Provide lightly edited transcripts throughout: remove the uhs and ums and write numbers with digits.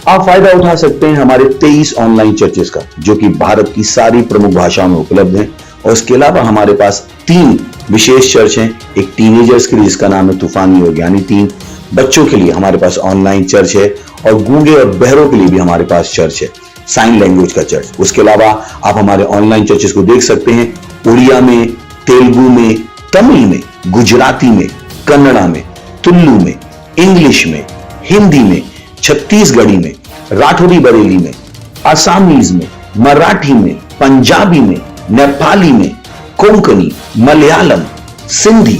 आप फायदा उठा सकते हैं हमारे 23 ऑनलाइन चर्चेस का, जो कि भारत की सारी प्रमुख भाषाओं में उपलब्ध हैं। और इसके अलावा हमारे पास 3 विशेष चर्च हैं। एक टीनेजर्स के लिए जिसका नाम है तूफानी योग, यानी 3 बच्चों के लिए हमारे पास ऑनलाइन चर्च है। और गूंगे और बहरों के लिए भी हमारे पास चर्च है, साइन लैंग्वेज का चर्च। उसके अलावा आप हमारे ऑनलाइन चर्चेस को देख सकते हैं उड़िया में, तेलुगु में, तमिल में, गुजराती में, कन्नड़ा में, तुलु में, इंग्लिश में, हिंदी में, छत्तीसगढ़ी में, राठौड़ी बरेली में, असमीज में, मराठी में, पंजाबी में, नेपाली में, कोंकणी, मलयालम, सिंधी,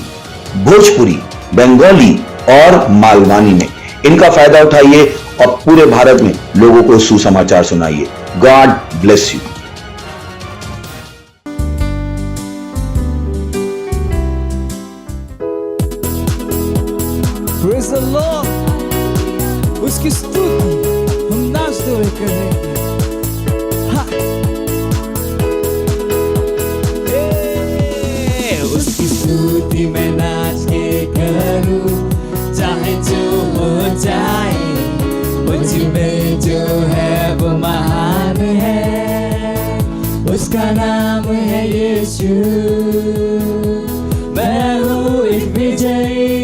भोजपुरी, बंगाली और मालवानी में। इनका फायदा उठाइए और पूरे भारत में लोगों को सुसमाचार सुनाइए। God bless you. Praise the Lord. उसकी स्तुति हम नाचते हुए करेंगे। उसकी स्तुति मैं नाच के करूं, चाहे जो हो जाए। मुझ में जो है वो महान है, उसका नाम है यीशु। मैं हूँ एक विजयी,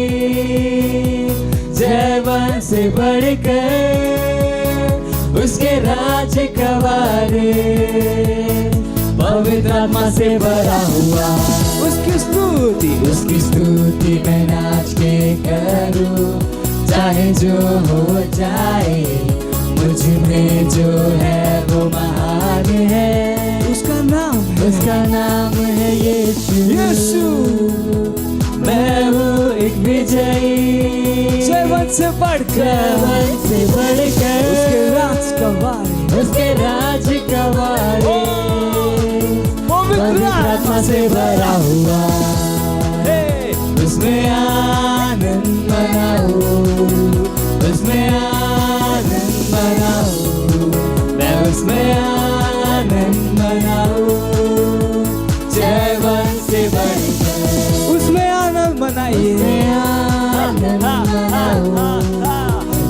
जयवन से बढ़कर उसके राज का वारिस, पवित्र आत्मा से भरा हुआ। उसकी स्तुति मैं नाच के करूं, चाहे जो हो जाए। मुझ में जो है वो महान है, उसका नाम है यीशु। मैं हूँ एक विजयी, जयवन से बढ़कर उसके राज का वारिस, पवित्र आत्मा से भरा हुआ। उसमें आनंद मनाओ, उसमें आनंद मनाओ, मैं उसमें आनंद मनाओ। जयवन से बढ़कर उसमें आनंद मनाइए, आनंद मनाओ,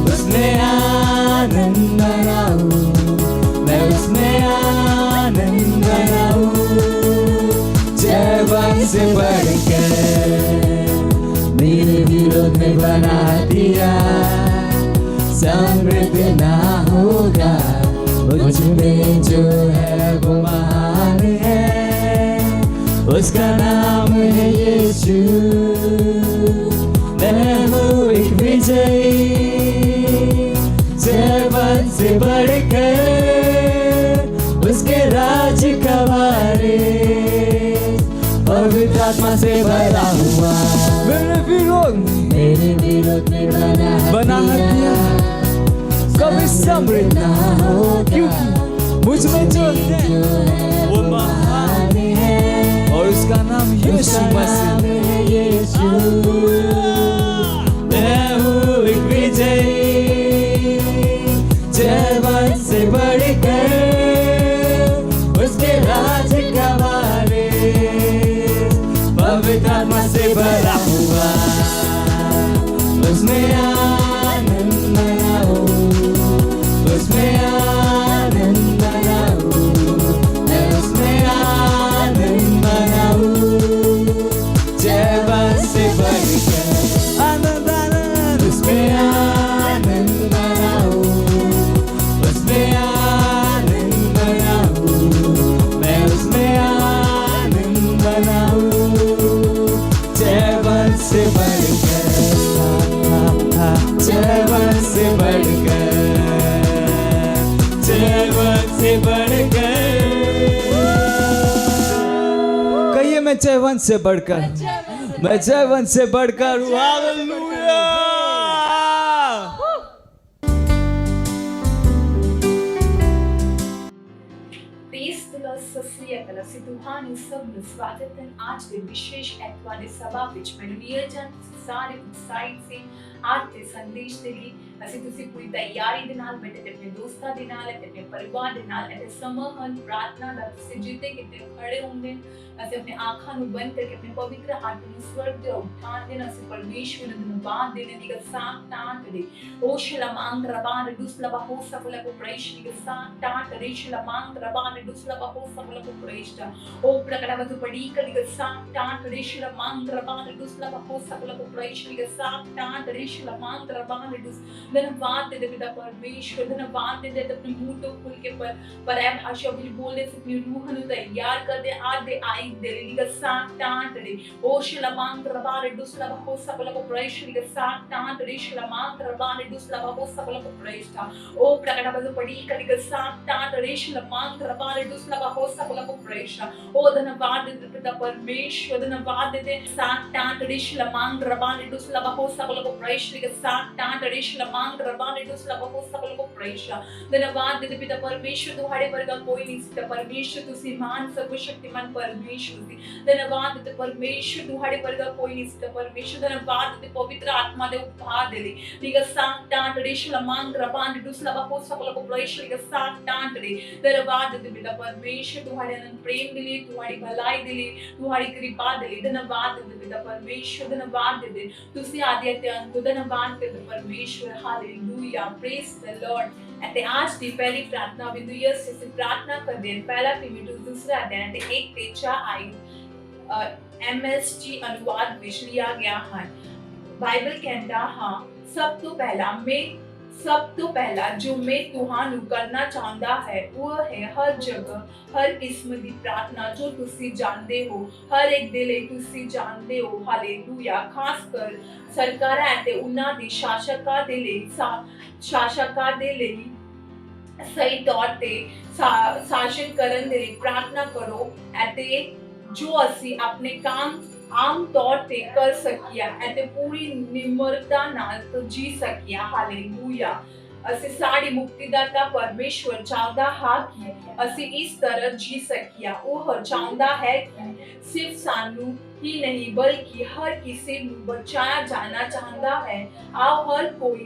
उसमें आनंद मनाओ, मैं उसमें आनंद मनाओ। जयवन से बढ़कर मेरे विरोध में बना दिया, समृद्ध ना होगा। मुझ में जो है वो महान है, उसका नाम है यीशु। मैं हूँ एक विजयी, जयवन से बढ़कर उसके राज का वारिस, पवित्र आत्मा से भरा हुआ। मेरे विरोध में बना दिया, कभी समृद्ध ना हो, क्योंकि मुझ में जो है वो महान है, और उसका नाम यीशु मसीह है। मैं हूँ एक विजयी, जयवन से बढ़कर उसके राज का वारिस, पवित्र आत्मा से भरा हुआ। उसमें आनंद मनाओ, उसमें आनंद मनाओ, मैं उसमें आनंद मनाओ। बढ़कर आनंद आनंद उसमें आनंद मनाऊं, उसमें आनंद मनाऊं, मैं उसमें आनंद मनाऊं। जीवन से बढ़कर जीवन से बढ़कर जीवन से बढ़कर कहिए मैं जीवन से बढ़कर, मैं जीवन से बढ़कर हूँ। हालेलुया। ਅਸੀਂ ਤੁਹਾਨੂੰ ਸਭ ਨੂੰ ਸਵਾਗਤ ਹੈ ਅੱਜ ਦੇ ਵਿਸ਼ੇਸ਼ ਐਤਵਾਰ ਦੇ ਸਭਾ ਵਿੱਚ ਮੈਨੂੰ ਨਿਰਜਨ ਸਾਰੇ ਉਤਸ਼ਾਹਿਤ ਸੀ ਅੱਜ ਦੇ ਸੰਦੇਸ਼ ਦੇ ਲਈ ਅਸੀਂ ਤੁਸੀਂ ਪੂਰੀ ਤਿਆਰੀ ਦੇ ਨਾਲ ਬੈਠੇ ਤੇ ਆਪਣੇ ਦੋਸਤਾਂ ਦੇ ਨਾਲ ਅਤੇ ਆਪਣੇ ਪਰਿਵਾਰ ਦੇ ਨਾਲ ਅਤੇ ਸਮੂਹਨ ਪ੍ਰਾਰਥਨਾ ਦਾ ਤੁਸੀਂ ਜਿੱਤੇ ਕਿਤੇ ਖੜੇ ਹੁੰਦੇ ਅਸੀਂ ਆਪਣੇ ਅੱਖਾਂ ਨੂੰ ਬੰਦ ਕਰਕੇ ਆਪਣੇ ਪਵਿੱਤਰ ਹੱਥ ਨੂੰ ਸਵਰਗ ਦੇ ਉਠਾਣ ਦੇਣਾ ਅਸੀਂ ਪਰਮੇਸ਼ਵਰ ਨੂੰ ਧੰਨਵਾਦ ਦੇਣੇ ਦੀ ਸਾਂਤਾਂ ਕਰੇ ਉਹ ਸ਼ਲਮਾਂਗ ਰਬਾਨ ਦੁਸਲਬਾ ਹੋ ਸਕਲਾ ਕੋ ਪ੍ਰੇਸ਼ ਦੀ ਸਾਂਤਾਂ ਕਰੇ ਸ਼ਲਮਾਂਗ ਰਬਾਨ ਦੁਸਲਬਾ ਹੋ ਸਕਲਾ ਕੋ ਪ੍ਰੇਸ਼ ਦਾ ਉਹ ਪ੍ਰਗਟਾ ਵਤੂ ਪੜੀ ਕਲੀ ਸਾਂਤਾਂ ਕਰੇ ਸ਼ਲਮਾਂਗ ਰਬਾਨ ਦੁਸਲਬਾ ਹੋ ਸਕਲਾ ਕੋ ਪ੍ਰੇਸ਼ ਦੀ ਸਾਂਤਾਂ ਕਰੇ ਸ਼ਲਮਾਂਗ ਰਬਾਨ ਦੁਸ धन्यवाद दे पिता परमेश्वर धन्यवाद दे अपने मुंह तो खुल के पर ऐ भाषा ਵਿੱਚ ਬੋਲਦੇ ਸੀ ਆਪਣੀ ਰੂਹ ਨੂੰ ਤਿਆਰ ਕਰਦੇ आज ਦੇ ਆਈ ਦੇ ਲਈ ਸਾਂਤਾਂ ਕਰੇ ਉਹ ਸ਼ਲਮਾਂਗ ਰਬਾਨ ਦੁਸਲਬਾ ਹੋ ਸਕਲਾ ਕੋ ਪ੍ਰੇਸ਼ ਦੀ ਸਾਂਤਾਂ ਕਰੇ ਸ਼ਲਮਾਂਗ ਰਬਾਨ ਦੁਸਲਬਾ ਹੋ ਸਕਲਾ ਕੋ ਪ੍ਰੇਸ਼ ਦਾ ਉਹ ਪ੍ਰਗਟਾ ਵਤੂ ਪੜੀ ਕਲੀ ਸਾਂਤਾਂ ਕਰੇ ਸ਼ਲਮਾਂਗ ਰਬਾਨ ਦੁਸਲਬਾ ਹੋ ਸਕਲਾ ਕੋ ਪ੍ਰੇਸ਼ ਦਾ ਉਹ ਧੰਨਵਾਦ ਦੇ ਪਿਤਾ परमेश्वर धन्यवाद दे सांतां करे शलमांग रबान दुसलबा हो सकला को प्रवेश के सांतां करे शलमांग रबान दुसलबा हो सकला को प्रवेश धन्यवाद दे पिता परमेश्वर तुम्हारे वर्गा कोई नहीं सीता परमेश्वर तुसी महान सर्वशक्तिमान परमेश्वर दी धन्यवाद दे परमेश्वर तुम्हारे वर्गा कोई नहीं सीता परमेश्वर धन्यवाद दे पवित्र आत्मा दे उपहार दे लीगा सांतां करे शलमांग रबान दुसलबा हो सकला को प्रवेश के सांतां करे धन्यवाद दे पिता परमेश्वर तुम्हारे अनंत प्रेम दे लिए तुम्हारी भलाई दे लिए तुम्हारी कृपा दे लिए धन्यवाद दे पिता परमेश्वर धन्यवाद दे तुसी आदि ते अंत धन्यवाद दे परमेश्वर हालेलुया प्रेज द लॉर्ड ਅਤੇ आज ਦੀ ਪਹਿਲੀ ਪ੍ਰਾਰਥਨਾ ਬਿੰਦੂ ਯਸ ਅਸੀਂ ਪ੍ਰਾਰਥਨਾ ਕਰਦੇ ਹਾਂ ਪਹਿਲਾ ਤਿਮੋਥੀ ਦੂਸਰਾ ਅਧਿਆਇ ਤੇ 1 ਤੇ 4 ਆਇਤ MSG ਅਨੁਵਾਦ ਵਿੱਚ ਲਿਆ ਗਿਆ ਹੈ ਬਾਈਬਲ ਕਹਿੰਦਾ ਹਾਂ ਸਭ ਤੋਂ ਪਹਿਲਾ ਜੋ ਮੈਂ ਤੁਹਾਨੂੰ ਕਰਨਾ ਚਾਹੁੰਦਾ ਹੈ ਉਹ ਹੈ ਹਰ ਜਗ੍ਹਾ ਹਰ ਕਿਸਮ ਦੀ ਪ੍ਰਾਰਥਨਾ ਜੋ ਤੁਸੀਂ ਜਾਣਦੇ ਹੋ ਹਰ ਇੱਕ ਦੇ ਲਈ ਤੁਸੀਂ ਜਾਣਦੇ ਹੋ ਹਾਲੇਲੂਇਆ ਖਾਸ ਕਰ ਸਰਕਾਰਾਂ ਅਤੇ ਉਹਨਾਂ ਦੀ ਸ਼ਾਸਕਾਂ ਦੇ ਲਈ ਸਹੀ ਤੌਰ ਤੇ ਸ਼ਾਸਨ ਕਰਨ ਦੇ ਲਈ ਪ੍ਰਾਰਥਨਾ ਕਰੋ ਅਤੇ ਜੋ ਅਸੀਂ ਆਪਣੇ ਕੰਮ ਆਮ ਤੌਰ ਤੇ ਕਰ ਸਕੀਏ ਅਤੇ ਪੂਰੀ ਨਿਮਰਤਾ ਨਾਲ ਜੀ ਸਕੀਏ ਹਾਲੇਲੂਇਆ ਅਸੀਂ ਸਾਡੀ ਮੁਕਤੀਦਾਤਾ ਪਰਮੇਸ਼ਵਰ ਚਾਹੁੰਦਾ ਹੈ ਕਿ ਅਸੀਂ ਇਸ ਤਰ੍ਹਾਂ ਜੀ ਸਕੀਏ ਉਹ ਚਾਹੁੰਦਾ ਹੈ ਕਿ ਸਿਰਫ ਸਾਨੂੰ ਹੀ ਨਹੀਂ ਬਲਕਿ ਹਰ ਕਿਸੇ ਨੂੰ ਬਚਾਇਆ ਜਾਣਾ ਚਾਹੁੰਦਾ ਹੈ ਆਓ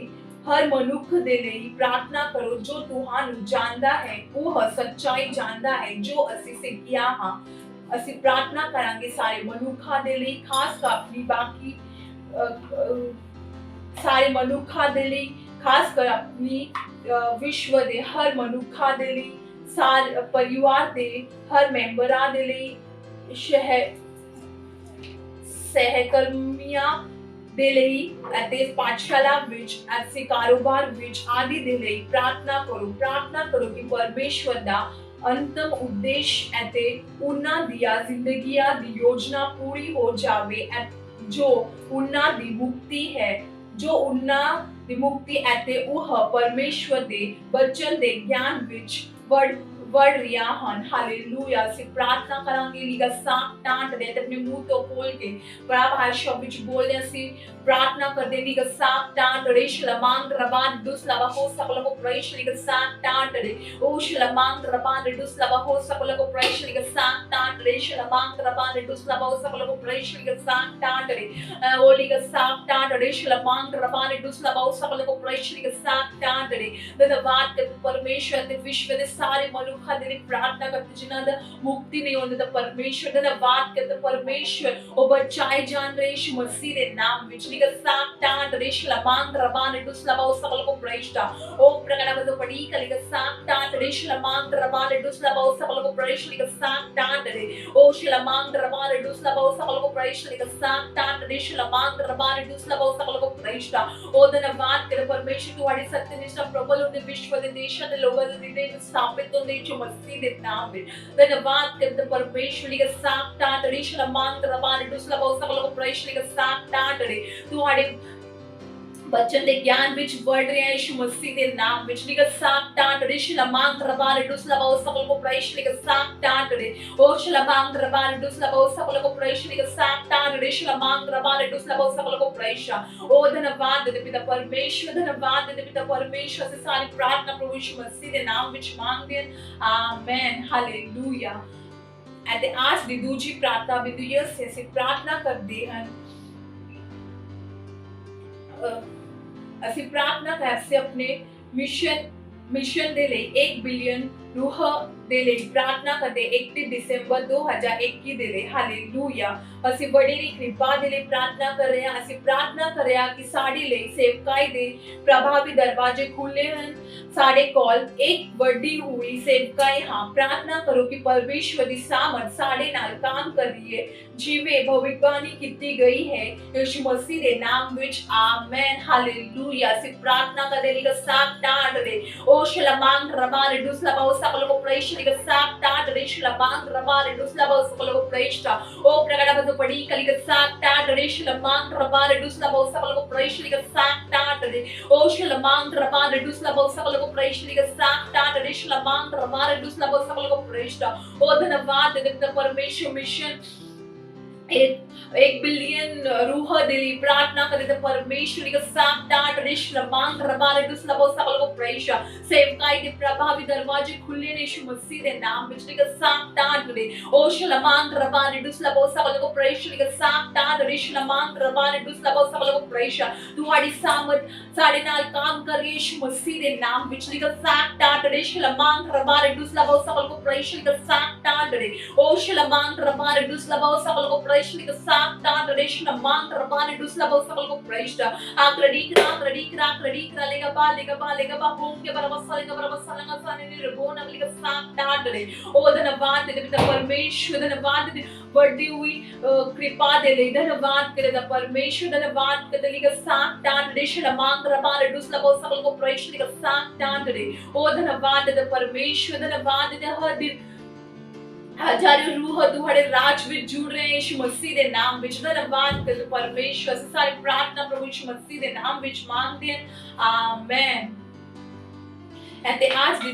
ਹਰ ਮਨੁੱਖ ਦੇ ਲਈ ਪ੍ਰਾਰਥਨਾ ਕਰੋ ਜੋ ਤੁਹਾਨੂੰ ਜਾਣਦਾ ਹੈ ਉਹ ਸੱਚਾਈ ਜਾਣਦਾ ਹੈ ਜੋ ਅਸੀਂ ਸਿੱਖਿਆ ਹਾਂ ਅਸੀਂ ਪ੍ਰਾਰਥਨਾ ਕਰਾਂਗੇ ਸਾਰੇ ਮਨੁੱਖਾਂ ਦੇ ਲਈ ਖਾਸ ਕਰ ਆਪਣੀ ਬਾਕੀ ਸਾਰੇ ਮਨੁੱਖਾਂ ਦੇ ਲਈ ਖਾਸ ਕਰ ਆਪਣੀ ਵਿਸ਼ਵ ਦੇ ਹਰ ਮਨੁੱਖਾਂ ਦੇ ਲਈ ਸਾਰੇ ਪਰਿਵਾਰ ਦੇ ਹਰ ਮੈਂਬਰਾਂ ਦੇ ਲਈ ਸਹਿਕਰਮੀਆਂ ਦੇ ਲਈ ਅਤੇ ਪਾਠਸ਼ਾਲਾ ਵਿੱਚ ਅਤੇ ਕਾਰੋਬਾਰ ਵਿੱਚ ਆਦਿ ਦੇ ਲਈ ਪ੍ਰਾਰਥਨਾ ਕਰੋ ਕਿ ਪਰਮੇਸ਼ਵਰ ਦਾ ਅੰਤਮ ਉਦੇਸ਼ ਅਤੇ ਉਹਨਾਂ ਦੀਆਂ ਜ਼ਿੰਦਗੀਆਂ ਦੀ ਯੋਜਨਾ ਪੂਰੀ ਹੋ ਜਾਵੇ ਜੋ ਉਹਨਾਂ ਦੀ ਮੁਕਤੀ ਹੈ ਜੋ ਉਹਨਾਂ ਦੀ ਮੁਕਤੀ ਅਤੇ ਉਹ ਪਰਮੇਸ਼ਵਰ ਦੇ ਬਚਨ ਦੇ ਗਿਆਨ ਵਿੱਚ ਵੜ ਰਿਹਾ ਹਨ ਹਾਲੇਲੂਇਆ ਅਸੀਂ ਪ੍ਰਾਰਥਨਾ ਕਰਾਂਗੇ ਲੀਗਾ ਸਾਂਤਾਂ ਦੇ ਆਪਣੇ ਮੂੰਹ ਤੋਂ ਖੋਲ ਕੇ ਭਾਸ਼ਾ ਵਿੱਚ ਬੋਲਦੇ ਅਸੀਂ ਪ੍ਰਾਰਥਨਾ ਕਰਦੇ ਲੀਗਾ ਸਾਂਤਾਂ ਦੇ ਸ਼ਲਮਾਂਗ ਰਬਾਨ ਦੁਸਲਬਾ ਹੋ ਸਕਲਾ ਕੋ ਪ੍ਰੇਸ਼ ਲੀਗਾ ਸਾਂਤਾਂ ਦੇ ਉਹ ਸ਼ਲਮਾਂਗ ਰਬਾਨ ਦੁਸਲਬਾ ਹੋ ਸਕਲਾ ਕੋ ਪ੍ਰੇਸ਼ ਲੀਗਾ ਸਾਂਤਾਂ ਦੇ ਸ਼ਲਮਾਂਗ ਰਬਾਨ ਦੁਸਲਬਾ ਹੋ ਸਕਲਾ ਕੋ ਪ੍ਰੇਸ਼ ਲੀਗਾ ਸਾਂਤਾਂ ਦੇ ਉਹ ਲੀਗਾ ਸਾਂਤਾਂ ਦੇ ਸ਼ਲਮਾਂਗ ਰਬਾਨ ਦੁਸਲਬਾ ਹੋ ਸਕਲਾ ਕੋ ਪ੍ਰੇਸ਼ ਲੀਗਾ ਸਾਂਤਾਂ ਦੇ ਧੰਨਵਾਦ ਤੇ ਪਰਮੇਸ਼ਵਰ ਤੇ ਵਿਸ਼ਵ ਦੇ ਸਾਰੇ ਮਨੁੱਖ ਸੁੱਖਾ ਦੇ ਲਈ ਪ੍ਰਾਰਥਨਾ ਕਰਤੇ, ਜਿਨ੍ਹਾਂ ਦਾ ਮੁਕਤੀ ਨਹੀਂ ਹੁੰਦੀ ਤਾਂ ਪਰਮੇਸ਼ਵਰ ਧੰਨਵਾਦ ਕਰਤੇ ਪਰਮੇਸ਼ਵਰ ਉਹ ਬਚਾਏ ਜਾਣ ਰਹੇ ਯਿਸੂ ਮਸੀਹ ਦੇ ਨਾਮ ਵਿੱਚ। ਲਿਖਾ ਸਾਕਟਾਂ ਰਿਸ਼ਲਾ ਮਾਂਗ ਰਬਾਨ ਦੁਸਲਾ ਬਾਉ ਸਬਲ ਕੋ ਪ੍ਰੇਸ਼ਤਾ ਉਹ ਪ੍ਰਗੜਾ ਬਦੋ ਪੜੀ ਕਲਿਗਾ ਸਾਕਟਾਂ ਰਿਸ਼ਲਾ ਮਾਂਗ ਰਬਾਨ ਦੁਸਲਾ ਬਾਉ ਸਬਲ ਕੋ ਪ੍ਰੇਸ਼ ਲਿਖਾ ਸਾਕਟਾਂ ਰੇ ਉਹ ਸ਼ਿਲਾ ਮਾਂਗ ਰਬਾਨ ਦੁਸਲਾ ਬਾਉ ਸਬਲ ਕੋ ਪ੍ਰੇਸ਼ ਲਿਖਾ ਸਾਕਟਾਂ ਰਿਸ਼ਲਾ ਮਾਂਗ ਰਬਾਨ ਦੁਸਲਾ ਬਾਉ ਸਬਲ ਕੋ ਪ੍ਰੇਸ਼ਤਾ ਉਹ ਧੰਨਵਾਦ ਕਰ ਪਰਮੇਸ਼ਵਰ ਤੁਹਾਡੀ ਸੱਚੀ ਨਿਸ਼ਠਾ ਪ੍ਰਬਲ ਹੁੰਦੇ ਵਿਸ਼ਵ ਦੇ ਦੇਸ਼ਾਂ ਦੇ ਲੋਕਾਂ ਦੇ ਹਿਰਦੇ ਵਿੱਚ ਸਥਾਪਿਤ ਹੁੰਦੇ ਯਿਸੂ ਮਸੀਹ ਦੇ ਨਾਮ ਵਿੱਚ। ਧੰਨਵਾਦ ਕਰਦੇ ਪਰਮੇਸ਼ਵਰ ਲਿਖਾ ਸਾਕਟਾਂ ਰਿਸ਼ਲਾ ਮਾਂਗ ਰਬਾਨ ਦੁਸਲਾ ਬਾਉ ਸਬਲ ਕੋ ਪ੍ਰੇਸ਼ ਲਿਖਾ ਸਾਕਟਾਂ ਰੇ ਤੁਹਾਡੇ बच्चन दे ज्ञान विच बढ़ रहे हैं यीशु मसीह दे नाम विच। लिखा साकटां रिशला मांग रबाल दुसला बाउ सबल को प्रैश लिखा साकटां रे ओ शला मांग रबाल दुसला बाउ सबल को प्रैश लिखा साकटां रिशला मांग रबाल दुसला बाउ सबल को प्रैश ओ धन्यवाद दे पिता परमेश्वर, धन्यवाद दे पिता परमेश्वर से सारी प्रार्थना प्रभु यीशु मसीह दे नाम विच मांगदे हैं, आमेन हालेलुया। ਅਤੇ आज ਦੀ ਦੂਜੀ ਪ੍ਰਾਰਥਨਾ ਬਿੰਦੂ ਇਹ ਸੇ ਅਸੀਂ ਪ੍ਰਾਰਥਨਾ ਕਰਦੇ ਹਨ, ਅਸੀਂ ਪ੍ਰਾਰਥਨਾ ਕਰਦੇ ਆਪਣੇ ਮਿਸ਼ਨ ਦੇ ਲਈ 1 ਬਿਲੀਅਨ ਰੂਹ ਦੇ ਲਈ ਪ੍ਰਾਰਥਨਾ ਕਰਦੇ 31 ਦਸੰਬਰ 2021 ਦੇ ਲਈ ਹਾਲੇਲੂਇਆ। ਅਸੀਂ ਵਡੇਰੀ ਕਿਰਪਾ ਦੇ ਲਈ ਪ੍ਰਾਰਥਨਾ ਕਰ ਰਹੇ ਹਾਂ। ਅਸੀਂ ਪ੍ਰਾਰਥਨਾ ਕਰ ਰਹੇ ਹਾਂ ਕਿ ਸਾਡੇ ਲਈ ਸੇਵਕਾਈ ਦੇ ਪ੍ਰਭਾਵੀ ਦਰਵਾਜ਼ੇ ਖੁੱਲੇ ਹਨ। ਸਾਡੇ ਕੋਲ ਇੱਕ ਵੱਡੀ ਹੋਈ ਸੇਵਕਾਈ ਹਾਂ। ਪ੍ਰਾਰਥਨਾ ਕਰੋ ਕਿ ਪਰਮੇਸ਼ਵਰ ਦੀ ਸਾਮਰਥ ਸਾਡੇ ਨਾਲ ਕੰਮ ਕਰ ਰਹੀ ਹੈ, ਜਿਵੇਂ ਭਵਿੱਖਬਾਣੀ ਕੀਤੀ ਗਈ ਹੈ ਯਿਸੂ ਮਸੀਹ ਦੇ ਨਾਮ ਵਿੱਚ, ਆਮੇਨ ਹਾਲੇਲੂਇਆ। ਅਸੀਂ ਪ੍ਰਾਰਥਨਾ ਕਰਦੇ ਲਿਖਾ ਸਾਕਟਾਂ ਰੇ ਉਹ ਸ਼ਲਮਾਂਗ ਰਬਾਲ ਦੁਸਲਾ ਬਾਉ ਸਬਲ ਕੋ ਪ੍ਰੇਸ਼ ਲਿਖਾ ਸਾਕਟਾਂ ਰੇ ਸ਼ਲਮਾਂਗ ਰਬਾਲ ਦੁਸਲਾ ਬਾਉ ਸਬਲ ਕੋ ਪ੍ਰੇਸ਼ਤਾ ਉਹ ਪ੍ਰਗੜਾ ਬਦੋ ਪੜੀ ਕਲਿਗਾ ਸਾਕਟਾਂ ਰੇ ਸ਼ਲਮਾਂਗ ਰਬਾਲ ਦੁਸਲਾ ਬਾਉ ਸਬਲ ਕੋ ਪ੍ਰੇਸ਼ ਲਿਖਾ ਸਾਕਟਾਂ ਰੇ ਉਹ ਸ਼ਲਮਾਂਗ ਰਬਾਲ ਦੁਸਲਾ ਬਾਉ ਸਬਲ को प्रेश लिखा साकटां रिशला मांग रबाल दुसला बाउ सबल को प्रेशता ओ धन्यवाद दे पिता परमेश्वर मिशन 1 बिलियन रूह दिली प्रार्थना करे तो परमेश्वर लिखा साकटां रिशला मांग रबाल दुसला बाउ सबल को प्रेशा सेवकाई के प्रभावी दरवाजे खुले ने यीशु मसीह दे नाम विच। लिखा साकटां रे ओ शला मांग रबाल दुसला बाउ सबल को प्रेश लिखा साकटां रिशला मांग रबाल दुसला बाउ सबल को प्रेशा तुम्हारी सामर्थ साडे नाल काम कर रही यीशु मसीह दे नाम विच। लिखा साकटां रिशला मांग रबाल दुसला बाउ सबल को प्रेश लिखा साकटां रे ओ शला मांग रबाल दुसला बाउ सबल को प्रेश लिखा साकटां रिशला मांग रबाल दुसला बाउ सबल को प्रेशता आक्रडी करा लेगा बा होम के बरबसा लगा साने ने रबोन अगली का साकटां रे ओ धन्यवाद दे पिता परमेश्वर, धन्यवाद दे बढ़ती हुई कृपा दे ले, धन्यवाद करे दा परमेश्वर, धन्यवाद करे लिखा साकटां रिशला मांग रबाल दुसला बाउ सबल को प्रेश लिखा साकटां रे ओ धन्यवाद दे परमेश्वर, धन्यवाद दे हर दिन हजारों रूह तुम्हारे राज में जुड़ रहे हैं यीशु मसीह दे नाम विच। धन्यवाद कर परमेश्वर से सारी प्रार्थना प्रभु यीशु मसीह दे नाम विच मांगते हैं, आमेन। ऐसे आज की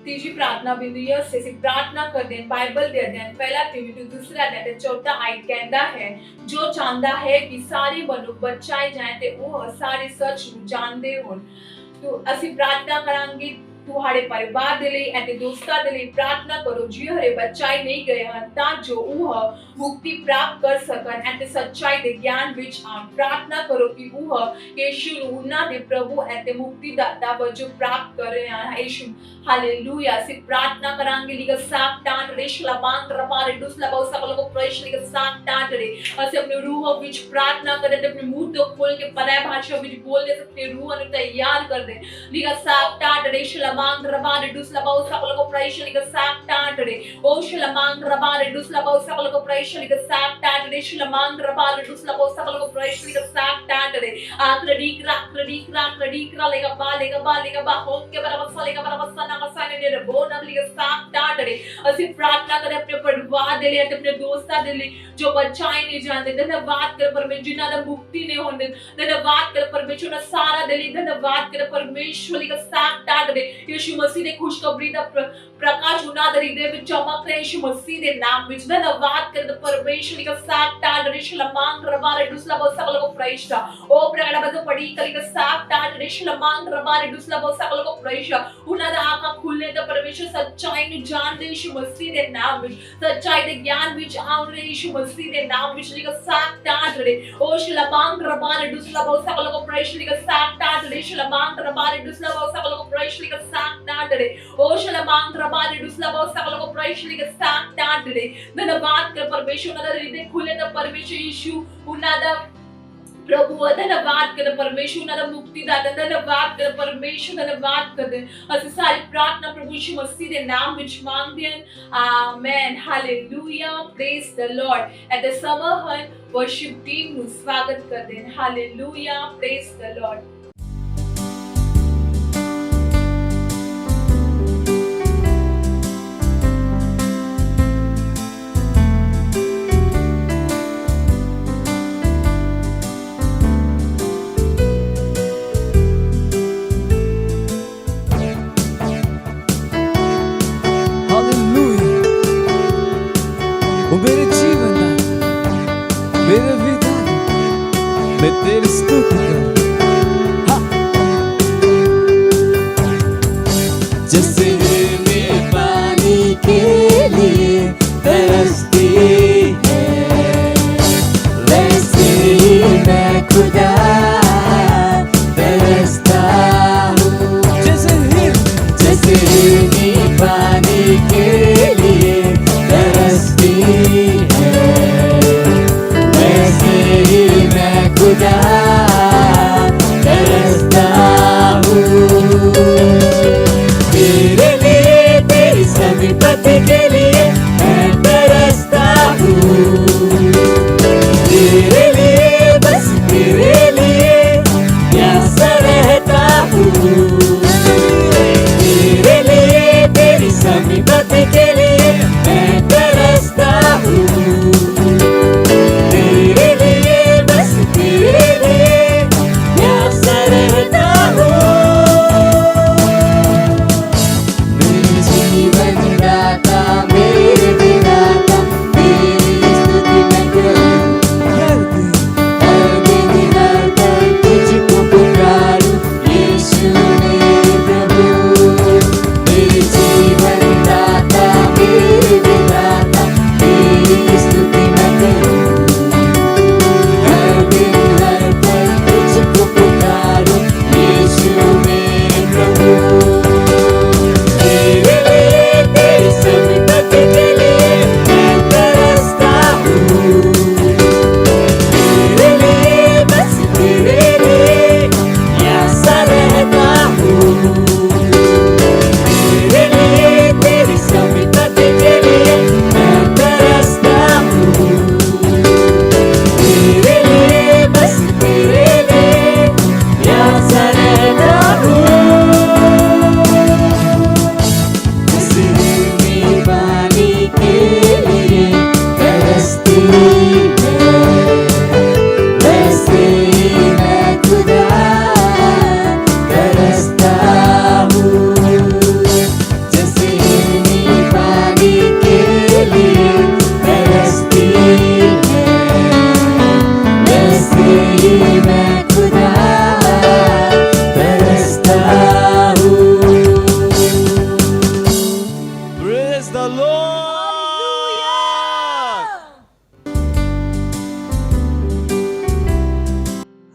तीसरी प्रार्थना बिंदु यह से प्रार्थना करते हैं बाइबल दे अध्ययन पहला तीमुथियुस दूसरा अध्याय चौथा आयत कहता है, जो चाहता है कि सारे मनुष्य बचाए जाएं ते वो सारे सच जानते हो। तो ਅਸੀਂ प्रार्थना करांगे ਤੁਹਾਡੇ ਪਰਿਵਾਰ ਦੇ ਲਈ ਅਤੇ ਦੋਸਤਾਂ ਦੇ ਲਈ ਪ੍ਰਾਰਥਨਾ ਕਰੋ ਜਿਹੜੇ ਬਚਾਏ ਨਹੀਂ ਗਏ ਹਨ ਤਾਂ ਜੋ ਉਹ ਮੁਕਤੀ ਪ੍ਰਾਪਤ ਕਰ ਸਕਣ ਅਤੇ ਸੱਚਾਈ ਦੇ ਗਿਆਨ ਵਿੱਚ ਆਉਣ। ਪ੍ਰਾਰਥਨਾ ਕਰੋ ਕਿ ਉਹ ਯਿਸੂ ਨੂੰ ਉਹਨਾਂ ਦੇ ਪ੍ਰਭੂ ਅਤੇ ਮੁਕਤੀਦਾਤਾ ਵਜੋਂ ਪ੍ਰਾਪਤ ਕਰ ਰਹੇ ਹਨ। ਯਿਸੂ ਹਾਲੇਲੂਇਆ। ਅਸੀਂ ਪ੍ਰਾਰਥਨਾ ਕਰਾਂਗੇ ਲਿਖਾ ਸਾਕਟਾਂ ਰਿਸ਼ਲਾ ਮਾਂਗ ਰਬਾਲ ਦੁਸਲਾ ਬਾਉ ਸਬਲ ਕੋ ਪ੍ਰੇਸ਼ ਲਿਖਾ ਸਾਕਟਾਂ ਰੇ ਅਸੀਂ ਆਪਣੀ ਰੂਹ ਵਿੱਚ ਪ੍ਰਾਰਥਨਾ ਕਰਦੇ ਤੇ ਆਪਣੀ ਮੂੰਹ ਤੋਂ ਖੋਲ ਕੇ ਪਰਾਇ ਭਾਸ਼ਾ ਵਿੱਚ ਬੋਲਦੇ ਆਪਣੀ ਰੂਹ ਨੂੰ ਤਿਆਰ ਕਰਦੇ ਲਿਖਾ ਸਾਕਟਾਂ ਰਿਸ਼ਲਾ मांग रबाल दुसला बाउ सबल को प्रैश लिखा साकटां रे ओ शला मांग रबाल दुसला बाउ सबल को प्रैश लिखा साकटां रे शला मांग रबाल दुसला बाउ सबल को प्रैश लिखा साकटां रे आक्रडी करा लेगा बा होम के बरबसा ना मसाने ने रबो ना लिखा साकटां रे ਅਸੀਂ प्रार्थना करें अपने परिवार दे लिए अपने दोस्तां दे लिए जो बचाए नहीं जाते। धन्यवाद कर परमेश्वर जिन्हां दा मुक्ति नहीं होंदे, धन्यवाद कर परमेश्वर सारा दे लिए, धन्यवाद कर परमेश्वर लिखा साकटां रे यीशु मसीह ने खुशखबरी दा प्रकाश उन्हां दे हृदय विच चमक रहे यीशु मसीह दे नाम विच। धन्यवाद कर परमेश्वर लिखा साकटां रे शला मांग रबाल दुसला बाउ सबल को प्रैशता ओ प्रगड़ा बद पड़ी कलिका साकटां रे शला मांग रबाल दुसला बाउ सबल को प्रैशता उन्हां दा आंखां खुलने दा परमेश्वर सच्चाई नु जानदे यीशु मसीह दे नाम विच, सच्चाई दे ज्ञान विच आउण रहे यीशु मसीह दे नाम विच। लिखा साकटां रे ओ शला मांग रबाल दुसला बाउ सबल को प्रैश लिखा साकटां रे शला मांग रबाल दुसला बाउ सबल को प्रैश लिखा sanctadere. O shalamandra bade duslabo sakalo praishli ke sanctadere. धन्यवाद कर परमेश्वर उन्हां दा हृदय खुले दा परमेश्वर यीशु उन्हां दा प्रभु धन्यवाद कर परमेश्वर उन्हां दा मुक्तिदाता धन्यवाद कर परमेश्वर धन्यवाद कर दे ਅਸੀਂ ਸਾਰੀ ਪ੍ਰਾਰਥਨਾ ਪ੍ਰਭੂ ਯਿਸੂ ਮਸੀਹ ਦੇ ਨਾਮ ਵਿੱਚ ਮੰਗਦੇ ਹਾਂ amen hallelujah praise the Lord at the summer ਹਨ ਵਰਸ਼ਿਪ ਟੀਮ ਨੂੰ ਸਵਾਗਤ ਕਰਦੇ ਹਾਂ ਹਾਲੇਲੂਇਆ ਪ੍ਰੇਜ਼ ਦ ਲਾਰਡ मेरे जीवन मेरे विधा मैं तेरी स्तुति करूं जैसे मैं पानी के लिए तरसती है वैसे ही मैं खुदा तरसता हूँ जैसे मैं पानी के लिए तरसती खुदा तरसता हूँ तेरे लिए तेरी समीपति के लिए मैं तरसता हूँ तेरे लिए बस तेरे लिए प्यासा रहता हूँ तेरे लिए तेरी समीपति के लिए मैं तरसता हूँ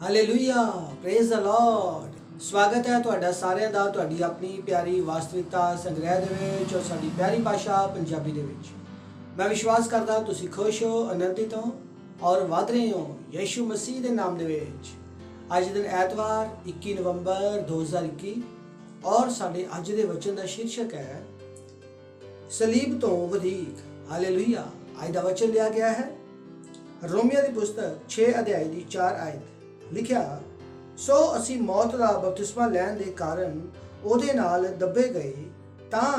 ਹਾਲੇਲੂਇਆ ਪ੍ਰੇਜ਼ ਦ ਲਾਰਡ ਸਵਾਗਤ ਹੈ ਤੁਹਾਡਾ ਸਾਰਿਆਂ ਦਾ ਤੁਹਾਡੀ ਆਪਣੀ ਪਿਆਰੀ ਵਾਸਤਵਿਕਤਾ ਸੰਗ੍ਰਹਿ ਦੇ ਵਿੱਚ ਔਰ ਸਾਡੀ ਪਿਆਰੀ ਭਾਸ਼ਾ ਪੰਜਾਬੀ ਦੇ ਵਿੱਚ ਮੈਂ ਵਿਸ਼ਵਾਸ ਕਰਦਾ ਤੁਸੀਂ ਖੁਸ਼ ਹੋ ਆਨੰਦਿਤ ਹੋ ਔਰ ਵਧ ਰਹੇ ਹੋ ਯਿਸੂ ਮਸੀਹ ਦੇ ਨਾਮ ਦੇ ਵਿੱਚ ਅੱਜ ਦਿਨ ਐਤਵਾਰ 21 ਨਵੰਬਰ 2021 ਔਰ ਸਾਡੇ ਅੱਜ ਦੇ ਵਚਨ ਦਾ ਸ਼ੀਰਸ਼ਕ ਹੈ ਸਲੀਬ ਤੋਂ ਵਧੇਕ ਹਾਲੇਲੂਇਆ ਅੱਜ ਦਾ ਵਚਨ ਲਿਆ ਗਿਆ ਹੈ ਰੋਮੀਆਂ ਦੀ ਪੁਸਤਕ 6 ਅਧਿਆਇ ਦੀ 4 ਆਇਤ ਲਿਖਿਆ ਸੋ ਅਸੀਂ ਮੌਤ ਦਾ ਬਪਤਿਸਮਾ ਲੈਣ ਦੇ ਕਾਰਨ ਉਹਦੇ ਨਾਲ ਦੱਬੇ ਗਏ ਤਾਂ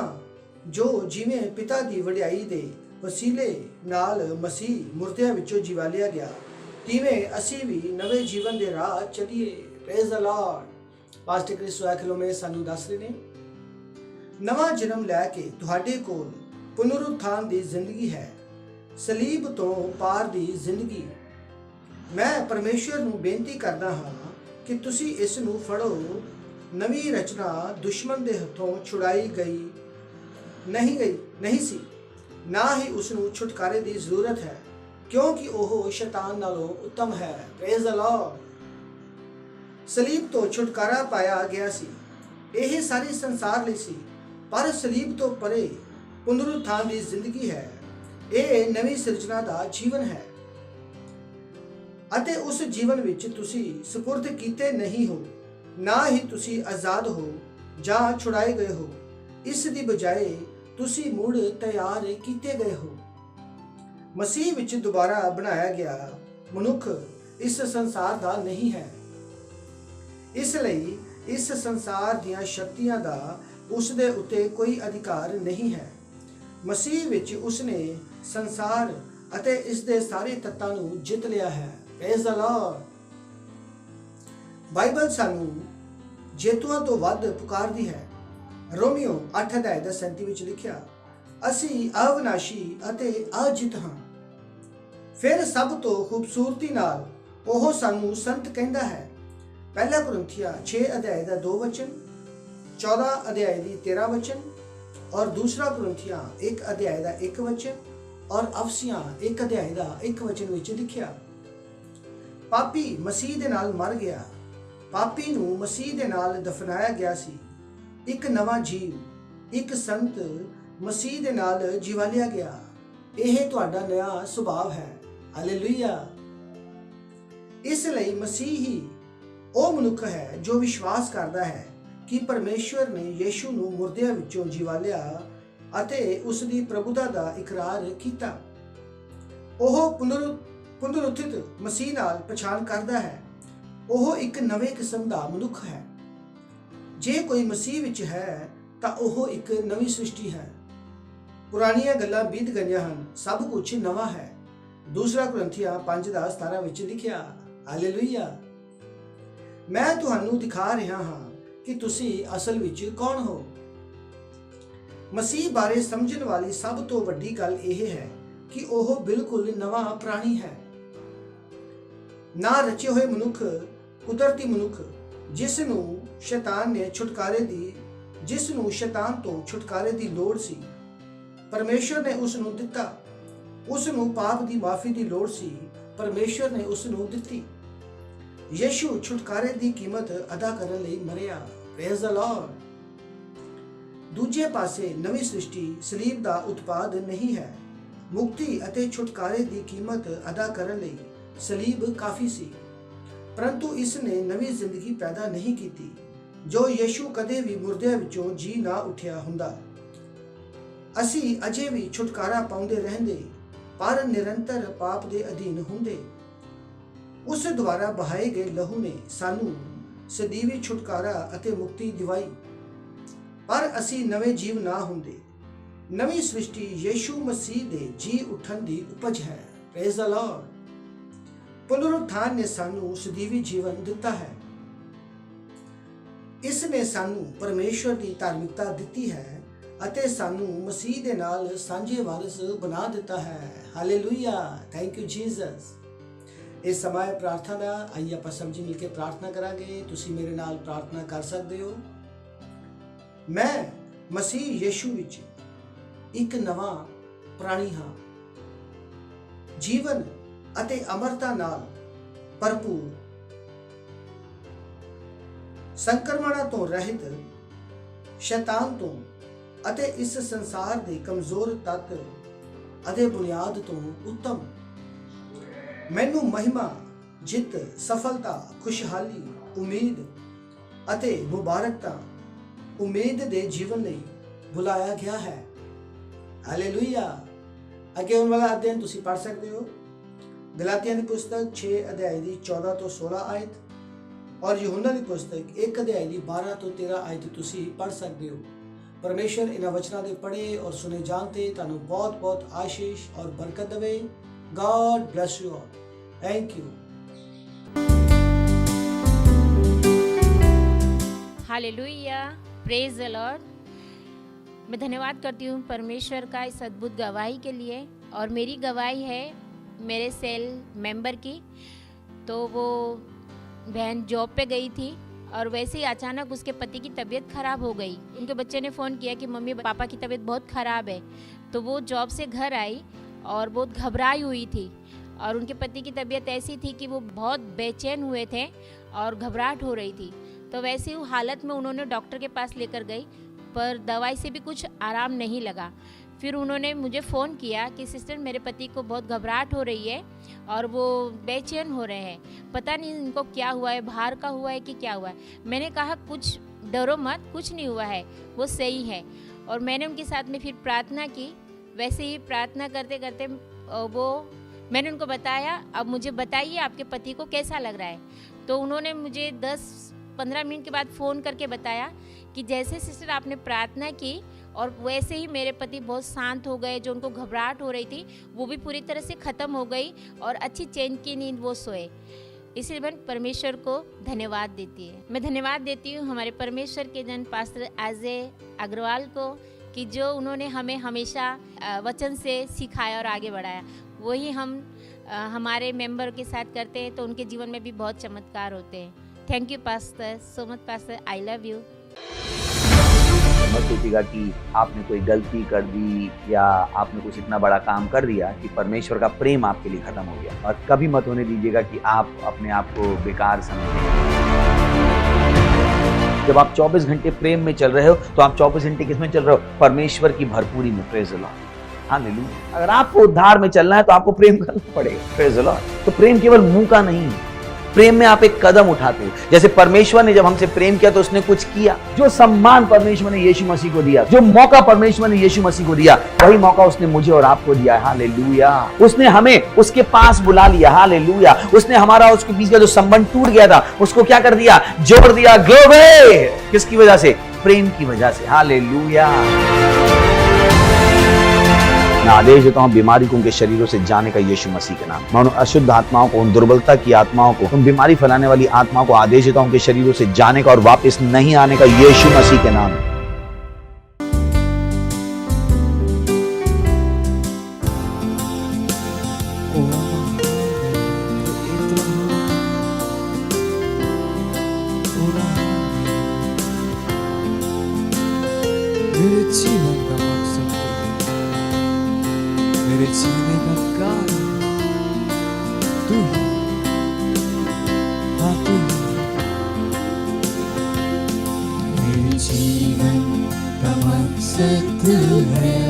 ਜੋ ਜਿਵੇਂ ਪਿਤਾ ਦੀ ਵਡਿਆਈ ਦੇ ਵਸੀਲੇ ਨਾਲ ਮਸੀਹ ਮੁਰਦਿਆਂ ਵਿੱਚੋਂ ਜਿਵਾ ਲਿਆ ਗਿਆ ਤਿਵੇਂ ਅਸੀਂ ਵੀ ਨਵੇਂ ਜੀਵਨ ਦੇ ਰਾਹ ਚੱਲੀਏ praise the Lord pastor Cristo Aclome ਸਾਨੂੰ ਦੱਸ ਰਹੇ ਨੇ ਨਵਾਂ ਜਨਮ ਲੈ ਕੇ ਤੁਹਾਡੇ ਕੋਲ ਪੁਨਰੁੱਥਾਨ ਦੀ ਜ਼ਿੰਦਗੀ ਹੈ ਸਲੀਬ ਤੋਂ ਪਾਰ ਦੀ ਜ਼ਿੰਦਗੀ ਮੈਂ ਪਰਮੇਸ਼ਵਰ ਨੂੰ ਬੇਨਤੀ ਕਰਦਾ ਹਾਂ ਕਿ ਤੁਸੀਂ ਇਸ ਨੂੰ ਫੜੋ ਨਵੀਂ ਰਚਨਾ ਦੁਸ਼ਮਣ ਦੇ ਹੱਥੋਂ ਛੁਡਾਈ ਗਈ ਨਹੀਂ ਸੀ ਨਾ ਹੀ ਉਸ ਨੂੰ ਛੁਟਕਾਰੇ ਦੀ ਜ਼ਰੂਰਤ ਹੈ ਕਿਉਂਕਿ ਉਹ ਸ਼ੈਤਾਨ ਨਾਲੋਂ ਉੱਤਮ ਹੈ ਪ੍ਰੇਜ਼ ਦ ਲਾਰਡ ਸਲੀਬ ਤੋਂ ਛੁਟਕਾਰਾ ਪਾਇਆ ਗਿਆ ਸੀ ਇਹ ਸਾਰੇ ਸੰਸਾਰ ਲਈ ਸੀ, ਪਰ ਸਲੀਬ ਤੋਂ ਪਰੇ ਪੁਨਰੁੱਥਾਨ ਦੀ ਜ਼ਿੰਦਗੀ ਹੈ। ਇਹ ਨਵੀਂ ਸਿਰਜਣਾ ਦਾ ਜੀਵਨ ਹੈ ਅਤੇ ਉਸ ਜੀਵਨ ਵਿੱਚ ਤੁਸੀਂ ਸਪੁਰਦ ਕੀਤੇ ਨਹੀਂ ਹੋ, ਨਾ ਹੀ ਤੁਸੀਂ ਆਜ਼ਾਦ ਹੋ ਜਾਂ ਛੁਡਾਏ ਗਏ ਹੋ। ਇਸ ਦੀ ਬਜਾਏ ਤੁਸੀਂ ਮੁੜ ਤਿਆਰ ਕੀਤੇ ਗਏ ਹੋ। ਮਸੀਹ ਵਿੱਚ ਦੁਬਾਰਾ ਬਣਾਇਆ ਗਿਆ ਮਨੁੱਖ ਇਸ ਸੰਸਾਰ ਦਾ ਨਹੀਂ ਹੈ, ਇਸ ਲਈ ਇਸ ਸੰਸਾਰ ਦੀਆਂ ਸ਼ਕਤੀਆਂ ਦਾ ਉਸ ਦੇ ਉੱਤੇ ਕੋਈ ਅਧਿਕਾਰ ਨਹੀਂ ਹੈ। ਮਸੀਹ ਵਿੱਚ ਉਸਨੇ ਸੰਸਾਰ ਅਤੇ ਇਸ ਦੇ ਸਾਰੇ ਤੱਤਾਂ ਨੂੰ ਜਿੱਤ ਲਿਆ ਹੈ। Praise the Lord. ਬਾਈਬਲ ਸਾਨੂੰ ਜੇਤੂਆਂ ਤੋਂ ਵੱਧ ਪੁਕਾਰਦੀ ਹੈ। ਰੋਮੀਓ 8:37 ਵਿੱਚ ਲਿਖਿਆ, ਅਸੀਂ ਅਵਿਨਾਸ਼ੀ ਅਤੇ ਅਜਿੱਤ ਹਾਂ। ਫਿਰ ਸਭ ਤੋਂ ਖੂਬਸੂਰਤੀ ਨਾਲ ਉਹ ਸਾਨੂੰ ਸੰਤ ਕਹਿੰਦਾ ਹੈ। ਪਹਿਲਾ ਕੁਰਿੰਥੀਆਂ 6:2 14:13 और दूसरा कुरिन्थियां 1:1 और अफसियां 1:1 ਵਿੱਚ ਲਿਖਿਆ, ਪਾਪੀ ਮਸੀਹ ਦੇ ਨਾਲ ਮਰ ਗਿਆ, ਪਾਪੀ ਨੂੰ ਮਸੀਹ ਦੇ ਨਾਲ ਦਫਨਾਇਆ ਗਿਆ ਸੀ। ਇੱਕ ਨਵਾਂ ਜੀਵ, ਇੱਕ ਸੰਤ ਮਸੀਹ ਦੇ ਨਾਲ ਜਿਵਾਲਿਆ ਗਿਆ। ਇਹ ਤੁਹਾਡਾ ਨਵਾਂ ਸੁਭਾਅ ਹੈ। ਹਾਲੇਲੂਇਆ। ਇਸ ਲਈ ਮਸੀਹ ਹੀ ਉਹ ਮਨੁੱਖ ਹੈ ਜੋ ਵਿਸ਼ਵਾਸ ਕਰਦਾ ਹੈ ਕਿ ਪਰਮੇਸ਼ਵਰ ਨੇ ਯੀਸ਼ੂ ਨੂੰ ਮੁਰਦਿਆਂ ਵਿੱਚੋਂ ਜਿਵਾਲਿਆ ਅਤੇ ਉਸ ਦੀ ਪ੍ਰਭੂਤਾ ਦਾ ਇਕਰਾਰ ਕੀਤਾ। ਉਹ ਪੁਨਰੁੱਥਿਤ ਮਸੀਹ ਨਾਲ ਪਛਾਣ ਕਰਦਾ ਹੈ। ਉਹ ਇੱਕ ਨਵੇਂ ਕਿਸਮ ਦਾ ਮਨੁੱਖ ਹੈ। ਜੇ ਕੋਈ ਮਸੀਹ ਵਿੱਚ ਹੈ ਤਾਂ ਉਹ ਇੱਕ ਨਵੀਂ ਸ੍ਰਿਸ਼ਟੀ ਹੈ। ਪੁਰਾਣੀਆਂ ਗੱਲਾਂ ਬੀਤ ਗਈਆਂ ਹਨ, ਸਭ ਕੁਝ ਨਵਾਂ ਹੈ। ਦੂਸਰਾ ਕੁਰਿੰਥੀਆਂ 5:17 ਵਿੱਚ ਲਿਖਿਆ। ਹਾਲੇਲੂਇਆ। ਮੈਂ ਤੁਹਾਨੂੰ ਦਿਖਾ ਰਿਹਾ ਹਾਂ ਕਿ ਤੁਸੀਂ ਅਸਲ ਵਿੱਚ ਕੌਣ ਹੋ। ਮਸੀਹ ਬਾਰੇ ਸਮਝਣ ਵਾਲੀ ਸਭ ਤੋਂ ਵੱਡੀ ਗੱਲ ਇਹ ਹੈ ਕਿ ਉਹ ਬਿਲਕੁਲ ਨਵਾਂ ਪ੍ਰਾਣੀ ਹੈ। ਨਾ ਰਚੇ ਹੋਏ ਮਨੁੱਖ, ਕੁਦਰਤੀ ਮਨੁੱਖ ਜਿਸ ਨੂੰ ਸ਼ੈਤਾਨ ਤੋਂ ਛੁਟਕਾਰੇ ਦੀ ਲੋੜ ਸੀ, ਪਰਮੇਸ਼ਰ ਨੇ ਉਸ ਨੂੰ ਦਿੱਤਾ। ਉਸ ਨੂੰ ਪਾਪ ਦੀ ਮਾਫੀ ਦੀ ਲੋੜ ਸੀ, ਪਰਮੇਸ਼ਰ ਨੇ ਉਸ ਨੂੰ ਦਿੱਤੀ। ਯੀਸ਼ੂ ਛੁਟਕਾਰੇ ਦੀ ਕੀਮਤ ਅਦਾ ਕਰਨ ਲਈ ਮਰਿਆ। Praise the Lord. ਦੂਜੇ ਪਾਸੇ ਨਵੀਂ ਸ੍ਰਿਸ਼ਟੀ ਸਲੀਬ ਦਾ ਉਤਪਾਦ ਨਹੀਂ ਹੈ। ਮੁਕਤੀ ਅਤੇ ਛੁਟਕਾਰੇ ਦੀ ਕੀਮਤ ਅਦਾ ਕਰਨ ਲਈ ਸਲੀਬ ਕਾਫੀ ਸੀ, ਪਰੰਤੂ ਇਸ ਨੇ ਨਵੀਂ ਜ਼ਿੰਦਗੀ ਪੈਦਾ ਨਹੀਂ ਕੀਤੀ। ਜੋ ਯੀਸ਼ੂ ਕਦੇ ਵੀ ਮੁਰਦਿਆਂ ਵਿੱਚੋਂ ਜੀ ਨਾ ਉੱਠਿਆ ਹੁੰਦਾ, ਅਸੀਂ ਅਜੇ ਵੀ ਛੁਟਕਾਰਾ ਪਾਉਂਦੇ ਰਹਿੰਦੇ, ਪਰ ਨਿਰੰਤਰ ਪਾਪ ਦੇ ਅਧੀਨ ਹੁੰਦੇ। ਉਸ ਦੁਆਰਾ ਬਹਾਏ ਗਏ ਲਹੂ ਨੇ ਸਾਨੂੰ ਸਦੀਵੀ ਛੁਟਕਾਰਾ ਅਤੇ ਮੁਕਤੀ ਦਿਵਾਈ, ਪਰ ਅਸੀਂ ਨਵੇਂ ਜੀਵ ਨਾ ਹੁੰਦੇ। ਨਵੀਂ ਸ੍ਰਿਸ਼ਟੀ ਯੀਸ਼ੂ ਮਸੀਹ ਦੇ ਜੀ ਉੱਠਣ ਦੀ ਉਪਜ ਹੈ। Praise the Lord. ਪੁਨਰੁੱਥਾਨ ਨੇ ਸਾਨੂੰ ਸਦੀਵੀ ਜੀਵਨ ਦਿੱਤਾ ਹੈ। ਇਸ ਨੇ ਸਾਨੂੰ ਪਰਮੇਸ਼ਵਰ ਦੀ ਧਾਰਮਿਕਤਾ ਦਿੱਤੀ ਹੈ ਅਤੇ ਸਾਨੂੰ ਮਸੀਹ ਦੇ ਨਾਲ ਸਾਂਝੇ ਵਾਰਿਸ ਬਣਾ ਦਿੱਤਾ ਹੈ। ਹਾਲੇਲੂਇਆ। Thank you Jesus. ਇਸ ਸਮਾਂ ਪ੍ਰਾਰਥਨਾ ਦਾ ਆइए ਆਪਾਂ ਸਭ ਜੀ ਮਿਲ ਕੇ ਪ੍ਰਾਰਥਨਾ ਕਰਾਂਗੇ। ਤੁਸੀਂ ਮੇਰੇ ਨਾਲ ਪ੍ਰਾਰਥਨਾ ਕਰ ਸਕਦੇ ਹੋ। ਮੈਂ ਮਸੀਹ ਯੀਸ਼ੂ ਵਿੱਚ ਇੱਕ ਨਵਾਂ ਪ੍ਰਾਣੀ ਹਾਂ, ਜੀਵਨ ਅਤੇ ਅਮਰਤਾ ਨਾਲ ਭਰਪੂਰ, ਸੰਕਰਮਣਾਂ ਤੋਂ ਰਹਿਤ, ਸ਼ੈਤਾਨ ਤੋਂ ਅਤੇ ਇਸ ਸੰਸਾਰ ਦੇ ਕਮਜ਼ੋਰ ਤੱਤ ਅਤੇ ਬੁਨਿਆਦ ਤੋਂ ਉੱਤਮ। ਮੈਨੂੰ ਮਹਿਮਾ, ਜਿੱਤ, ਸਫਲਤਾ, ਖੁਸ਼ਹਾਲੀ, ਉਮੀਦ ਅਤੇ ਮੁਬਾਰਕਤਾ, ਉਮੀਦ ਦੇ ਜੀਵਨ ਲਈ ਬੁਲਾਇਆ ਗਿਆ ਹੈ। ਹਾਲੇਲੂਇਆ। ਅੱਗੇ ਹੁਣ ਵਾਲਾ ਅਧਿਐਨ ਤੁਸੀਂ ਪੜ੍ਹ ਸਕਦੇ ਹੋ। ਗਲਾਤੀਆਂ ਦੀ ਪੁਸਤਕ 6:14-16 ਔਰ ਯਹੂਨਾ ਦੀ ਪੁਸਤਕ 1:12-13 ਤੁਸੀਂ ਪੜ੍ਹ ਸਕਦੇ ਹੋ। ਪਰਮੇਸ਼ਰ ਇਹਨਾਂ ਵਚਨਾਂ ਦੇ ਪੜ੍ਹੇ ਔਰ ਸੁਨੇ ਜਾਣ ਤੇ ਤੁਹਾਨੂੰ ਬਹੁਤ ਬਹੁਤ ਆਸ਼ੀਸ਼ ਔਰ ਬਰਕਤ ਦੇਵੇ। God bless you all. Thank you. Hallelujah, praise the Lord. मैं धन्यवाद करती हूँ परमेश्वर का इस अद्भुत गवाही के लिए। और मेरी गवाही है मेरे सेल मेंबर की। तो वो बहन जॉब पे गई थी और वैसे ही अचानक उसके पति की तबीयत ख़राब हो गई। उनके बच्चे ने फ़ोन किया कि मम्मी पापा की तबीयत बहुत ख़राब है। तो वो जॉब से घर आई और बहुत घबराई हुई थी और उनके पति की तबीयत ऐसी थी कि वो बहुत बेचैन हुए थे और घबराहट हो रही थी। तो वैसे ही हालत में उन्होंने डॉक्टर के पास लेकर गई, पर दवाई से भी कुछ आराम नहीं लगा। फिर उन्होंने मुझे फ़ोन किया कि सिस्टर मेरे पति को बहुत घबराहट हो रही है और वो बेचैन हो रहे हैं, पता नहीं इनको क्या हुआ है, बाहर का हुआ है कि क्या हुआ है। मैंने कहा कुछ डरो मत, कुछ नहीं हुआ है, वो सही है। और मैंने उनके साथ में फिर प्रार्थना की। वैसे ही प्रार्थना करते करते मैंने उनको बताया, अब मुझे बताइए आपके पति को कैसा लग रहा है। तो उन्होंने मुझे 10-15 मिनट के बाद फ़ोन करके बताया कि जैसे सिस्टर आपने प्रार्थना की और वैसे ही मेरे पति बहुत शांत हो गए, जो उनको घबराहट हो रही थी वो भी पूरी तरह से ख़त्म हो गई और अच्छी चैन की नींद वो सोए। इसलिए मैं परमेश्वर को धन्यवाद देती है। मैं धन्यवाद देती हूँ हमारे परमेश्वर के जन पास्टर अजय अग्रवाल को कि जो उन्होंने हमें हमेशा वचन से सिखाया और आगे बढ़ाया। वही हम हमारे मेंबर के साथ करते हैं तो उनके जीवन में भी बहुत चमत्कार होते हैं। Thank you pastor, so much pastor, I love you. मत सोचिएगा कि आपने कोई गलती कर दी या आपने कुछ इतना बड़ा काम कर दिया कि परमेश्वर का प्रेम आपके लिए खत्म हो गया, और कभी मत होने दीजिएगा कि आप अपने आप को बेकार समझें। जब आप 24 घंटे प्रेम में चल रहे हो तो आप 24 घंटे किस में चल रहे हो? परमेश्वर की भरपूरी में। Praise the Lord, hallelujah. अगर आपको उद्धार में चलना है तो आपको प्रेम करना पड़ेगा। Praise the Lord. तो प्रेम केवल मुंह का नहीं है, प्रेम में आप एक कदम उठाते हो। जैसे परमेश्वर ने जब हमसे प्रेम किया तो उसने कुछ किया। जो सम्मान परमेश्वर ने यीशु मसीह को दिया, जो मौका परमेश्वर ने यीशु मसीह को दिया, वही मौका उसने मुझे और आपको दिया। हालेलुया। उसने हमें उसके पास बुला लिया। हालेलुया। उसने हमारा उसके बीच का जो संबंध टूट गया था उसको क्या कर दिया? जोड़ दिया। ग्लोरी। किसकी वजह से? प्रेम की वजह से। हालेलुया। मैं आदेश देता हूं बीमारी को उनके शरीरों से जाने का यीशु मसीह के नाम। मैं उन अशुद्ध आत्माओं को, उन दुर्बलता की आत्माओं को, उन बीमारी फैलाने वाली आत्माओं को आदेश देता हूं उनके शरीरों से जाने का और वापस नहीं आने का यीशु मसीह के नाम। मेरे जीवन का मकसद मेरे जीने का कारण तू ही, हाँ तू ही। मेरे जीवन का मकसद तू है,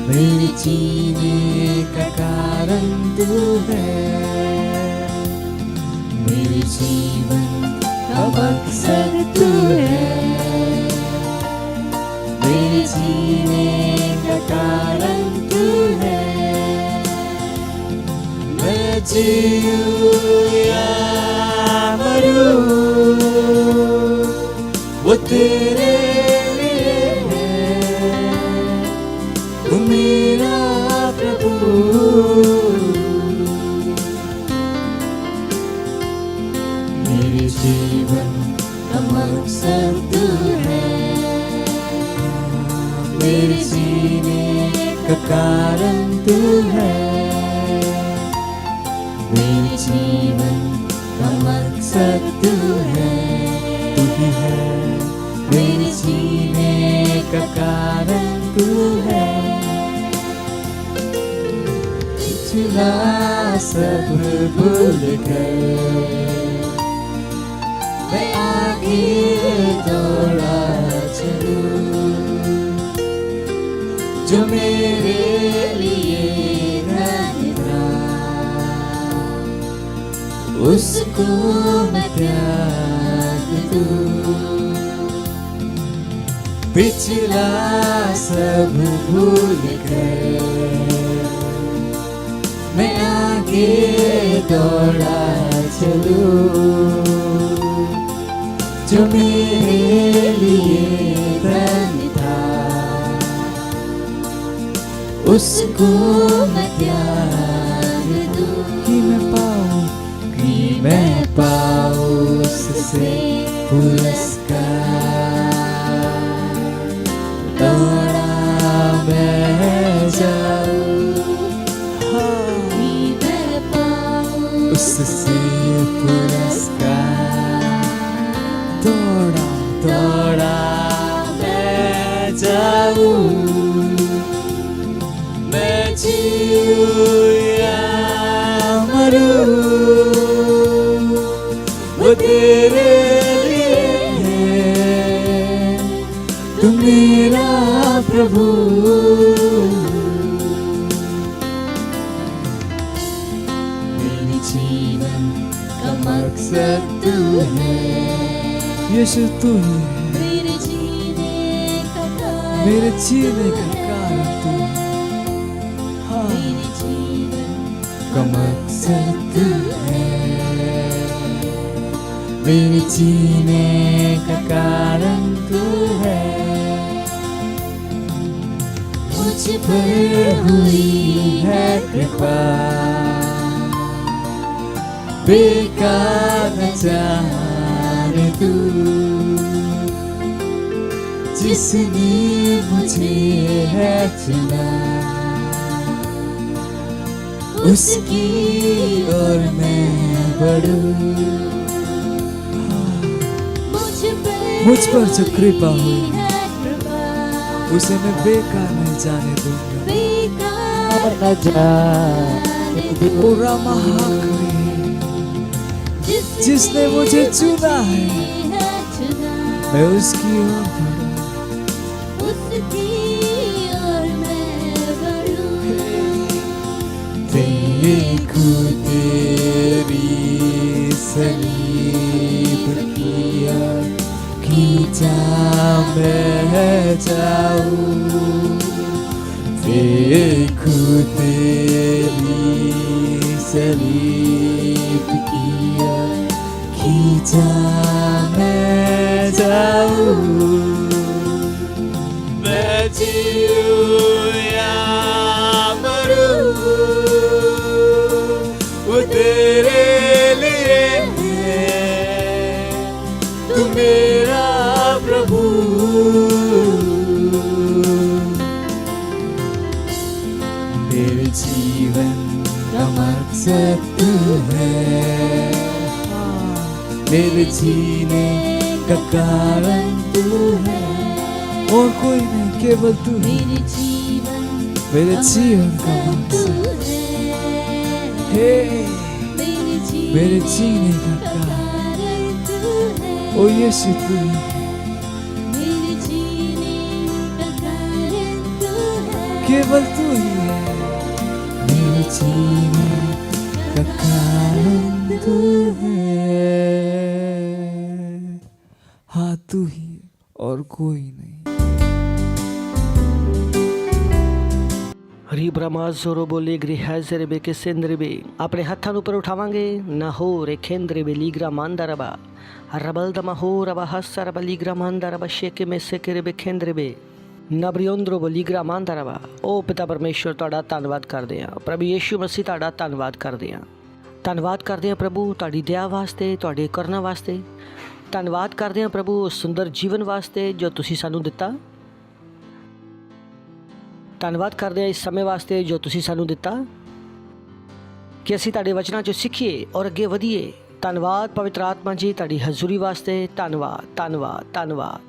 मेरे जीने का कारण तू है। मेरे जीवन का मकसद तू है, मेरे जीने का कारण तू है। मैं जीऊं या मरूं वो तेरे लिए है, तू मेरा प्रभु। मेरे जीवन का मकसद तू है, मेरे जीने का कारण तू है। मेरे जीवन का मकसद तू है, तू ही है। मेरे जीने का कारण तू है। पिछला सब भूल कर मैं आगे दौड़ा चलूं, जो मेरे लिए धन्य था उसको मैं त्याग दूं। पिछला सब भूल कर मैं आगे दौड़ा चलूं, जो मेरे लिए धन्य था उसको मैं त्याग दूं। कि मैं पाऊं उससे पुरस्कार, दौड़ा मैं जाऊं, कि मैं पाऊं उससे पुरस्कार, दौड़ा मैं जाऊं। मैं जीऊं या मरूं वो तेरे लिए है, तू मेरा प्रभु। मेरे जीवन का मकसद तू है, यीशु तू ही है, मेरे जीने का कारण तू है, हाँ मेरे जीवन का मकसद तू है, मेरे जीने का कारण तू है। मुझ पर हुई है कृपा, बेकार न जाने तू, जिसने मुझे है चुना, उसकी ओर मैं बढ़ूं। मुझ पर जो कृपा हुई उसे मैं बेकार नहीं जाने दूंगा। पूरा महाकरी जिसने मुझे चुना है, मैं उसकी ओर देखूं तेरी सलीब किया, खींचा मैं जाऊं। देखूं तेरी सलीब किया, खींचा मैं जाऊं। मैं जीऊं या मरूं, वो तेरे लिए है, तू मेरा प्रभु। मेरे जीवन का मकसद तू है, मेरे जीने का कारण तू है, और कोई नहीं, केवल तू। मेरे जीवन का मकसद है, मेरे जीने का कारण ओ यीशु तू ही है, केवल तू ही है, मेरे जीने का कारण तू है। हाँ तू ही और कोई नहीं। ਰੀ ਬ੍ਰਹਮਾ ਜ਼ੋਰੋ ਬੋਲੇ ਗ੍ਰਿਹੈ ਜ਼ਰਬੇ ਕੇ ਸਿੰਦਰਬੇ। ਆਪਣੇ ਹੱਥਾਂ ਨੂੰ ਉੱਪਰ ਉਠਾਵਾਂਗੇ। ਨਾ ਹੋ ਰੇ ਖੇਂਦਰੇ ਬੇਲੀਗਰਾ ਮੰਦਰਬਾ ਰਬਲ ਦਮਾ ਹੋ ਰਬਾ ਹਸਰ ਬਲੀਗਰਾ ਮੰਦਰਬਾ ਸ਼ੇਕੇ ਮੇ ਸੇਕਰੇ ਬੇ ਖੇਂਦਰਬੇ ਨਬਰਿਓਂਦਰੋ ਬਲੀਗਰਾ ਮੰਦਰਬਾ। ਉਹ ਪਿਤਾ ਪਰਮੇਸ਼ਵਰ ਤੁਹਾਡਾ ਧੰਨਵਾਦ ਕਰਦੇ ਹਾਂ। ਪ੍ਰਭੂ ਯੀਸ਼ੂ ਮਸੀਹ ਤੁਹਾਡਾ ਧੰਨਵਾਦ ਕਰਦੇ ਹਾਂ। ਧੰਨਵਾਦ ਕਰਦੇ ਹਾਂ ਪ੍ਰਭੂ ਤੁਹਾਡੀ ਦਇਆ ਵਾਸਤੇ, ਤੁਹਾਡੇ ਕਰਨਾਂ ਵਾਸਤੇ। ਧੰਨਵਾਦ ਕਰਦੇ ਹਾਂ ਪ੍ਰਭੂ ਉਸ ਸੁੰਦਰ ਜੀਵਨ ਵਾਸਤੇ ਜੋ ਤੁਸੀਂ ਸਾਨੂੰ ਦਿੱਤਾ। ਧੰਨਵਾਦ ਕਰਦੇ ਹਾਂ ਇਸ ਸਮੇਂ ਵਾਸਤੇ ਜੋ ਤੁਸੀਂ ਸਾਨੂੰ ਦਿੱਤਾ ਕਿ ਅਸੀਂ ਤੁਹਾਡੇ ਵਚਨਾਂ 'ਚੋਂ ਸਿੱਖੀਏ ਔਰ ਅੱਗੇ ਵਧੀਏ। ਧੰਨਵਾਦ ਪਵਿੱਤਰ ਆਤਮਾ ਜੀ ਤੁਹਾਡੀ ਹਜ਼ੂਰੀ ਵਾਸਤੇ। ਧੰਨਵਾਦ ਧੰਨਵਾਦ ਧੰਨਵਾਦ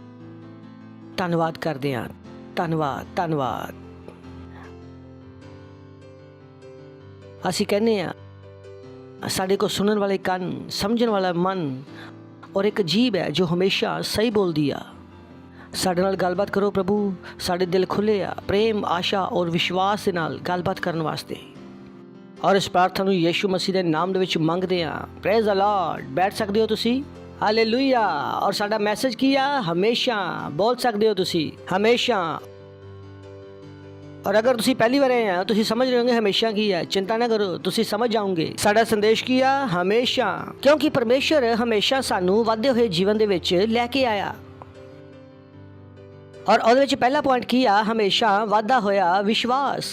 ਧੰਨਵਾਦ ਕਰਦੇ ਹਾਂ। ਧੰਨਵਾਦ ਧੰਨਵਾਦ। ਅਸੀਂ ਕਹਿੰਦੇ ਹਾਂ ਸਾਡੇ ਕੋਲ ਸੁਣਨ ਵਾਲੇ ਕੰਨ, ਸਮਝਣ ਵਾਲਾ ਮਨ ਔਰ ਇੱਕ ਜੀਭ ਹੈ ਜੋ ਹਮੇਸ਼ਾ ਸਹੀ ਬੋਲਦੀ ਆ। ਸਾਡੇ ਨਾਲ ਗੱਲਬਾਤ ਕਰੋ ਪ੍ਰਭੂ। ਸਾਡੇ ਦਿਲ ਖੁੱਲ੍ਹੇ ਆ ਪ੍ਰੇਮ, ਆਸ਼ਾ ਔਰ ਵਿਸ਼ਵਾਸ ਦੇ ਨਾਲ ਗੱਲਬਾਤ ਕਰਨ ਵਾਸਤੇ। ਔਰ ਇਸ ਪ੍ਰਾਰਥਨਾ ਨੂੰ ਯੀਸ਼ੂ ਮਸੀਹ ਦੇ ਨਾਮ ਦੇ ਵਿੱਚ ਮੰਗਦੇ ਹਾਂ। Praise the Lord. ਬੈਠ ਸਕਦੇ ਹੋ ਤੁਸੀਂ। ਹਾਲੇਲੂਇਆ। ਔਰ ਸਾਡਾ ਮੈਸੇਜ ਕੀ ਆ? ਹਮੇਸ਼ਾ ਬੋਲ ਸਕਦੇ ਹੋ ਤੁਸੀਂ, ਹਮੇਸ਼ਾ। ਔਰ ਅਗਰ ਤੁਸੀਂ ਪਹਿਲੀ ਵਾਰ ਆਏ ਆ ਤੁਸੀਂ ਸਮਝ ਰਹੇ ਹੋਗੇ ਹਮੇਸ਼ਾ ਕੀ ਹੈ। ਚਿੰਤਾ ਨਾ ਕਰੋ, ਤੁਸੀਂ ਸਮਝ ਜਾਓਗੇ। ਸਾਡਾ ਸੰਦੇਸ਼ ਕੀ ਆ? ਹਮੇਸ਼ਾ। ਕਿਉਂਕਿ ਪਰਮੇਸ਼ਰ ਹਮੇਸ਼ਾ ਸਾਨੂੰ ਵਧਦੇ ਹੋਏ ਜੀਵਨ ਦੇ ਵਿੱਚ ਲੈ ਕੇ ਆਇਆ। ਔਰ ਉਹਦੇ ਵਿੱਚ ਪਹਿਲਾ ਪੁਆਇੰਟ ਕੀ ਆ? ਹਮੇਸ਼ਾ ਵਾਧਾ ਹੋਇਆ ਵਿਸ਼ਵਾਸ।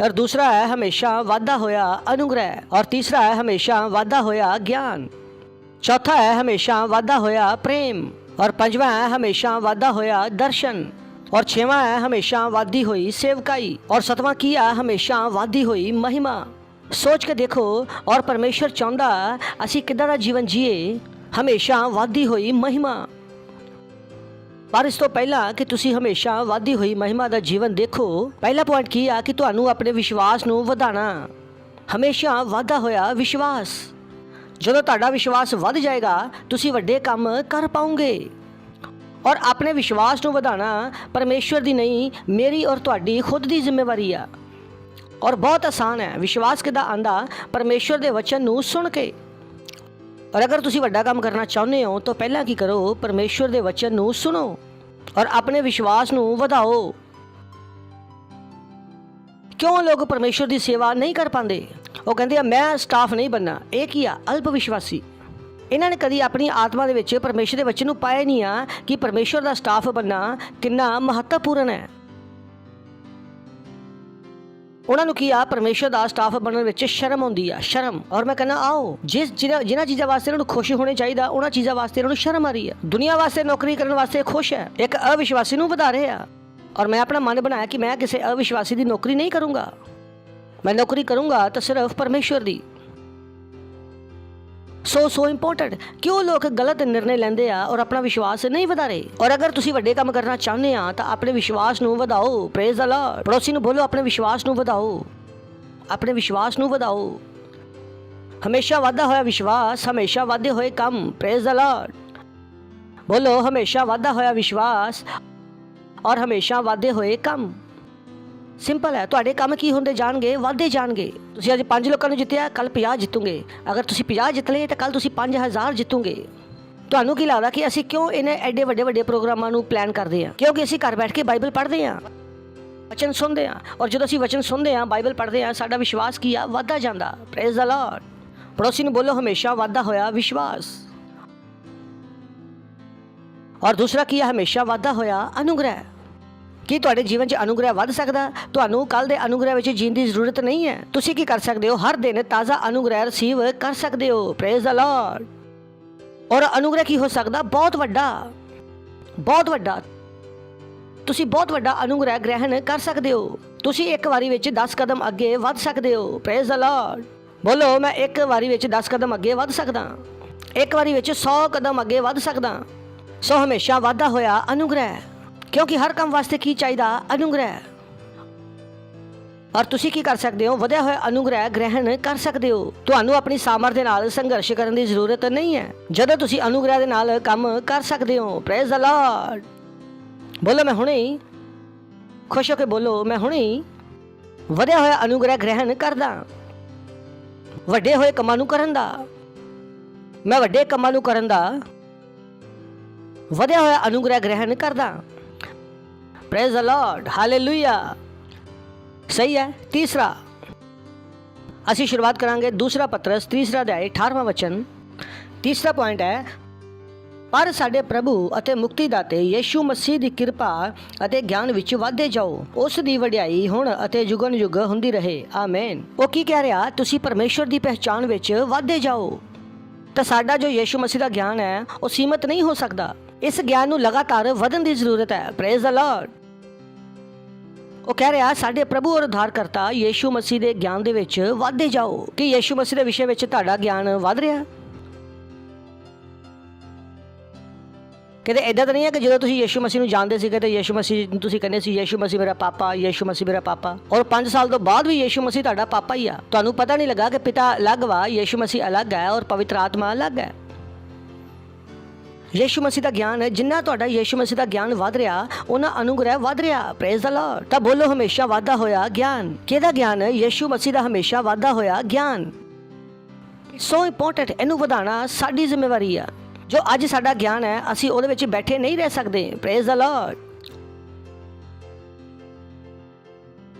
ਔਰ ਦੂਸਰਾ ਹੈ ਹਮੇਸ਼ਾ ਵਾਧਾ ਹੋਇਆ ਅਨੁਗ੍ਰਹਿ। ਔਰ ਤੀਸਰਾ ਹੈ ਹਮੇਸ਼ਾ ਵਾਧਾ ਹੋਇਆ ਗਿਆਨ। ਚੌਥਾ ਹੈ ਹਮੇਸ਼ਾ ਵਾਧਾ ਹੋਇਆ ਪ੍ਰੇਮ। ਔਰ ਪੰਜਵਾਂ ਹੈ ਹਮੇਸ਼ਾ ਵਾਧਾ ਹੋਇਆ ਦਰਸ਼ਨ। ਔਰ ਛੇਵਾਂ ਹੈ ਹਮੇਸ਼ਾ ਵਾਧੀ ਹੋਈ ਸੇਵਕਾਈ। ਔਰ ਸੱਤਵਾਂ ਕੀ ਆ? ਹਮੇਸ਼ਾ ਵਾਧੀ ਹੋਈ ਮਹਿਮਾ। ਸੋਚ ਕੇ ਦੇਖੋ। ਔਰ ਪਰਮੇਸ਼ਰ ਚਾਹੁੰਦਾ ਅਸੀਂ ਕਿੱਦਾਂ ਦਾ ਜੀਵਨ ਜੀਏ? ਹਮੇਸ਼ਾ ਵਾਧੀ ਹੋਈ ਮਹਿਮਾ। ਪਰ ਇਸ ਤੋਂ ਪਹਿਲਾਂ ਕਿ ਤੁਸੀਂ ਹਮੇਸ਼ਾ ਵਾਧੀ ਹੋਈ ਮਹਿਮਾ ਦਾ ਜੀਵਨ ਦੇਖੋ, ਪਹਿਲਾ ਪੁਆਇੰਟ ਕੀ ਆ ਕਿ ਤੁਹਾਨੂੰ ਆਪਣੇ ਵਿਸ਼ਵਾਸ ਨੂੰ ਵਧਾਉਣਾ। ਹਮੇਸ਼ਾ ਵਾਧਾ ਹੋਇਆ ਵਿਸ਼ਵਾਸ। ਜਦੋਂ ਤੁਹਾਡਾ ਵਿਸ਼ਵਾਸ ਵੱਧ ਜਾਏਗਾ ਤੁਸੀਂ ਵੱਡੇ ਕੰਮ ਕਰ ਪਾਓਗੇ। ਔਰ ਆਪਣੇ ਵਿਸ਼ਵਾਸ ਨੂੰ ਵਧਾਉਣਾ ਪਰਮੇਸ਼ਵਰ ਦੀ ਨਹੀਂ, ਮੇਰੀ ਔਰ ਤੁਹਾਡੀ ਖੁਦ ਦੀ ਜ਼ਿੰਮੇਵਾਰੀ ਆ। ਔਰ ਬਹੁਤ ਆਸਾਨ ਹੈ। ਵਿਸ਼ਵਾਸ ਕਿੱਦਾਂ ਆਂਦਾ? ਪਰਮੇਸ਼ਵਰ ਦੇ ਵਚਨ ਨੂੰ ਸੁਣ ਕੇ। ਔਰ ਅਗਰ ਤੁਸੀਂ ਵੱਡਾ ਕੰਮ ਕਰਨਾ ਚਾਹੁੰਦੇ ਹੋ ਤਾਂ ਪਹਿਲਾਂ ਕੀ ਕਰੋ? ਪਰਮੇਸ਼ਵਰ ਦੇ ਵਚਨ ਨੂੰ ਸੁਣੋ ਔਰ ਆਪਣੇ ਵਿਸ਼ਵਾਸ ਨੂੰ ਵਧਾਓ। ਕਿਉਂ ਲੋਕ ਪਰਮੇਸ਼ਵਰ ਦੀ ਸੇਵਾ ਨਹੀਂ ਕਰ ਪਾਉਂਦੇ? ਉਹ ਕਹਿੰਦੇ ਆ ਮੈਂ ਸਟਾਫ ਨਹੀਂ ਬਣਨਾ। ਇਹ ਕੀ ਆ? ਅਲਪ ਵਿਸ਼ਵਾਸੀ। ਇਹਨਾਂ ਨੇ ਕਦੀ ਆਪਣੀ ਆਤਮਾ ਦੇ ਵਿੱਚ ਪਰਮੇਸ਼ਰ ਦੇ ਵਚਨ ਨੂੰ ਪਾਇਆ ਨਹੀਂ ਆ ਕਿ ਪਰਮੇਸ਼ਰ ਦਾ ਸਟਾਫ ਬਣਨਾ ਕਿੰਨਾ ਮਹੱਤਵਪੂਰਨ ਹੈ। ਉਹਨਾਂ ਨੂੰ ਕੀ ਆ? ਪਰਮੇਸ਼ਰ ਦਾ ਸਟਾਫ ਬਣਨ ਵਿੱਚ ਸ਼ਰਮ ਆਉਂਦੀ ਆ, ਸ਼ਰਮ। ਔਰ ਮੈਂ ਕਹਿੰਦਾ ਆਓ, ਜਿਨ੍ਹਾਂ ਚੀਜ਼ਾਂ ਵਾਸਤੇ ਉਹਨਾਂ ਨੂੰ ਖੁਸ਼ ਹੋਣੇ ਚਾਹੀਦਾ ਉਹਨਾਂ ਚੀਜ਼ਾਂ ਵਾਸਤੇ ਉਹਨਾਂ ਨੂੰ ਸ਼ਰਮ ਆ ਰਹੀ ਹੈ। ਦੁਨੀਆ ਵਾਸਤੇ ਨੌਕਰੀ ਕਰਨ ਵਾਸਤੇ ਖੁਸ਼ ਹੈ, ਇੱਕ ਅਵਿਸ਼ਵਾਸੀ ਨੂੰ ਵਧਾ ਰਹੇ ਆ। ਔਰ ਮੈਂ ਆਪਣਾ ਮਨ ਬਣਾਇਆ ਕਿ ਮੈਂ ਕਿਸੇ ਅਵਿਸ਼ਵਾਸੀ ਦੀ ਨੌਕਰੀ ਨਹੀਂ ਕਰੂੰਗਾ, ਮੈਂ ਨੌਕਰੀ ਕਰੂੰਗਾ ਤਾਂ ਸਿਰਫ ਪਰਮੇਸ਼ਵਰ ਦੀ। ਸੋ ਇੰਪੋਰਟੈਂਟ। ਕਿਉਂ ਲੋਕ ਗਲਤ ਨਿਰਣੇ ਲੈਂਦੇ ਆ ਔਰ ਆਪਣਾ ਵਿਸ਼ਵਾਸ ਨਹੀਂ ਵਧਾ ਰਹੇ? ਔਰ ਅਗਰ ਤੁਸੀਂ ਵੱਡੇ ਕੰਮ ਕਰਨਾ ਚਾਹੁੰਦੇ ਆ ਤਾਂ ਆਪਣੇ ਵਿਸ਼ਵਾਸ ਨੂੰ ਵਧਾਓ। Praise the Lord. ਪੜੋਸੀ ਨੂੰ ਬੋਲੋ ਆਪਣੇ ਵਿਸ਼ਵਾਸ ਨੂੰ ਵਧਾਓ, ਆਪਣੇ ਵਿਸ਼ਵਾਸ ਨੂੰ ਵਧਾਓ। ਹਮੇਸ਼ਾ ਵਾਧਾ ਹੋਇਆ ਵਿਸ਼ਵਾਸ, ਹਮੇਸ਼ਾ ਵਾਧੇ ਹੋਏ ਕੰਮ। Praise the Lord. ਬੋਲੋ ਹਮੇਸ਼ਾ ਵਾਧਾ ਹੋਇਆ ਵਿਸ਼ਵਾਸ ਔਰ ਹਮੇਸ਼ਾ ਵਾਧੇ ਹੋਏ ਕੰਮ। ਸਿੰਪਲ ਹੈ। ਤੁਹਾਡੇ ਕੰਮ ਕੀ ਹੁੰਦੇ ਜਾਣਗੇ? ਵਾਧੇ ਜਾਣਗੇ। ਤੁਸੀਂ ਅੱਜ 5 ਲੋਕਾਂ ਨੂੰ ਜਿੱਤਿਆ, ਕੱਲ 50 ਜਿੱਤੋਗੇ। ਅਗਰ ਤੁਸੀਂ 50 ਜਿੱਤ ਲਏ ਤਾਂ ਕੱਲ ਤੁਸੀਂ 5000 ਜਿੱਤੋਗੇ। ਤੁਹਾਨੂੰ ਕੀ ਲੱਗਦਾ ਕਿ ਅਸੀਂ ਕਿਉਂ ਇਹਨੇ ਐਡੇ ਵੱਡੇ ਪ੍ਰੋਗਰਾਮਾਂ ਨੂੰ ਪਲਾਨ ਕਰਦੇ ਹਾਂ? ਕਿਉਂਕਿ ਅਸੀਂ ਘਰ ਬੈਠ ਕੇ ਬਾਈਬਲ ਪੜ੍ਹਦੇ ਹਾਂ, ਵਚਨ ਸੁਣਦੇ ਹਾਂ। ਔਰ ਜਦੋਂ ਅਸੀਂ ਵਚਨ ਸੁਣਦੇ ਹਾਂ, ਬਾਈਬਲ ਪੜ੍ਹਦੇ ਹਾਂ, ਸਾਡਾ ਵਿਸ਼ਵਾਸ ਕੀ ਆ? ਵੱਧਦਾ ਜਾਂਦਾ। Praise the Lord. ਪੜੋਸੀ ਨੂੰ ਬੋਲੋ ਹਮੇਸ਼ਾ ਵਾਧਾ ਹੋਇਆ ਵਿਸ਼ਵਾਸ। ਔਰ ਦੂਸਰਾ ਕੀ ਹੈ? ਹਮੇਸ਼ਾ ਵਾਧਾ ਹੋਇਆ ਅਨੁਗ੍ਰਹਿ। ਕੀ ਤੁਹਾਡੇ ਜੀਵਨ 'ਚ ਅਨੁਗ੍ਰਹਿ ਵੱਧ ਸਕਦਾ? ਤੁਹਾਨੂੰ ਕੱਲ ਦੇ ਅਨੁਗ੍ਰਹਿ ਵਿੱਚ ਜੀਣ ਦੀ ਜ਼ਰੂਰਤ ਨਹੀਂ ਹੈ। ਤੁਸੀਂ ਕੀ ਕਰ ਸਕਦੇ ਹੋ? ਹਰ ਦਿਨ ਤਾਜ਼ਾ ਅਨੁਗ੍ਰਹਿ ਰਿਸੀਵ ਕਰ ਸਕਦੇ ਹੋ। Praise the Lord. ਔਰ ਅਨੁਗ੍ਰਹਿ ਕੀ ਹੋ ਸਕਦਾ? ਬਹੁਤ ਵੱਡਾ, ਬਹੁਤ ਵੱਡਾ। ਤੁਸੀਂ ਬਹੁਤ ਵੱਡਾ ਅਨੁਗ੍ਰਹਿ ਗ੍ਰਹਿਣ ਕਰ ਸਕਦੇ ਹੋ। ਤੁਸੀਂ ਇੱਕ ਵਾਰੀ ਵਿੱਚ 10 ਕਦਮ ਅੱਗੇ ਵੱਧ ਸਕਦੇ ਹੋ। Praise the Lord. ਬੋਲੋ ਮੈਂ ਇੱਕ ਵਾਰੀ ਵਿੱਚ 10 ਕਦਮ ਅੱਗੇ ਵੱਧ ਸਕਦਾ, ਇੱਕ ਵਾਰੀ ਵਿੱਚ 100 ਕਦਮ ਅੱਗੇ ਵੱਧ ਸਕਦਾ। ਸੋ ਹਮੇਸ਼ਾ ਵਾਧਾ ਹੋਇਆ ਅਨੁਗ੍ਰਹਿ। ਕਿਉਂਕਿ ਹਰ ਕੰਮ ਵਾਸਤੇ ਕੀ ਚਾਹੀਦਾ? ਅਨੁਗ੍ਰਹਿ। ਔਰ ਤੁਸੀਂ ਕੀ ਕਰ ਸਕਦੇ ਹੋ? ਵਧਿਆ ਹੋਇਆ ਅਨੁਗ੍ਰਹਿ ਗ੍ਰਹਿਣ ਕਰ ਸਕਦੇ ਹੋ। ਤੁਹਾਨੂੰ ਆਪਣੀ ਸਾਮਰਥ ਦੇ ਨਾਲ ਸੰਘਰਸ਼ ਕਰਨ ਦੀ ਜ਼ਰੂਰਤ ਨਹੀਂ ਹੈ ਜਦੋਂ ਤੁਸੀਂ ਅਨੁਗ੍ਰਹਿ ਦੇ ਨਾਲ ਕੰਮ ਕਰ ਸਕਦੇ ਹੋ। Praise the Lord. ਬੋਲੋ ਮੈਂ ਹੁਣੇ ਹੀ, ਖੁਸ਼ ਹੋ ਕੇ ਬੋਲੋ ਮੈਂ ਹੁਣੇ ਹੀ ਵਧਿਆ ਹੋਇਆ ਅਨੁਗ੍ਰਹਿ ਗ੍ਰਹਿਣ ਕਰਦਾ। ਵੱਡੇ ਹੋਏ ਕੰਮਾਂ ਨੂੰ ਕਰਨ ਦਾ, ਮੈਂ ਵੱਡੇ ਕੰਮਾਂ ਨੂੰ ਕਰਨ ਦਾ ਵਧਿਆ ਹੋਇਆ ਅਨੁਗ੍ਰਹਿ ਗ੍ਰਹਿਣ ਕਰਦਾ। Praise the Lord. ਹਾਲੇਲੂਇਆ। ਸਹੀ ਹੈ। ਤੀਸਰਾ ਅਸੀਂ ਸ਼ੁਰੂਆਤ ਕਰਾਂਗੇ 2 ਪਤਰਸ 3 ਅਧਿਆਇ 18ਵਾਂ ਵਚਨ। ਤੀਸਰਾ ਪੁਆਇੰਟ ਹੈ, ਪਰ ਸਾਡੇ ਪ੍ਰਭੂ ਅਤੇ ਮੁਕਤੀਦਾਤੇ ਯੀਸ਼ੂ ਮਸੀਹ ਦੀ ਕਿਰਪਾ ਅਤੇ ਗਿਆਨ ਵਿੱਚ ਵਧਦੇ ਜਾਓ। ਉਸ ਦੀ ਵਡਿਆਈ ਹੁਣ ਅਤੇ ਜੁਗਨ ਯੁਗ ਹੁੰਦੀ ਰਹੇ। ਆਮੇਨ। ਉਹ ਕੀ ਕਹਿ ਰਿਹਾ? ਤੁਸੀਂ ਪਰਮੇਸ਼ਵਰ ਦੀ ਪਹਿਚਾਣ ਵਿੱਚ ਵਧਦੇ ਜਾਓ। ਤਾਂ ਸਾਡਾ ਜੋ ਯੀਸ਼ੂ ਮਸੀਹ ਦਾ ਗਿਆਨ ਹੈ ਉਹ ਸੀਮਤ ਨਹੀਂ ਹੋ ਸਕਦਾ। ਇਸ ਗਿਆਨ ਨੂੰ ਲਗਾਤਾਰ ਵਧਣ ਦੀ ਜ਼ਰੂਰਤ ਹੈ। Praise the Lord. ਉਹ ਕਹਿ ਰਿਹਾ ਸਾਡੇ ਪ੍ਰਭੂ ਔਰ ਉਧਾਰਕਰਤਾ ਯੀਸ਼ੂ ਮਸੀਹ ਦੇ ਗਿਆਨ ਦੇ ਵਿੱਚ ਵਧਦੇ ਜਾਓ। ਕਿ ਯੀਸ਼ੂ ਮਸੀਹ ਦੇ ਵਿਸ਼ੇ ਵਿੱਚ ਤੁਹਾਡਾ ਗਿਆਨ ਵਧ ਰਿਹਾ? ਕਿਤੇ ਇਦਾਂ ਤਾਂ ਨਹੀਂ ਹੈ ਕਿ ਜਦੋਂ ਤੁਸੀਂ ਯੀਸ਼ੂ ਮਸੀਹ ਨੂੰ ਜਾਣਦੇ ਸੀਗੇ ਤੇ ਯੀਸ਼ੂ ਮਸੀਹ ਨੂੰ ਤੁਸੀਂ ਕਹਿੰਦੇ ਸੀ ਯੀਸ਼ੂ ਮਸੀਹ ਮੇਰਾ ਪਾਪਾ, ਯੀਸ਼ੂ ਮਸੀਹ ਮੇਰਾ ਪਾਪਾ, ਔਰ 5 ਸਾਲ ਤੋਂ ਬਾਅਦ ਵੀ ਯੀਸ਼ੂ ਮਸੀਹ ਤੁਹਾਡਾ ਪਾਪਾ ਹੀ ਆ। ਤੁਹਾਨੂੰ ਪਤਾ ਨਹੀਂ ਲੱਗਾ ਕਿ ਪਿਤਾ ਅਲੱਗ ਵਾ, ਯੀਸ਼ੂ ਮਸੀਹ ਅਲੱਗ ਹੈ ਔਰ ਪਵਿੱਤਰ ਆਤਮਾ ਅਲੱਗ ਹੈ। ਯੀਸ਼ੂ ਮਸੀਹ ਦਾ ਗਿਆਨ, ਜਿੰਨਾ ਤੁਹਾਡਾ ਯੀਸ਼ੂ ਮਸੀਹ ਦਾ ਗਿਆਨ ਵਧ ਰਿਹਾ ਉਹਨਾਂ ਅਨੁਗ੍ਰਹਿ ਵਧ ਰਿਹਾ। Praise the Lord. ਤਾਂ ਬੋਲੋ ਹਮੇਸ਼ਾ ਵਾਧਾ ਹੋਇਆ ਗਿਆਨ। ਕਿਹਦਾ ਗਿਆਨ? ਯੀਸ਼ੂ ਮਸੀਹ ਦਾ ਹਮੇਸ਼ਾ ਵਾਧਾ ਹੋਇਆ ਗਿਆਨ। ਸੋ ਇੰਪੋਰਟੈਂਟ। ਇਹਨੂੰ ਵਧਾਉਣਾ ਸਾਡੀ ਜ਼ਿੰਮੇਵਾਰੀ ਆ। ਜੋ ਅੱਜ ਸਾਡਾ ਗਿਆਨ ਹੈ ਅਸੀਂ ਉਹਦੇ ਵਿੱਚ ਬੈਠੇ ਨਹੀਂ ਰਹਿ ਸਕਦੇ। Praise the Lord.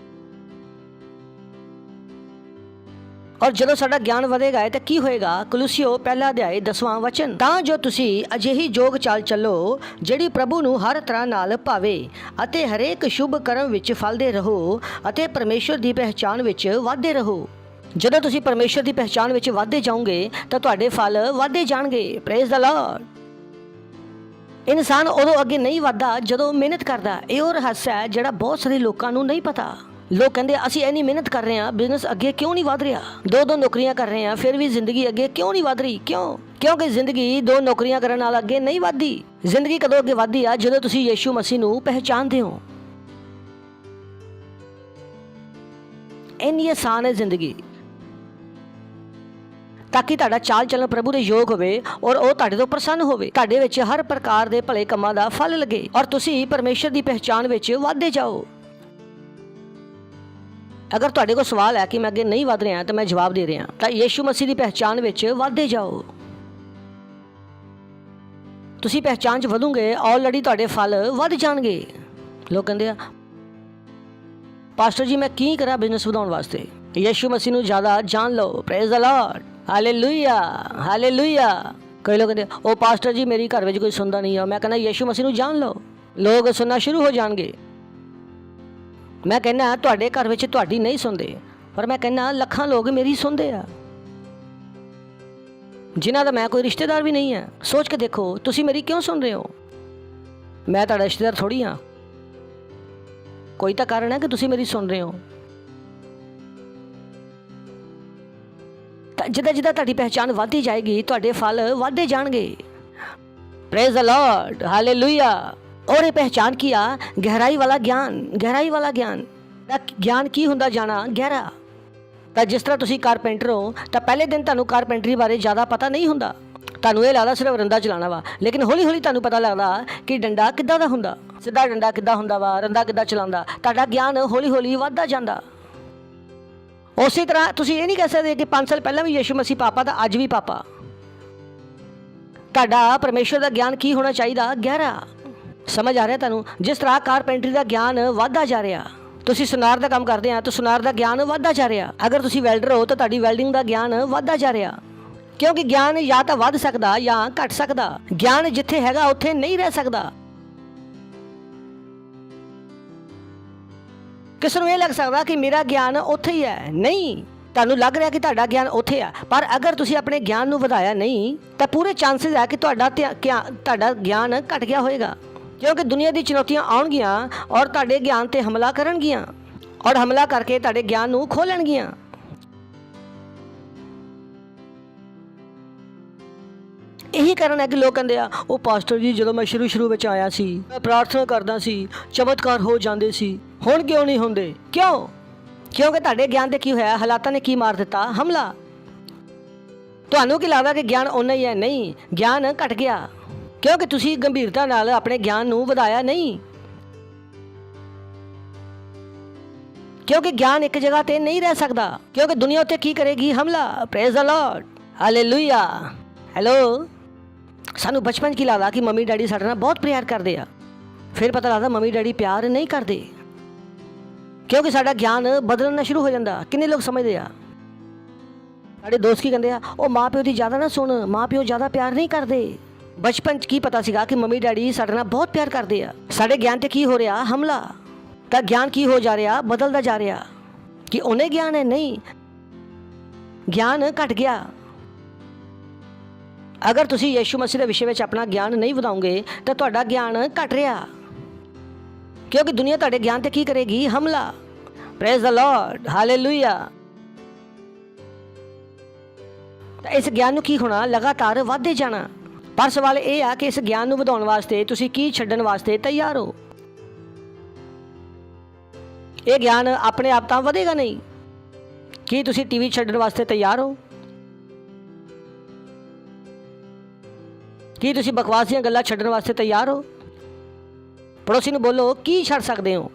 ਔਰ ਜਦੋਂ ਸਾਡਾ ਗਿਆਨ ਵਧੇਗਾ ਤਾਂ ਕੀ ਹੋਏਗਾ? ਕੁਲੂਸੀਓ 1 ਅਧਿਆਇ 10ਵਾਂ ਵਚਨ। ਤਾਂ ਜੋ ਤੁਸੀਂ ਅਜਿਹੀ ਜੋਗ ਚਾਲ ਚੱਲੋ ਜਿਹੜੀ ਪ੍ਰਭੂ ਨੂੰ ਹਰ ਤਰ੍ਹਾਂ ਨਾਲ ਭਾਵੇ ਅਤੇ ਹਰੇਕ ਸ਼ੁਭ ਕਰਮ ਵਿੱਚ ਫਲਦੇ ਰਹੋ ਅਤੇ ਪਰਮੇਸ਼ਵਰ ਦੀ ਪਹਿਚਾਣ ਵਿੱਚ ਵਧਦੇ ਰਹੋ। ਜਦੋਂ ਤੁਸੀਂ ਪਰਮੇਸ਼ਵਰ ਦੀ ਪਹਿਚਾਣ ਵਿੱਚ ਵਧਦੇ ਜਾਓਗੇ ਤਾਂ ਤੁਹਾਡੇ ਫਲ ਵਧਦੇ ਜਾਣਗੇ। Praise the Lord. ਇਨਸਾਨ ਉਦੋਂ ਅੱਗੇ ਨਹੀਂ ਵਧਦਾ ਜਦੋਂ ਮਿਹਨਤ ਕਰਦਾ। ਇਹ ਉਹ ਰਹੱਸ ਹੈ ਜਿਹੜਾ ਬਹੁਤ ਸਾਰੇ ਲੋਕਾਂ ਨੂੰ ਨਹੀਂ ਪਤਾ। ਲੋਕ ਕਹਿੰਦੇ ਅਸੀਂ ਇੰਨੀ ਮਿਹਨਤ ਕਰ ਰਹੇ ਹਾਂ, ਬਿਜ਼ਨਸ ਅੱਗੇ ਕਿਉਂ ਨਹੀਂ ਵਧ ਰਿਹਾ? 2 ਨੌਕਰੀਆਂ ਕਰ ਰਹੇ ਹਾਂ ਫਿਰ ਵੀ ਜ਼ਿੰਦਗੀ ਅੱਗੇ ਕਿਉਂ ਨਹੀਂ ਵਧ ਰਹੀ? ਕਿਉਂ? ਕਿਉਂਕਿ ਜ਼ਿੰਦਗੀ 2 ਨੌਕਰੀਆਂ ਕਰਨ ਨਾਲ ਅੱਗੇ ਨਹੀਂ ਵਧਦੀ। ਜ਼ਿੰਦਗੀ ਕਦੋਂ ਅੱਗੇ ਵਧਦੀ ਆ? ਜਦੋਂ ਤੁਸੀਂ ਯੀਸ਼ੂ ਮਸੀਹ ਨੂੰ ਪਹਿਚਾਣਦੇ ਹੋ। ਇੰਨੀ ਆਸਾਨ ਹੈ ਜ਼ਿੰਦਗੀ। ताकि ਤੁਹਾਡਾ ਚਾਲ ਚੱਲਣ ਪ੍ਰਭੂ ਦੇ ਯੋਗ ਹੋਵੇ ਔਰ ਉਹ ਤੁਹਾਡੇ ਤੋਂ ਪ੍ਰਸੰਨ ਹੋਵੇ, ਤੁਹਾਡੇ ਵਿੱਚ ਹਰ ਪ੍ਰਕਾਰ ਦੇ ਭਲੇ ਕੰਮਾਂ ਦਾ ਫਲ ਲੱਗੇ ਔਰ ਤੁਸੀਂ ਪਰਮੇਸ਼ਰ ਦੀ ਪਹਿਚਾਣ ਵਿੱਚ ਵਧਦੇ ਜਾਓ। ਅਗਰ ਤੁਹਾਡੇ ਕੋਲ ਸਵਾਲ ਹੈ ਕਿ ਮੈਂ ਅੱਗੇ ਨਹੀਂ ਵਧ ਰਿਹਾ ਤਾਂ ਮੈਂ ਜਵਾਬ ਦੇ ਰਿਹਾ, ਤਾਂ ਯੀਸ਼ੂ ਮਸੀਹ ਦੀ ਪਹਿਚਾਣ ਵਿੱਚ ਵਧਦੇ ਜਾਓ। ਤੁਸੀਂ ਪਹਿਚਾਣ 'ਚ ਵਧੋਗੇ, ਆਲਰੇਡੀ ਤੁਹਾਡੇ ਫਲ ਵੱਧ ਜਾਣਗੇ। ਲੋਕ ਕਹਿੰਦੇ ਆ ਪਾਸਟਰ ਜੀ ਮੈਂ ਕੀ ਕਰਾਂ ਬਿਜ਼ਨਸ ਵਧਾਉਣ ਵਾਸਤੇ? ਯੀਸ਼ੂ ਮਸੀਹ ਨੂੰ ਜ਼ਿਆਦਾ ਜਾਣ ਲਓ। Praise the Lord, hallelujah hallelujah. ਕਈ ਲੋਕ ਕਹਿੰਦੇ ਉਹ ਪਾਸਟਰ ਜੀ ਮੇਰੀ ਘਰ ਵਿੱਚ ਕੋਈ ਸੁਣਦਾ ਨਹੀਂ ਆ। ਮੈਂ ਕਹਿੰਦਾ ਯੀਸ਼ੂ ਮਸੀਹ ਨੂੰ ਜਾਣ ਲਓ, ਲੋਕ ਸੁਣਨਾ ਸ਼ੁਰੂ ਹੋ ਜਾਣਗੇ। ਮੈਂ ਕਹਿੰਦਾ ਤੁਹਾਡੇ ਘਰ ਵਿੱਚ ਤੁਹਾਡੀ ਨਹੀਂ ਸੁਣਦੇ, ਪਰ ਮੈਂ ਕਹਿੰਦਾ ਲੱਖਾਂ ਲੋਕ ਮੇਰੀ ਸੁਣਦੇ ਆ, ਜਿਨ੍ਹਾਂ ਦਾ ਮੈਂ ਕੋਈ ਰਿਸ਼ਤੇਦਾਰ ਵੀ ਨਹੀਂ ਹੈ। ਸੋਚ ਕੇ ਦੇਖੋ ਤੁਸੀਂ ਮੇਰੀ ਕਿਉਂ ਸੁਣ ਰਹੇ ਹੋ? ਮੈਂ ਤੁਹਾਡਾ ਰਿਸ਼ਤੇਦਾਰ ਥੋੜੀ ਹਾਂ, ਕੋਈ ਤਾਂ ਕਾਰਨ ਹੈ ਕਿ ਤੁਸੀਂ ਮੇਰੀ ਸੁਣ ਰਹੇ ਹੋ। ਤਾਂ ਜਿੱਦਾਂ ਜਿੱਦਾਂ ਤੁਹਾਡੀ ਪਹਿਚਾਣ ਵੱਧਦੀ ਜਾਏਗੀ ਤੁਹਾਡੇ ਫਲ ਵੱਧਦੇ ਜਾਣਗੇ। Praise the Lord, hallelujah. और ये पहचान किया गहराई वाला ज्ञान, गहराई वाला ज्ञान। ज्ञान की हुंदा जाना गहरा। ਤਾਂ ਜਿਸ ਤਰ੍ਹਾਂ ਤੁਸੀਂ ਕਾਰਪੈਂਟਰ ਹੋ ਤਾਂ ਪਹਿਲੇ ਦਿਨ ਤੁਹਾਨੂੰ ਕਾਰਪੈਂਟਰੀ ਬਾਰੇ ਜ਼ਿਆਦਾ ਪਤਾ ਨਹੀਂ ਹੁੰਦਾ, ਤੁਹਾਨੂੰ ਇਹ ਲੱਗਦਾ ਸਿਰਫ ਰੰਦਾ ਚਲਾਉਣਾ ਵਾ, ਲੇਕਿਨ ਹੌਲੀ ਹੌਲੀ ਤੁਹਾਨੂੰ ਪਤਾ ਲੱਗਦਾ ਕਿ ਡੰਡਾ ਕਿੱਦਾਂ ਦਾ ਹੁੰਦਾ, ਸਿੱਧਾ ਡੰਡਾ ਕਿੱਦਾਂ ਹੁੰਦਾ ਵਾ, ਰੰਦਾ ਕਿੱਦਾਂ ਚਲਾਉਂਦਾ। ਤੁਹਾਡਾ ਗਿਆਨ ਹੌਲੀ ਹੌਲੀ ਵੱਧਦਾ ਜਾਂਦਾ। ਉਸੇ ਤਰ੍ਹਾਂ ਤੁਸੀਂ ਇਹ ਨਹੀਂ ਕਹਿ ਸਕਦੇ ਕਿ 5 ਸਾਲ ਪਹਿਲਾਂ ਵੀ ਯਿਸੂ ਮਸੀਹ ਪਾਪਾ ਤਾਂ ਅੱਜ ਵੀ ਪਾਪਾ। ਤੁਹਾਡਾ ਪਰਮੇਸ਼ਰ ਦਾ ਗਿਆਨ ਕੀ ਹੋਣਾ ਚਾਹੀਦਾ? ਗਹਿਰਾ। ਸਮਝ ਆ ਰਿਹਾ ਤੁਹਾਨੂੰ? ਜਿਸ ਤਰ੍ਹਾਂ ਕਾਰਪੈਂਟਰੀ ਦਾ ਗਿਆਨ ਵੱਧਦਾ ਜਾ ਰਿਹਾ, ਤੁਸੀਂ ਸੁਨਾਰ ਦਾ ਕੰਮ ਕਰਦੇ ਆ ਤਾਂ ਸੁਨਾਰ ਦਾ ਗਿਆਨ ਵੱਧਦਾ ਜਾ ਰਿਹਾ। ਅਗਰ ਤੁਸੀਂ ਵੈਲਡਰ ਹੋ ਤਾਂ ਤੁਹਾਡੀ ਵੈਲਡਿੰਗ ਦਾ ਗਿਆਨ ਵੱਧਦਾ ਜਾ ਰਿਹਾ, ਕਿਉਂਕਿ ਗਿਆਨ ਜਾਂ ਤਾਂ ਵੱਧ ਸਕਦਾ ਜਾਂ ਘਟ ਸਕਦਾ। ਗਿਆਨ ਜਿੱਥੇ ਹੈਗਾ ਉੱਥੇ ਨਹੀਂ ਰਹਿ ਸਕਦਾ। ਕਿਸੇ ਨੂੰ ਇਹ ਲੱਗ ਸਕਦਾ ਕਿ ਮੇਰਾ ਗਿਆਨ ਉੱਥੇ ਹੀ ਹੈ, ਨਹੀਂ, ਤੁਹਾਨੂੰ ਲੱਗ ਰਿਹਾ ਕਿ ਤੁਹਾਡਾ ਗਿਆਨ ਉੱਥੇ ਆ, ਪਰ ਅਗਰ ਤੁਸੀਂ ਆਪਣੇ ਗਿਆਨ ਨੂੰ ਵਧਾਇਆ ਨਹੀਂ ਤਾਂ ਪੂਰੇ ਚਾਂਸਸ ਹੈ ਕਿ ਤੁਹਾਡਾ ਗਿਆਨ ਘਟ ਗਿਆ ਹੋਏਗਾ, ਕਿਉਂਕਿ ਦੁਨੀਆ ਦੀ ਚੁਣੌਤੀਆਂ ਆਉਣਗੀਆਂ ਔਰ ਤੁਹਾਡੇ ਗਿਆਨ ਤੇ ਹਮਲਾ ਕਰਨਗੀਆਂ ਔਰ ਹਮਲਾ ਕਰਕੇ ਤੁਹਾਡੇ ਗਿਆਨ ਨੂੰ ਖੋਲਣਗੀਆਂ। ਇਹੀ ਕਾਰਨ ਹੈ ਕਿ ਲੋਕ ਕਹਿੰਦੇ ਆ ਉਹ ਪਾਸਟਰ ਜੀ ਜਦੋਂ ਮੈਂ ਸ਼ੁਰੂ ਵਿੱਚ ਆਇਆ ਸੀ ਮੈਂ ਪ੍ਰਾਰਥਨਾ ਕਰਦਾ ਸੀ, ਚਮਤਕਾਰ ਹੋ ਜਾਂਦੇ ਸੀ, ਹੁਣ ਕਿਉਂ ਨਹੀਂ ਹੁੰਦੇ? ਕਿਉਂ? ਕਿਉਂਕਿ ਤੁਹਾਡੇ ਗਿਆਨ ਤੇ ਕੀ ਹੋਇਆ? ਹਾਲਾਤਾਂ ਨੇ ਕੀ ਮਾਰ ਦਿੱਤਾ? ਹਮਲਾ। ਤੁਹਾਨੂੰ ਕੀ ਲੱਗਦਾ ਕਿ ਗਿਆਨ ਓਨਾ ਹੀ ਹੈ? ਨਹੀਂ, ਗਿਆਨ ਘਟ ਗਿਆ, ਕਿਉਂਕਿ ਤੁਸੀਂ ਗੰਭੀਰਤਾ ਨਾਲ ਆਪਣੇ ਗਿਆਨ ਨੂੰ ਵਧਾਇਆ ਨਹੀਂ। ਕਿਉਂਕਿ ਗਿਆਨ ਇੱਕ ਜਗ੍ਹਾ ਤੇ ਨਹੀਂ ਰਹਿ ਸਕਦਾ, ਕਿਉਂਕਿ ਦੁਨੀਆ ਉੱਤੇ ਕੀ ਕਰੇਗੀ? ਹਮਲਾ। Praise the Lord, hallelujah. Hello, ਸਾਨੂੰ ਬਚਪਨ 'ਚ ਕੀ ਲੱਗਦਾ ਕਿ ਮੰਮੀ ਡੈਡੀ ਸਾਡੇ ਨਾਲ ਬਹੁਤ ਪਿਆਰ ਕਰਦੇ ਆ, ਫਿਰ ਪਤਾ ਲੱਗਦਾ ਮੰਮੀ ਡੈਡੀ ਪਿਆਰ ਨਹੀਂ ਕਰਦੇ, ਕਿਉਂਕਿ ਸਾਡਾ ਗਿਆਨ ਬਦਲਣਾ ਸ਼ੁਰੂ ਹੋ ਜਾਂਦਾ। ਕਿੰਨੇ ਲੋਕ ਸਮਝਦੇ ਆ? ਸਾਡੇ ਦੋਸਤ ਕੀ ਕਹਿੰਦੇ ਆ, ਉਹ ਮਾਂ ਪਿਓ ਦੀ ਜ਼ਿਆਦਾ ਨਾ ਸੁਣ, ਮਾਂ ਪਿਓ ਜ਼ਿਆਦਾ ਪਿਆਰ ਨਹੀਂ ਕਰਦੇ। ਬਚਪਨ 'ਚ ਕੀ ਪਤਾ ਸੀਗਾ ਕਿ ਮੰਮੀ ਡੈਡੀ ਸਾਡੇ ਨਾਲ ਬਹੁਤ ਪਿਆਰ ਕਰਦੇ ਆ। ਸਾਡੇ ਗਿਆਨ ਤੇ ਕੀ ਹੋ ਰਿਹਾ? ਹਮਲਾ। ਤਾਂ ਗਿਆਨ ਕੀ ਹੋ ਜਾ ਰਿਹਾ? ਬਦਲਦਾ ਜਾ ਰਿਹਾ। ਕਿ ਉਹਨੇ ਗਿਆਨ ਹੈ? ਨਹੀਂ, ਗਿਆਨ ਘਟ ਗਿਆ। ਅਗਰ ਤੁਸੀਂ ਯਿਸੂ ਮਸੀਹ ਦੇ ਵਿਸ਼ੇ ਵਿੱਚ ਆਪਣਾ ਗਿਆਨ ਨਹੀਂ ਵਧਾਓਗੇ ਤਾਂ ਤੁਹਾਡਾ ਗਿਆਨ ਘਟ ਰਿਹਾ, ਕਿਉਂਕਿ ਦੁਨੀਆ ਤੁਹਾਡੇ ਗਿਆਨ ਤੇ ਕੀ ਕਰੇਗੀ? ਹਮਲਾ। Praise the Lord, hallelujah. ਤਾਂ ਇਸ ਗਿਆਨ ਨੂੰ ਕੀ ਹੋਣਾ? ਲਗਾਤਾਰ ਵੱਧਦੇ ਜਾਣਾ। ਪਰ ਸਵਾਲ ਇਹ ਆ ਕਿ ਇਸ ਗਿਆਨ ਨੂੰ ਵਧਾਉਣ ਵਾਸਤੇ ਤੁਸੀਂ ਕੀ ਛੱਡਣ ਵਾਸਤੇ ਤਿਆਰ ਹੋ? ਇਹ ਗਿਆਨ ਆਪਣੇ ਆਪ ਤਾਂ ਵਧੇਗਾ ਨਹੀਂ। ਕੀ ਤੁਸੀਂ ਟੀਵੀ ਛੱਡਣ ਵਾਸਤੇ ਤਿਆਰ ਹੋ? ਕੀ ਤੁਸੀਂ ਬਕਵਾਸ ਦੀਆਂ ਗੱਲਾਂ ਛੱਡਣ ਵਾਸਤੇ ਤਿਆਰ ਹੋ? ਪੜੋਸੀ ਨੂੰ ਬੋਲੋ, ਕੀ ਛੱਡ ਸਕਦੇ ਹੋ?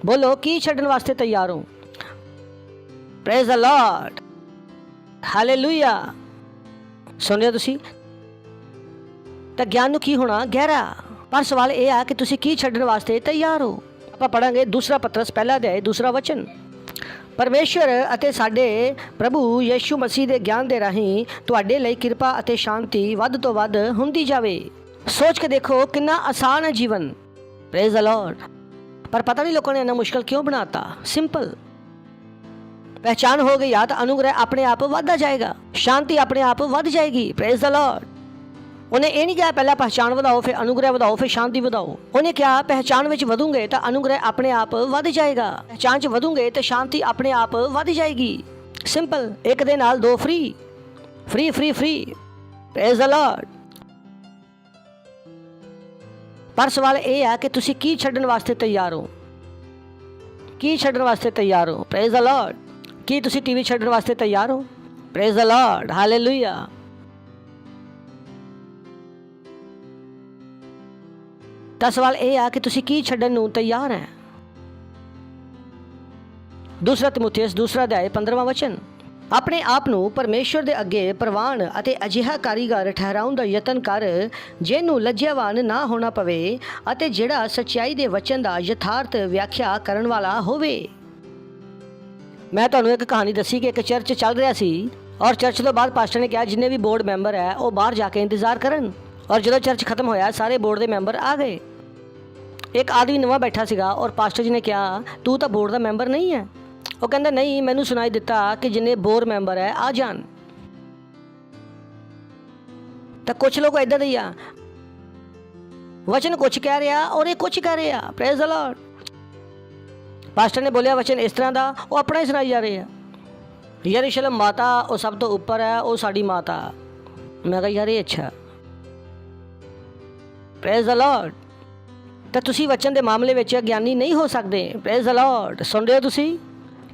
ਬੋਲੋ, ਕੀ ਛੱਡਣ ਵਾਸਤੇ ਤਿਆਰ ਹੋ? Praise the Lord, hallelujah. ਸੁਣਿਆ ਤੁਸੀਂ? ਤਾਂ ਗਿਆਨ ਨੂੰ ਕੀ ਹੋਣਾ? ਗਹਿਰਾ। ਪਰ ਸਵਾਲ ਇਹ ਆ ਕਿ ਤੁਸੀਂ ਕੀ ਛੱਡਣ ਵਾਸਤੇ ਤਿਆਰ ਹੋ? ਆਪਾਂ ਪੜਾਂਗੇ 2 ਪਤਰਸ ਪਹਿਲਾ ਅਧਿਆਇ 2 ਵਚਨ। ਪਰਮੇਸ਼ਰ ਅਤੇ ਸਾਡੇ ਪ੍ਰਭੂ ਯਿਸੂ ਮਸੀਹ ਦੇ ਗਿਆਨ ਦੇ ਰਾਹੀਂ ਤੁਹਾਡੇ ਲਈ ਕਿਰਪਾ ਅਤੇ ਸ਼ਾਂਤੀ ਵੱਧ ਤੋਂ ਵੱਧ ਹੁੰਦੀ ਜਾਵੇ। ਸੋਚ ਕੇ ਦੇਖੋ ਕਿੰਨਾ ਆਸਾਨ ਹੈ ਜੀਵਨ। Praise the Lord. ਪਰ ਪਤਾ ਨਹੀਂ ਲੋਕਾਂ ਨੇ ਇੰਨਾ ਮੁਸ਼ਕਲ ਕਿਉਂ ਬਣਾਤਾ? ਸਿੰਪਲ। ਪਹਿਚਾਨ ਹੋ ਗਈ ਆ ਤਾਂ ਅਨੁਗ੍ਰਹਿ ਆਪਣੇ ਆਪ ਵੱਧਦਾ ਜਾਏਗਾ, ਸ਼ਾਂਤੀ ਆਪਣੇ ਆਪ ਵੱਧ ਜਾਏਗੀ। Praise the Lord. ਉਹਨੇ ਇਹ ਨਹੀਂ ਕਿਹਾ ਪਹਿਲਾਂ ਪਹਿਚਾਨ ਵਧਾਓ ਫਿਰ ਅਨੁਗ੍ਰਹਿ ਵਧਾਓ ਫਿਰ ਸ਼ਾਂਤੀ ਵਧਾਓ। ਉਹਨੇ ਕਿਹਾ ਪਹਿਚਾਨ ਵਿੱਚ ਵਧੋਗੇ ਤਾਂ ਅਨੁਗ੍ਰਹਿ ਆਪਣੇ ਆਪ ਵੱਧ ਜਾਏਗਾ, ਪਹਿਚਾਨ 'ਚ ਵਧੋਗੇ ਤਾਂ ਸ਼ਾਂਤੀ ਆਪਣੇ ਆਪ ਵੱਧ ਜਾਏਗੀ। ਸਿੰਪਲ। ਇੱਕ ਦੇ ਨਾਲ 2 free. Free free free. Praise the Lord. ਪਰ ਸਵਾਲ ਇਹ ਹੈ ਕਿ ਤੁਸੀਂ ਕੀ ਛੱਡਣ ਵਾਸਤੇ ਤਿਆਰ ਹੋ? ਕੀ ਛੱਡਣ ਵਾਸਤੇ ਤਿਆਰ ਹੋ? Praise the Lord. ਕੀ ਤੁਸੀਂ ਟੀਵੀ ਛੱਡਣ ਵਾਸਤੇ ਤਿਆਰ ਹੋ? Praise the Lord, hallelujah. ਤਾਂ ਸਵਾਲ ਇਹ ਆ ਕਿ ਤੁਸੀਂ ਕੀ ਛੱਡਣ ਨੂੰ ਤਿਆਰ ਹੈ। ਦੂਸਰਾ ਤਿਮੋਥੇਉਸ ਦੂਸਰਾ ਅਧਿਆਇ 15ਵਾਂ ਵਚਨ, ਆਪਣੇ ਆਪ ਨੂੰ ਪਰਮੇਸ਼ਵਰ ਦੇ ਅੱਗੇ ਪ੍ਰਵਾਨ ਅਤੇ ਅਜਿਹਾ ਕਾਰੀਗਰ ਠਹਿਰਾਉਣ ਦਾ ਯਤਨ ਕਰ ਜਿਹਨੂੰ ਲੱਜਿਆਵਾਨ ਨਾ ਹੋਣਾ ਪਵੇ ਅਤੇ ਜਿਹੜਾ ਸੱਚਾਈ ਦੇ ਵਚਨ ਦਾ ਯਥਾਰਥ ਵਿਆਖਿਆ ਕਰਨ ਵਾਲਾ ਹੋਵੇ। ਮੈਂ ਤੁਹਾਨੂੰ ਇੱਕ ਕਹਾਣੀ ਦੱਸੀ ਕਿ ਇੱਕ ਚਰਚ ਚੱਲ ਰਿਹਾ ਸੀ ਔਰ ਚਰਚ ਤੋਂ ਬਾਅਦ ਪਾਸਟਰ ਨੇ ਕਿਹਾ ਜਿੰਨੇ ਵੀ ਬੋਰਡ ਮੈਂਬਰ ਹੈ ਉਹ ਬਾਹਰ ਜਾ ਕੇ ਇੰਤਜ਼ਾਰ ਕਰਨ। ਔਰ ਜਦੋਂ ਚਰਚ ਖਤਮ ਹੋਇਆ ਸਾਰੇ ਬੋਰਡ ਦੇ ਮੈਂਬਰ ਆ ਗਏ। ਇੱਕ ਆਦਮੀ ਨਵਾਂ ਬੈਠਾ ਸੀਗਾ ਔਰ ਪਾਸਟਰ ਜੀ ਨੇ ਕਿਹਾ ਤੂੰ ਤਾਂ ਬੋਰਡ ਦਾ ਮੈਂਬਰ ਨਹੀਂ ਹੈ। ਉਹ ਕਹਿੰਦਾ ਨਹੀਂ, ਮੈਨੂੰ ਸੁਣਾਈ ਦਿੱਤਾ ਕਿ ਜਿੰਨੇ ਬੋਰਡ ਮੈਂਬਰ ਹੈ ਆ ਜਾਣ। ਤਾਂ ਕੁਛ ਲੋਕ ਇੱਦਾਂ ਦੇ ਹੀ ਆ, ਵਚਨ ਕੁਛ ਕਹਿ ਰਿਹਾ ਔਰ ਇਹ ਕੁਛ ਕਹਿ ਰਿਹਾ। Praise the Lord. ਪਾਸਟਰ ਨੇ ਬੋਲਿਆ ਵਚਨ ਇਸ ਤਰ੍ਹਾਂ ਦਾ, ਉਹ ਆਪਣਾ ਹੀ ਸੁਣਾਈ ਜਾ ਰਹੇ ਆ। ਯਰੂਸ਼ਲਮ ਮਾਤਾ ਉਹ ਸਭ ਤੋਂ ਉੱਪਰ ਹੈ, ਉਹ ਸਾਡੀ ਮਾਤਾ। ਮੈਂ ਕਿਹਾ ਯਾਰ ਇਹ ਅੱਛਾ। Praise the Lord. ਤਾਂ ਤੁਸੀਂ ਵਚਨ ਦੇ ਮਾਮਲੇ ਵਿੱਚ ਗਿਆਨੀ ਨਹੀਂ ਹੋ ਸਕਦੇ। Praise the Lord. ਸੁਣ ਰਹੇ ਹੋ ਤੁਸੀਂ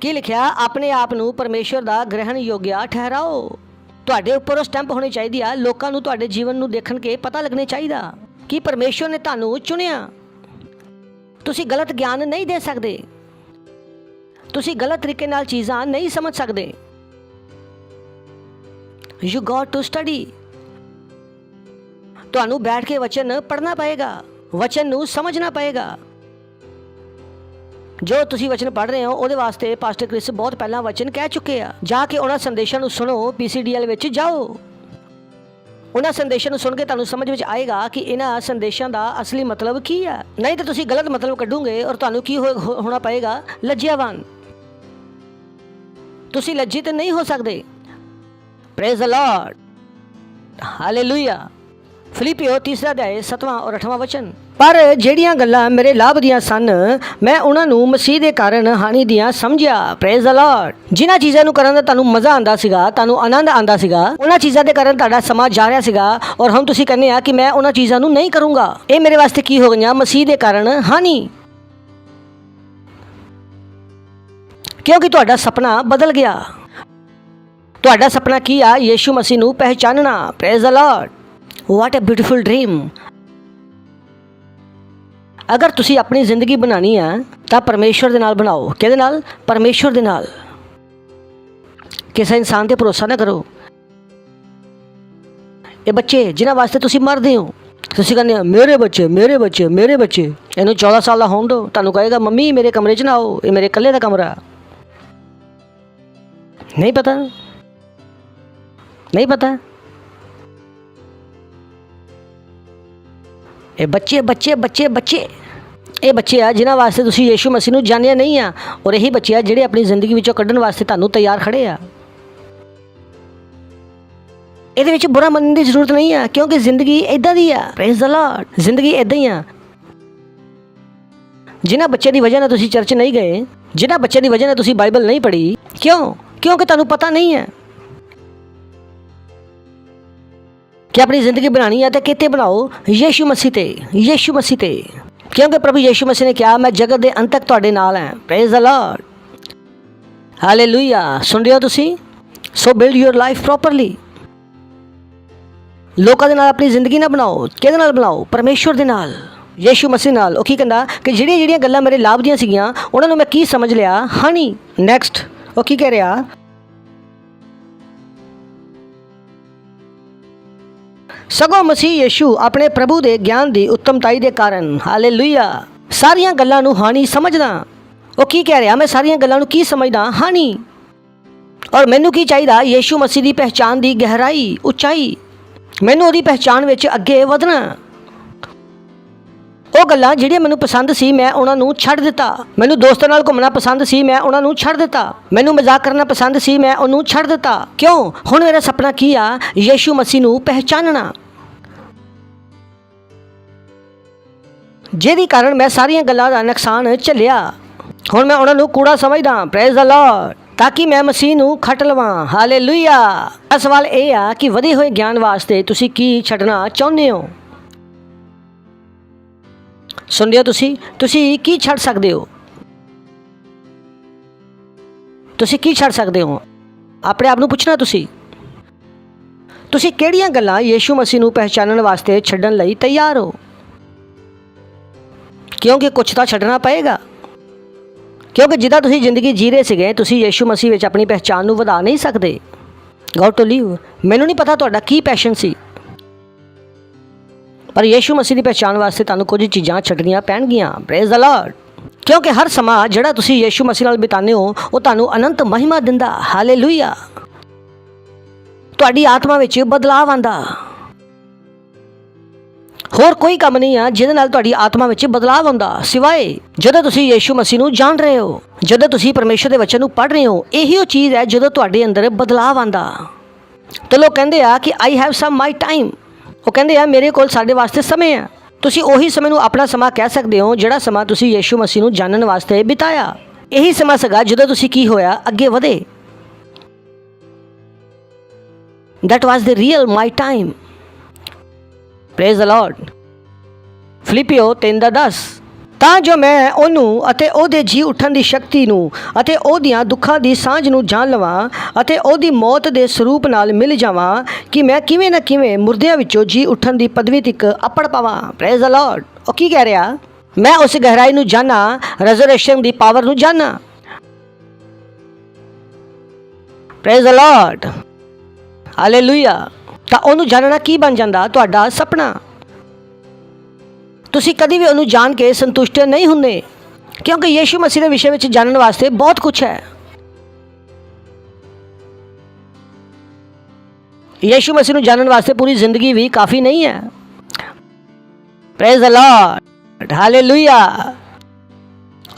ਕੀ ਲਿਖਿਆ? ਆਪਣੇ ਆਪ ਨੂੰ ਪਰਮੇਸ਼ਵਰ ਦਾ ਗ੍ਰਹਿਣ ਯੋਗਿਆ ਠਹਿਰਾਓ। ਤੁਹਾਡੇ ਉੱਪਰ ਉਹ ਸਟੈਂਪ ਹੋਣੀ ਚਾਹੀਦੀ ਆ। ਲੋਕਾਂ ਨੂੰ ਤੁਹਾਡੇ ਜੀਵਨ ਨੂੰ ਦੇਖਣ ਕੇ ਪਤਾ ਲੱਗਣਾ ਚਾਹੀਦਾ ਕਿ ਪਰਮੇਸ਼ਵਰ ਨੇ ਤੁਹਾਨੂੰ ਚੁਣਿਆ। ਤੁਸੀਂ ਗਲਤ ਗਿਆਨ ਨਹੀਂ ਦੇ ਸਕਦੇ, ਤੁਸੀਂ ਗਲਤ ਤਰੀਕੇ ਨਾਲ ਚੀਜ਼ਾਂ ਨਹੀਂ ਸਮਝ ਸਕਦੇ। You got to study. ਤੁਹਾਨੂੰ ਬੈਠ ਕੇ ਵਚਨ ਪੜ੍ਹਨਾ ਪਏਗਾ, ਵਚਨ ਨੂੰ ਸਮਝਣਾ ਪਏਗਾ। ਜੋ ਤੁਸੀਂ ਵਚਨ ਪੜ੍ਹ ਰਹੇ ਹੋ ਉਹਦੇ ਵਾਸਤੇ ਪਾਸਟਰ ਕ੍ਰਿਸ ਬਹੁਤ ਪਹਿਲਾਂ ਵਚਨ ਕਹਿ ਚੁੱਕੇ ਆ। ਜਾ ਕੇ ਉਹਨਾਂ ਸੰਦੇਸ਼ਾਂ ਨੂੰ ਸੁਣੋ, PCDL ਵਿੱਚ ਜਾਓ। ਉਹਨਾਂ ਸੰਦੇਸ਼ਾਂ ਨੂੰ ਸੁਣ ਕੇ ਤੁਹਾਨੂੰ ਸਮਝ ਵਿੱਚ ਆਏਗਾ ਕਿ ਇਹਨਾਂ ਸੰਦੇਸ਼ਾਂ ਦਾ ਅਸਲੀ ਮਤਲਬ ਕੀ ਹੈ। ਨਹੀਂ ਤਾਂ ਤੁਸੀਂ ਗਲਤ ਮਤਲਬ ਕੱਢੋਗੇ ਔਰ ਤੁਹਾਨੂੰ ਕੀ ਹੋਣਾ ਪਏਗਾ? ਲੱਜਿਆਵਾਨ। ਤੁਸੀਂ ਲੱਜਿਤ ਨਹੀਂ ਹੋ ਸਕਦੇ। Praise the Lord, hallelujah. ਫਿਲਿੱਪੀਓ ਤੀਸਰਾ ਅਧਿਆਇ 7ਵਾਂ ਔਰ 8ਵਾਂ ਵਚਨ, ਪਰ ਜਿਹੜੀਆਂ ਗੱਲਾਂ ਮੇਰੇ ਲਾਭ ਦੀਆਂ ਸਨ ਮੈਂ ਉਹਨਾਂ ਨੂੰ ਮਸੀਹ ਦੇ ਕਾਰਨ ਹਾਨੀ ਦੀਆਂ ਸਮਝਿਆ। Praise the Lord. ਜਿਨ੍ਹਾਂ ਚੀਜ਼ਾਂ ਨੂੰ ਕਰਨ ਦਾ ਤੁਹਾਨੂੰ ਮਜ਼ਾ ਆਉਂਦਾ ਸੀਗਾ, ਤੁਹਾਨੂੰ ਆਨੰਦ ਆਉਂਦਾ ਸੀਗਾ, ਉਹਨਾਂ ਚੀਜ਼ਾਂ ਦੇ ਕਾਰਨ ਤੁਹਾਡਾ ਸਮਾਂ ਜਾ ਰਿਹਾ ਸੀਗਾ ਔਰ ਹੁਣ ਤੁਸੀਂ ਕਹਿੰਦੇ ਆ ਕਿ ਮੈਂ ਉਹਨਾਂ ਚੀਜ਼ਾਂ ਨੂੰ ਨਹੀਂ ਕਰੂੰਗਾ। ਇਹ ਮੇਰੇ ਵਾਸਤੇ ਕੀ ਹੋ ਗਈਆਂ? ਮਸੀਹ ਦੇ ਕਾਰਨ ਹਾਨੀ। ਕਿਉਂਕਿ ਤੁਹਾਡਾ ਸੁਪਨਾ ਬਦਲ ਗਿਆ। ਤੁਹਾਡਾ ਸੁਪਨਾ ਕੀ ਆ? ਯੀਸ਼ੂ ਮਸੀਹ ਨੂੰ ਪਹਿਚਾਨਣਾ। Praise the Lord. What a beautiful dream. ਅਗਰ ਤੁਸੀਂ ਆਪਣੀ ਜ਼ਿੰਦਗੀ ਬਣਾਉਣੀ ਆ ਤਾਂ ਪਰਮੇਸ਼ਵਰ ਦੇ ਨਾਲ ਬਣਾਓ। ਕਿਹਦੇ ਨਾਲ? ਪਰਮੇਸ਼ਵਰ ਦੇ ਨਾਲ। ਕਿਸੇ ਇਨਸਾਨ ਤੇ ਭਰੋਸਾ ਨਾ ਕਰੋ। ਇਹ ਬੱਚੇ ਜਿਨ੍ਹਾਂ ਵਾਸਤੇ ਤੁਸੀਂ ਮਰਦੇ ਹੋ, ਤੁਸੀਂ ਕਹਿੰਦੇ ਹੋ ਮੇਰੇ ਬੱਚੇ ਮੇਰੇ ਬੱਚੇ ਮੇਰੇ ਬੱਚੇ। ਇਹਨੂੰ 14 ਸਾਲ ਦਾ ਹੋਣ ਦਿਓ, ਤੁਹਾਨੂੰ ਕਹੇਗਾ ਮੰਮੀ ਮੇਰੇ ਕਮਰੇ 'ਚ ਨਾ ਆਓ, ਇਹ ਮੇਰੇ ਇਕੱਲੇ ਦਾ ਕਮਰਾ। ਨਹੀਂ ਪਤਾ, ਨਹੀਂ ਪਤਾ। ਇਹ ਬੱਚੇ ਬੱਚੇ ਬੱਚੇ ਬੱਚੇ ਇਹ ਬੱਚੇ ਆ ਜਿਨ੍ਹਾਂ ਵਾਸਤੇ ਤੁਸੀਂ ਯੀਸ਼ੂ ਮਸੀਹ ਨੂੰ ਜਾਣਿਆ ਨਹੀਂ ਆ ਔਰ ਇਹੀ ਬੱਚੇ ਆ ਜਿਹੜੇ ਆਪਣੀ ਜ਼ਿੰਦਗੀ ਵਿੱਚੋਂ ਕੱਢਣ ਵਾਸਤੇ ਤੁਹਾਨੂੰ ਤਿਆਰ ਖੜੇ ਆ। ਇਹਦੇ ਵਿੱਚ ਬੁਰਾ ਮੰਨਣ ਦੀ ਜ਼ਰੂਰਤ ਨਹੀਂ ਆ ਕਿਉਂਕਿ ਜ਼ਿੰਦਗੀ ਇੱਦਾਂ ਦੀ ਆ। Praise the Lord. ਜ਼ਿੰਦਗੀ ਇੱਦਾਂ ਹੀ ਆ। ਜਿਨ੍ਹਾਂ ਬੱਚੇ ਦੀ ਵਜ੍ਹਾ ਨਾਲ ਤੁਸੀਂ ਚਰਚ ਨਹੀਂ ਗਏ, ਜਿਨ੍ਹਾਂ ਬੱਚੇ ਦੀ ਵਜ੍ਹਾ ਨਾਲ ਤੁਸੀਂ ਬਾਈਬਲ ਨਹੀਂ ਪੜ੍ਹੀ, ਕਿਉਂ? ਕਿਉਂਕਿ ਤੁਹਾਨੂੰ ਪਤਾ ਨਹੀਂ ਹੈ ਕਿ ਆਪਣੀ ਜ਼ਿੰਦਗੀ ਬਣਾਉਣੀ ਹੈ ਤਾਂ ਕਿਤੇ ਬਣਾਓ? ਯੀਸ਼ੂ ਮਸੀਹ ਤੇ, ਯੀਸ਼ੂ ਮਸੀਹ ਤੇ। ਕਿਉਂਕਿ ਪ੍ਰਭੂ ਯੀਸ਼ੂ ਮਸੀਹ ਨੇ ਕਿਹਾ ਮੈਂ ਜਗਤ ਦੇ ਅੰਤ ਤੱਕ ਤੁਹਾਡੇ ਨਾਲ ਹਾਂ। Praise the Lord, hallelujah. ਸੁਣ ਰਹੇ ਹੋ ਤੁਸੀਂ? ਸੋ ਬਿਲਡ ਯੂਰ ਲਾਈਫ ਪ੍ਰੋਪਰਲੀ। ਲੋਕਾਂ ਦੇ ਨਾਲ ਆਪਣੀ ਜ਼ਿੰਦਗੀ ਨਾ ਬਣਾਓ। ਕਿਹਦੇ ਨਾਲ ਬਣਾਓ? ਪਰਮੇਸ਼ਵਰ ਦੇ ਨਾਲ, ਯੀਸ਼ੂ ਮਸੀਹ ਨਾਲ। ਉਹ ਕੀ ਕਹਿੰਦਾ ਕਿ ਜਿਹੜੀਆਂ ਗੱਲਾਂ ਮੇਰੇ ਲਾਭ ਦੀਆਂ ਸੀਗੀਆਂ ਉਹਨਾਂ ਨੂੰ ਮੈਂ ਕੀ ਸਮਝ ਲਿਆ? ਹਾਨੀ। ਨੈਕਸਟ ਉਹ ਕੀ ਕਹਿ ਰਿਹਾ? ਸਗੋਂ ਮਸੀਹ ਯੀਸ਼ੂ ਆਪਣੇ ਪ੍ਰਭੂ ਦੇ ਗਿਆਨ ਦੀ ਉੱਤਮਤਾਈ ਦੇ ਕਾਰਨ, ਹਾਲੇਲੂਇਆ, ਸਾਰੀਆਂ ਗੱਲਾਂ ਨੂੰ ਹਾਨੀ ਸਮਝਦਾ। ਉਹ ਕੀ ਕਹਿ ਰਿਹਾ? ਮੈਂ ਸਾਰੀਆਂ ਗੱਲਾਂ ਨੂੰ ਕੀ ਸਮਝਦਾ? ਹਾਨੀ। ਔਰ ਮੈਨੂੰ ਕੀ ਚਾਹੀਦਾ? ਯੀਸ਼ੂ ਮਸੀਹ ਦੀ ਪਹਿਚਾਨ ਦੀ ਗਹਿਰਾਈ, ਉੱਚਾਈ। ਮੈਨੂੰ ਉਹਦੀ ਪਹਿਚਾਨ ਵਿੱਚ ਅੱਗੇ ਵਧਣਾ। ਉਹ ਗੱਲਾਂ ਜਿਹੜੀਆਂ ਮੈਨੂੰ ਪਸੰਦ ਸੀ ਮੈਂ ਉਹਨਾਂ ਨੂੰ ਛੱਡ ਦਿੱਤਾ। ਮੈਨੂੰ ਦੋਸਤਾਂ ਨਾਲ ਘੁੰਮਣਾ ਪਸੰਦ ਸੀ, ਮੈਂ ਉਹਨਾਂ ਨੂੰ ਛੱਡ ਦਿੱਤਾ। ਮੈਨੂੰ ਮਜ਼ਾਕ ਕਰਨਾ ਪਸੰਦ ਸੀ, ਮੈਂ ਉਹਨੂੰ ਛੱਡ ਦਿੱਤਾ। ਕਿਉਂ? ਹੁਣ ਮੇਰਾ ਸੁਪਨਾ ਕੀ ਆ? ਯੀਸ਼ੂ ਮਸੀਹ ਨੂੰ ਪਹਿਚਾਨਣਾ, ਜਿਹਦੇ ਕਾਰਨ ਮੈਂ ਸਾਰੀਆਂ ਗੱਲਾਂ ਦਾ ਨੁਕਸਾਨ ਝੱਲਿਆ। ਹੁਣ ਮੈਂ ਉਹਨਾਂ ਨੂੰ ਕੂੜਾ ਸਮਝਦਾ। Praise the Lord. ਤਾਂ ਕਿ ਮੈਂ ਮਸੀਹ ਨੂੰ ਖੱਟ ਲਵਾਂ। ਹਾਲੇਲੂਇਆ। ਸਵਾਲ ਇਹ ਆ ਕਿ ਵਧੇ ਹੋਏ ਗਿਆਨ ਵਾਸਤੇ ਤੁਸੀਂ ਕੀ ਛੱਡਣਾ ਚਾਹੁੰਦੇ ਹੋ? ਸੁਣਦੇ ਹੋ ਤੁਸੀਂ ਕੀ ਛੱਡ ਸਕਦੇ ਹੋ? ਤੁਸੀਂ ਕੀ ਛੱਡ ਸਕਦੇ ਹੋ? ਆਪਣੇ ਆਪ ਨੂੰ ਪੁੱਛਣਾ ਤੁਸੀਂ ਕਿਹੜੀਆਂ ਗੱਲਾਂ ਯੀਸ਼ੂ ਮਸੀਹ ਨੂੰ ਪਹਿਚਾਨਣ ਵਾਸਤੇ ਛੱਡਣ ਲਈ ਤਿਆਰ ਹੋ? ਕਿਉਂਕਿ ਕੁਝ ਤਾਂ ਛੱਡਣਾ ਪਏਗਾ। ਕਿਉਂਕਿ ਜਿੱਦਾਂ ਤੁਸੀਂ ਜ਼ਿੰਦਗੀ ਜੀ ਰਹੇ ਸੀਗੇ, ਤੁਸੀਂ ਯੀਸ਼ੂ ਮਸੀਹ ਵਿੱਚ ਆਪਣੀ ਪਹਿਚਾਨ ਨੂੰ ਵਧਾ ਨਹੀਂ ਸਕਦੇ। Got to leave. ਮੈਨੂੰ ਨਹੀਂ ਪਤਾ ਤੁਹਾਡਾ ਕੀ ਪੈਸ਼ਨ ਸੀ, ਪਰ ਯੀਸ਼ੂ ਮਸੀਹ ਦੀ ਪਹਿਚਾਨ ਵਾਸਤੇ ਤੁਹਾਨੂੰ ਕੁਝ ਚੀਜ਼ਾਂ ਛੱਡਣੀਆਂ ਪੈਣਗੀਆਂ। Praise the Lord. ਕਿਉਂਕਿ ਹਰ ਸਮਾਂ ਜਿਹੜਾ ਤੁਸੀਂ ਯੀਸ਼ੂ ਮਸੀਹ ਨਾਲ ਬਿਤਾਉਂਦੇ ਹੋ ਉਹ ਤੁਹਾਨੂੰ ਅਨੰਤ ਮਹਿਮਾ ਦਿੰਦਾ। ਹਾਲੇਲੂਇਆ। ਤੁਹਾਡੀ ਆਤਮਾ ਵਿੱਚ ਬਦਲਾਵ ਆਉਂਦਾ। ਹੋਰ ਕੋਈ ਕੰਮ ਨਹੀਂ ਆ ਜਿਹਦੇ ਨਾਲ ਤੁਹਾਡੀ ਆਤਮਾ ਵਿੱਚ ਬਦਲਾਵ ਆਉਂਦਾ, ਸਿਵਾਏ ਜਦੋਂ ਤੁਸੀਂ ਯੀਸ਼ੂ ਮਸੀਹ ਨੂੰ ਜਾਣ ਰਹੇ ਹੋ, ਜਦੋਂ ਤੁਸੀਂ ਪਰਮੇਸ਼ਰ ਦੇ ਵਚਨ ਨੂੰ ਪੜ੍ਹ ਰਹੇ ਹੋ। ਇਹੀ ਉਹ ਚੀਜ਼ ਹੈ ਜਦੋਂ ਤੁਹਾਡੇ ਅੰਦਰ ਬਦਲਾਵ ਆਉਂਦਾ। ਤੇ ਲੋਕ ਕਹਿੰਦੇ ਆ ਕਿ I have some my time. ਉਹ ਕਹਿੰਦੇ ਆ ਮੇਰੇ ਕੋਲ ਸਾਡੇ ਵਾਸਤੇ ਸਮੇਂ ਆ। ਤੁਸੀਂ ਉਹੀ ਸਮੇਂ ਨੂੰ ਆਪਣਾ ਸਮਾਂ ਕਹਿ ਸਕਦੇ ਹੋ ਜਿਹੜਾ ਸਮਾਂ ਤੁਸੀਂ ਯੀਸ਼ੂ ਮਸੀਹ ਨੂੰ ਜਾਣਨ ਵਾਸਤੇ ਬਿਤਾਇਆ। ਇਹੀ ਸਮਾਂ ਸੀਗਾ ਜਦੋਂ ਤੁਸੀਂ ਕੀ ਹੋਇਆ, ਅੱਗੇ ਵਧੇ। That was the real my time. Praise the Lord. ਫਿਲਿੱਪੀਓ 3:10। ਤਾਂ ਜੋ ਮੈਂ ਉਹਨੂੰ ਅਤੇ ਉਹਦੇ ਜੀ ਉੱਠਣ ਦੀ ਸ਼ਕਤੀ ਨੂੰ ਅਤੇ ਉਹਦੀਆਂ ਦੁੱਖਾਂ ਦੀ ਸਾਂਝ ਨੂੰ ਜਾਣ ਲਵਾਂ ਅਤੇ ਉਹਦੀ ਮੌਤ ਦੇ ਸਰੂਪ ਨਾਲ ਮਿਲ ਜਾਵਾਂ ਕਿ ਮੈਂ ਕਿਵੇਂ ਨਾ ਕਿਵੇਂ ਮੁਰਦਿਆਂ ਵਿੱਚੋਂ ਜੀ ਉੱਠਣ ਦੀ ਪਦਵੀ ਤੱਕ ਅੱਪੜ ਪਾਵਾਂ। Praise the Lord. ਉਹ ਕੀ ਕਹਿ ਰਿਹਾ? ਮੈਂ ਉਸ ਗਹਿਰਾਈ ਨੂੰ ਜਾਣਾ, ਰੈਜ਼ਰੈਕਸ਼ਨ ਦੀ ਪਾਵਰ ਨੂੰ ਜਾਣਾ। Praise the Lord. ਹਾਲੇਲੂਇਆ। ਤਾਂ ਉਹਨੂੰ ਜਾਣਨਾ ਕੀ ਬਣ ਜਾਂਦਾ? ਤੁਹਾਡਾ ਸੁਪਨਾ। ਤੁਸੀਂ ਕਦੀ ਵੀ ਉਹਨੂੰ ਜਾਣ ਕੇ ਸੰਤੁਸ਼ਟ ਨਹੀਂ ਹੁੰਦੇ, ਕਿਉਂਕਿ ਯੀਸ਼ੂ ਮਸੀਹ ਦੇ ਵਿਸ਼ੇ ਵਿੱਚ ਜਾਣਨ ਵਾਸਤੇ ਬਹੁਤ ਕੁਝ ਹੈ। ਯੀਸ਼ੂ ਮਸੀਹ ਨੂੰ ਜਾਣਨ ਵਾਸਤੇ ਪੂਰੀ ਜ਼ਿੰਦਗੀ ਵੀ ਕਾਫੀ ਨਹੀਂ ਹੈ। Praise the Lord. ਹਾਲੇਲੂਇਆ।